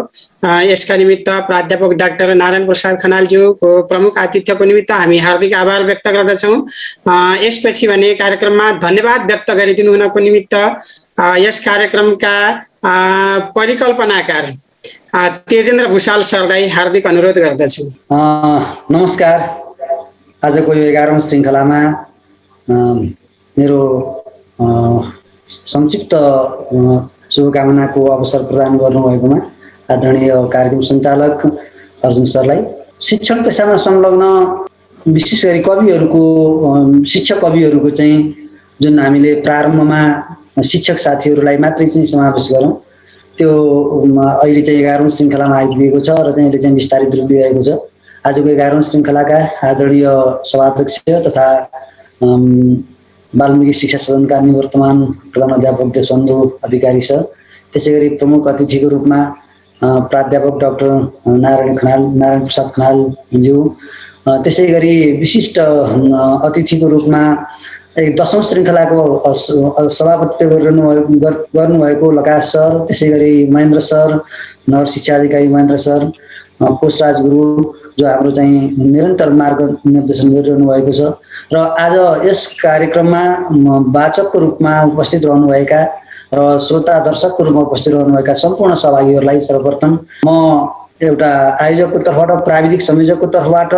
यसका निमित्त प्राध्यापक डाक्टर नारायण प्रसाद खनालज्यूको प्रमुख आतिथ्यको निमित्त हामी हार्दिक आभार व्यक्त गर्दछौँ। यसपछि भने कार्यक्रममा धन्यवाद व्यक्त गरिदिनु हुनको निमित्त यस कार्यक्रमका परिकल्पनाकार तेजेन्द्र भुषाल सरलाई हार्दिक अनुरोध गर्दछु। नमस्कार। आजको यो 11औं श्रृङ्खलामा मेरो संक्षिप्त शुभकामनाको अवसर प्रदान गर्नुभएकोमा आदरणीय कार्यक्रम सञ्चालक अर्जुन सरलाई, शिक्षण पेसामा संलग्न विशेष गरी कविहरूको शिक्षक कविहरूको चाहिँ जुन हामीले प्रारम्भमा शिक्षक साथीहरूलाई मात्रै चाहिँ समावेश गरौँ, त्यो अहिले चाहिँ 11औं श्रृङ्खलामा आइपुगेको छ र चाहिँ अहिले चाहिँ विस्तारित रूप लिएको छ। आजको 11औं श्रृङ्खलाका आदरणीय सभाध्यक्ष तथा वाल्मीकि शिक्षा सदनका निवर्तमान प्रधान अध्यापक देशबन्धु अधिकारी सर, त्यसै गरी प्रमुख अतिथिको रूपमा प्राध्यापक डाक्टर नारायण प्रसाद खनालज्यू, त्यसै गरी विशिष्ट अतिथिको रूपमा 10औं श्रृङ्खलाको सभापतित्व गर्नुभएको लगायत सर, त्यसै गरी महेन्द्र सर, नगर शिक्षा अधिकारी महेन्द्र सर, कोशराज गुरु जो हाम्रो चाहिँ निरन्तर मार्ग निर्देशन गरिरहनु भएको छ, र आज यस कार्यक्रममा वाचकको रूपमा उपस्थित रहनुभएका र श्रोता दर्शकको रूपमा उपस्थित रहनुभएका सम्पूर्ण सहभागीहरूलाई सर्वप्रथम म एउटा आयोजकको तर्फबाट, प्राविधिक संयोजकको तर्फबाट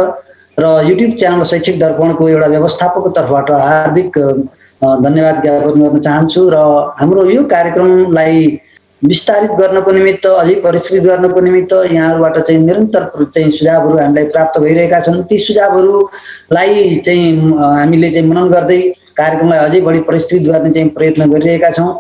र युट्युब च्यानल शैक्षिक दर्पणको एउटा व्यवस्थापकको तर्फबाट हार्दिक धन्यवाद ज्ञापन गर्न चाहन्छु। र हाम्रो यो कार्यक्रमलाई विस्तारित गर्नको निमित्त, अझै परिष्कृत गर्नको निमित्त यहाँहरूबाट चाहिँ निरन्तर चाहिँ सुझावहरू हामीलाई प्राप्त भइरहेका छन्। ती सुझावहरूलाई चाहिँ हामीले चाहिँ मनन गर्दै कार्यक्रमलाई अझै बढी परिष्कृत गर्ने चाहिँ प्रयत्न गरिरहेका छौँ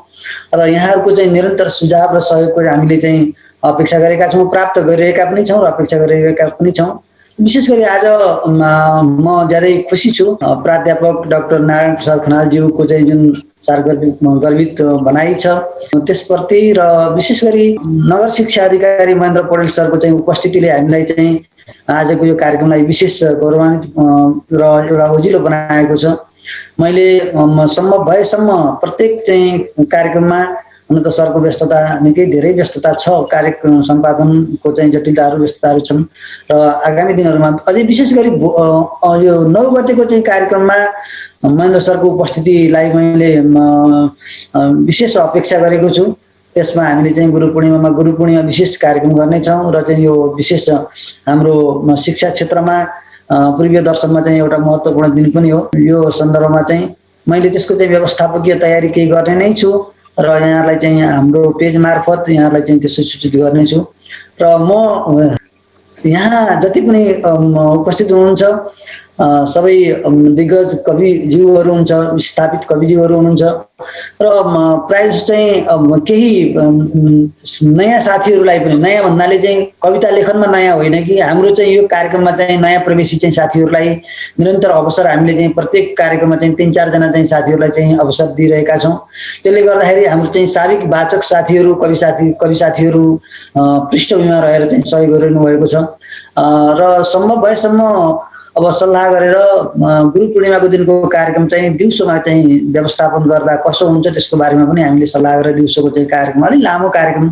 र यहाँहरूको चाहिँ निरन्तर सुझाव र सहयोगको हामीले चाहिँ अपेक्षा गरेका छौँ, प्राप्त गरिरहेका पनि छौँ र अपेक्षा गरिरहेका पनि छौँ। विशेष गरी आज म ज्यादै खुसी छु प्राध्यापक डाक्टर नारायण प्रसाद खनालज्यूको चाहिँ जुन गर्वित भनाइ छ त्यसप्रति, र विशेष गरी नगर शिक्षा अधिकारी महेन्द्र पौडेल सरको चाहिँ उपस्थितिले हामीलाई चाहिँ आजको यो कार्यक्रमलाई विशेष गौरवान्वित र एउटा उजिलो बनाएको छ। मैले सम्भव भएसम्म प्रत्येक चाहिँ कार्यक्रममा, हुन त सरको व्यस्तता निकै धेरै व्यस्तता छ, कार्यक्रम सम्पादनको चाहिँ जटिलताहरू व्यस्तताहरू छन् र आगामी दिनहरूमा अझै विशेष गरी यो 9 गतेको चाहिँ कार्यक्रममा महेन्द्र सरको उपस्थितिलाई मैले विशेष अपेक्षा गरेको छु। त्यसमा हामीले चाहिँ गुरु पूर्णिमा विशेष कार्यक्रम गर्नेछौँ र चाहिँ यो विशेष हाम्रो शिक्षा क्षेत्रमा पूर्वीय दर्शनमा चाहिँ एउटा महत्त्वपूर्ण दिन पनि हो। यो सन्दर्भमा चाहिँ मैले त्यसको चाहिँ व्यवस्थापकीय तयारी केही गर्ने नै छु र यहाँहरूलाई चाहिँ हाम्रो पेज मार्फत यहाँहरूलाई चाहिँ त्यसो सूचित गर्नेछु। र म यहाँ जति पनि उपस्थित हुनुहुन्छ सबै दिग्गज कविज्यूहरू हुन्छ, स्थापित कविज्यूहरू हुनुहुन्छ र प्रायः चाहिँ केही नयाँ साथीहरूलाई पनि, नयाँ भन्नाले चाहिँ कविता लेखनमा नयाँ होइन कि हाम्रो चाहिँ यो कार्यक्रममा चाहिँ नयाँ प्रवेशी चाहिँ साथीहरूलाई निरन्तर अवसर हामीले चाहिँ प्रत्येक कार्यक्रममा चाहिँ 3-4 जना चाहिँ साथीहरूलाई चाहिँ अवसर दिइरहेका छौँ। त्यसले गर्दाखेरि हाम्रो चाहिँ साविक वाचक साथीहरू, कवि साथीहरू पृष्ठभूमिमा रहेर चाहिँ सहयोग गरिरहनु भएको छ र सम्भव भएसम्म अब सल्लाह गरेर गुरु पूर्णिमाको दिनको कार्यक्रम चाहिँ दिउँसोमा चाहिँ व्यवस्थापन गर्दा कसो हुन्छ त्यसको बारेमा पनि हामीले सल्लाह गरेर दिउँसोको चाहिँ कार्यक्रम अलिक लामो कार्यक्रम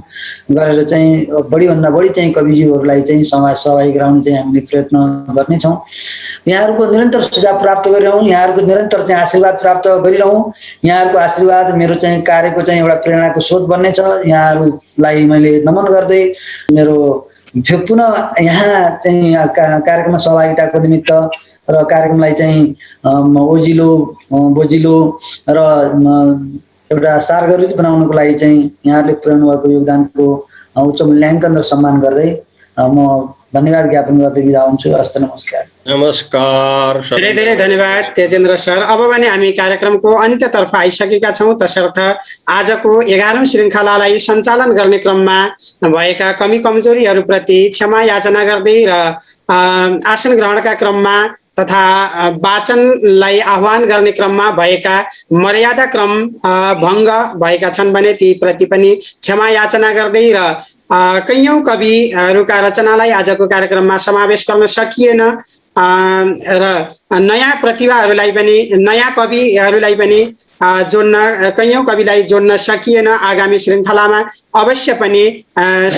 गरेर चाहिँ बढीभन्दा बढी चाहिँ कविज्यूहरूलाई चाहिँ सहभागी गराउने चाहिँ हामीले प्रयत्न गर्नेछौँ। यहाँहरूको निरन्तर सुझाव प्राप्त गरिरहौँ, यहाँहरूको निरन्तर चाहिँ आशीर्वाद प्राप्त गरिरहौँ। यहाँहरूको आशीर्वाद मेरो चाहिँ कार्यको चाहिँ एउटा प्रेरणाको स्रोत बन्नेछ। यहाँहरूलाई मैले नमन गर्दै मेरो पुनः यहाँ चाहिँ कार्यक्रममा सहभागिताको निमित्त र कार्यक्रमलाई चाहिँ ओजिलो बोजिलो र एउटा सार्वजनिक बनाउनको लागि चाहिँ यहाँहरूले पुर्याउनु भएको योगदानको उच्च मूल्याङ्कन र सम्मान गर्दै म धन्यवाद ज्ञापन गर्दै बिदा हुन्छु। हस्त नमस्कार। नमस्कार। धेरै धेरै धन्यवाद तेजेन्द्र सर। अब भने हामी कार्यक्रमको अन्त्यतर्फ आइसकेका छौँ। तसर्थ आजको 11औं श्रृङ्खलालाई सञ्चालन गर्ने क्रममा भएका कमी कमजोरीहरूप्रति क्षमा याचना गर्दै र आसन ग्रहणका क्रममा तथा वाचनलाई आह्वान गर्ने क्रममा भएका मर्यादा क्रम भङ्ग भएका छन् भने ती प्रति पनि क्षमा याचना गर्दै र कैयौं कविहरूका रचनालाई आजको कार्यक्रममा समावेश गर्न सकिएन र नयाँ प्रतिभाहरूलाई पनि नयाँ कविहरूलाई पनि जोड्न कैयौं कविलाई जोड्न सकिएन। आगामी श्रृङ्खलामा अवश्य पनि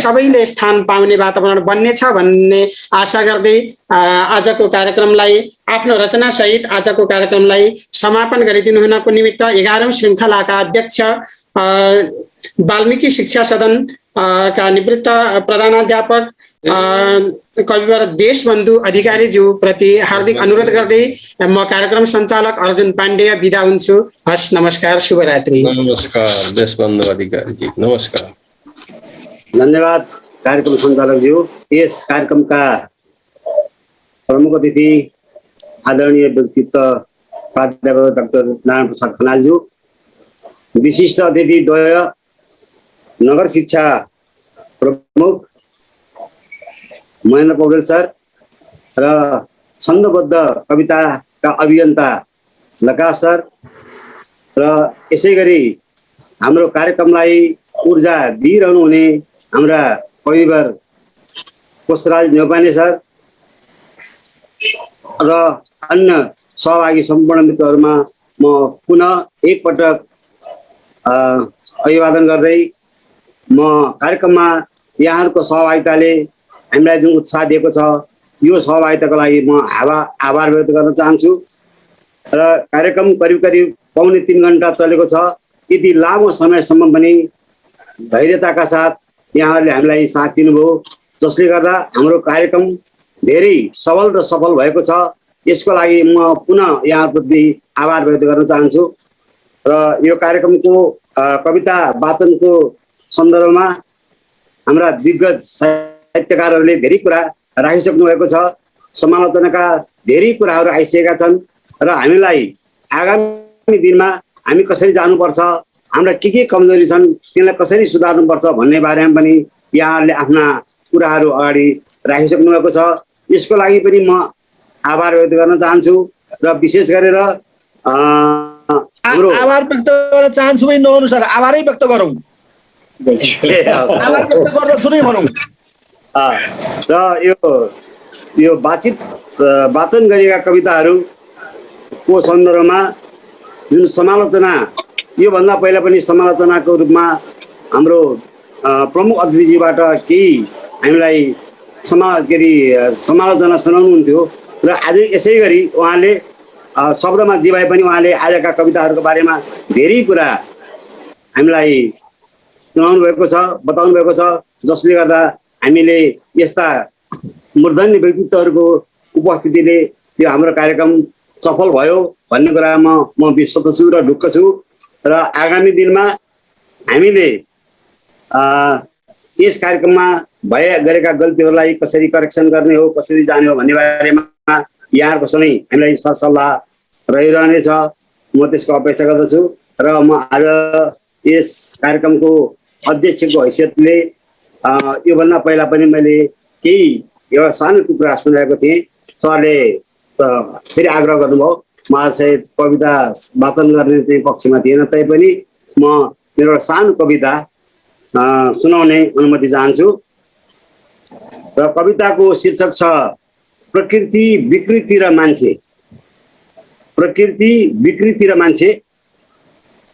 सबैले स्थान पाउने वातावरण बन्नेछ भन्ने आशा गर्दै आजको कार्यक्रमलाई आफ्नो रचनासहित आजको कार्यक्रमलाई समापन गरिदिनु हुनको निमित्त 11औं श्रृङ्खलाका अध्यक्ष वाल्मीकि शिक्षा सदन का निवृत्त प्रधानाध्यापक कविवर देशबन्धु अधिकारीज्यू प्रति हार्दिक अनुरोध गर्दै म कार्यक्रम सञ्चालक अर्जुन पाण्डेय बिदा हुन्छु। हस् नमस्कार, शुभरात्रि। नमस्कार देशबन्धु अधिकारीजी, नमस्कार। धन्यवाद कार्यक्रम सञ्चालकज्यू। यस कार्यक्रमका प्रमुख अतिथि आदरणीय व्यक्तित्व प्राध्यापक डाक्टर नारायण प्रसाद खनालज्यू, विशिष्ट अतिथि द्वय नगर शिक्षा प्रमुख महेन्द्र पौडेल सर र छन्दबद्ध कविताका अभियन्ता लका सर र यसै गरी हाम्रो कार्यक्रमलाई ऊर्जा दिइरहनु हुने हाम्रा कविवर पुष्पराज नेउपाने सर र अन्य सहभागी सम्पूर्ण मित्रहरूमा म पुनः एकपटक अभिवादन गर्दै म कार्यक्रममा यहाँहरूको सहभागिताले हामीलाई जुन उत्साह दिएको छ यो सहभागिताको लागि म आभार व्यक्त गर्न चाहन्छु। र कार्यक्रम करिब करिब पौने 3 घण्टा चलेको छ। यति लामो समयसम्म पनि धैर्यताका साथ यहाँहरूले हामीलाई साथ दिनुभयो, जसले गर्दा हाम्रो कार्यक्रम धेरै सबल र सफल भएको छ। यसको लागि म पुनः यहाँप्रति आभार व्यक्त गर्न चाहन्छु। र यो कार्यक्रमको कविता वाचनको सन्दर्भमा हाम्रा दिग्गज साहित्यकारहरूले धेरै कुरा राखिसक्नु भएको छ। समालोचनाका धेरै कुराहरू आइसकेका छन् र हामीलाई आगामी दिनमा हामी कसरी जानुपर्छ, हाम्रा के कमजोरी छन्, तिनलाई कसरी सुधार्नुपर्छ भन्ने बारेमा पनि यहाँहरूले आफ्ना कुराहरू अगाडि राखिसक्नु भएको छ। यसको लागि पनि म आभार व्यक्त गर्न चाहन्छु। र विशेष गरेर आभार व्यक्त गर्न चाहन्छु पनि नअनुसार आभारै व्यक्त गरौँ। आभार व्यक्त गर्न सुनै भनौँ। र यो वाचन गरिएका कविताहरूको सन्दर्भमा जुन समालोचना, योभन्दा पहिला पनि समालोचनाको रूपमा हाम्रो प्रमुख अतिथिजीबाट केही हामीलाई समालोचना सुनाउनुहुन्थ्यो र आज यसै गरी उहाँले शब्दमा जे भए पनि उहाँले आजका कविताहरूको बारेमा धेरै कुरा हामीलाई सुनाउनु भएको छ, बताउनु भएको छ, जसले गर्दा हामीले यस्ता मूर्धन्य व्यक्तित्वहरूको उपस्थितिले यो हाम्रो कार्यक्रम सफल भयो भन्ने कुरामा म विश्वस्त छु र ढुक्क छु। र आगामी दिनमा हामीले यस कार्यक्रममा गरेका गल्तीहरूलाई कसरी करेक्सन गर्ने हो, कसरी जाने हो भन्ने बारेमा यहाँहरूको सँगै हामीलाई सरसल्लाह रहिरहनेछ। म त्यसको अपेक्षा गर्दछु। र म आज यस कार्यक्रमको अध्यक्षको हैसियतले योभन्दा पहिला पनि मैले केही एउटा सानो टुक्रा सुनाएको थिएँ। सरले फेरि आग्रह गर्नुभयो, म सायद कविता वाचन गर्ने चाहिँ पक्षमा थिएन, तैपनि म मेरो एउटा सानो कविता सुनाउने अनुमति चाहन्छु। र कविताको शीर्षक छ प्रकृति, विकृति र मान्छे। प्रकृति, विकृति र मान्छे।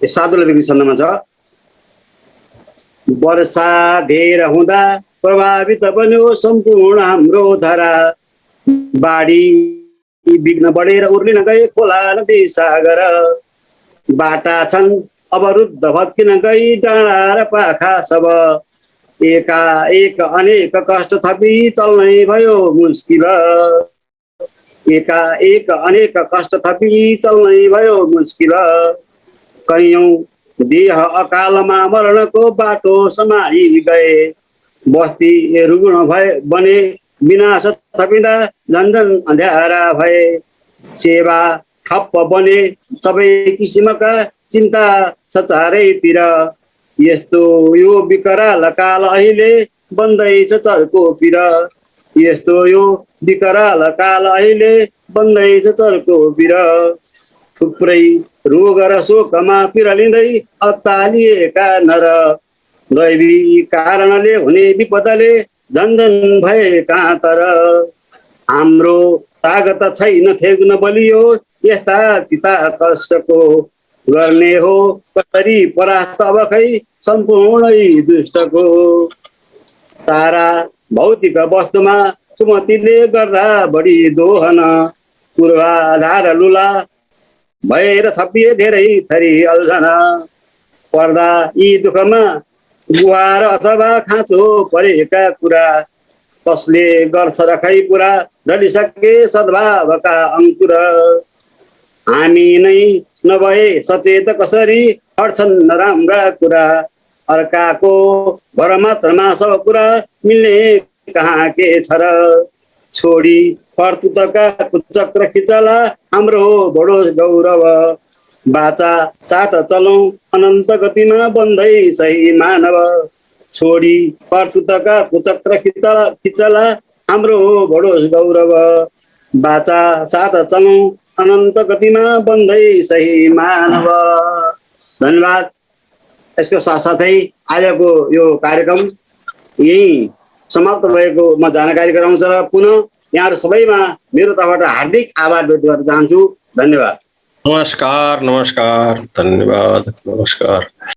यो साधुले विकृति छन्दमा छ। वर्षा धेर हुँदा प्रभावित बन्यो सम्पूर्ण हाम्रो धारा। बाढी बिग्न बढेर उर्लिन गए खोला नदी सागर। बाटा छन् अवरुद्ध भत्किन गई डाँडा र पाखा सब। एकाएक अनेक कष्ट थपी चल्नै भयो मुस्किल एकाएक अनेक कष्ट थपी चल्नै भयो मुस्किल कैयौं देह अकालमा मरणको बाटो समाई गए बस्ती रुग्ण भए बने विनाश थपिँदा झन्झन अँध्यारा भए सेवा ठप्प बने सबै किसिमका चिन्ता छ चारैतिर यस्तो यो विकराल काल अहिले बन्दैछ चर्को पिर यस्तो यो विकराल काल अहिले बन्दैछ चर्को पिर थुप्रै रोग र शोकमा पिरलिँदै अत्तालिएका नर दैवी कारणले हुने विपदले झन्झन भए कहाँ तर हाम्रो तागत छैन थेग्न बलियो यस्ता पिता कष्टको गर्ने हो कसरी परास्त अब खै सम्पूर्णै दुष्टको तारा भौतिक वस्तुमा सुमतिले गर्दा बढी दोहन पूर्वाधार लुला भएर थपिए धेरै थरी अल्झन पर्दा यी दुःखमा गुहार अथवा खाँचो परेका कुरा कसले गर्छ र खै पुरा ढलिसके सद्भावका अङ्कुर हामी नै नभए सचेत कसरी हट्छन् नराम्रा कुरा अर्काको भर मात्रमा सब कुरा मिल्ने कहाँ के छ र छोडी कर्तृत्वका कुचक्र खिचला हाम्रो बडो गौरव बाचा साथ चलौं अनन्त गतिमा बन्दै सही मानव छोडी कर्तृत्वका कुचक्र खिचला हाम्रो बडो गौरव बाचा साथ चलौं अनन्त गतिमा बन्दै सही मानव। धन्यवाद। यसको साथसाथै आजको यो कार्यक्रम यही समाप्त भएको म जानकारी गराउँछ र पुनः यहाँहरू सबैमा मेरो तर्फबाट हार्दिक आभार व्यक्त गर्न चाहन्छु। धन्यवाद। नमस्कार, नमस्कार, धन्यवाद, नमस्कार।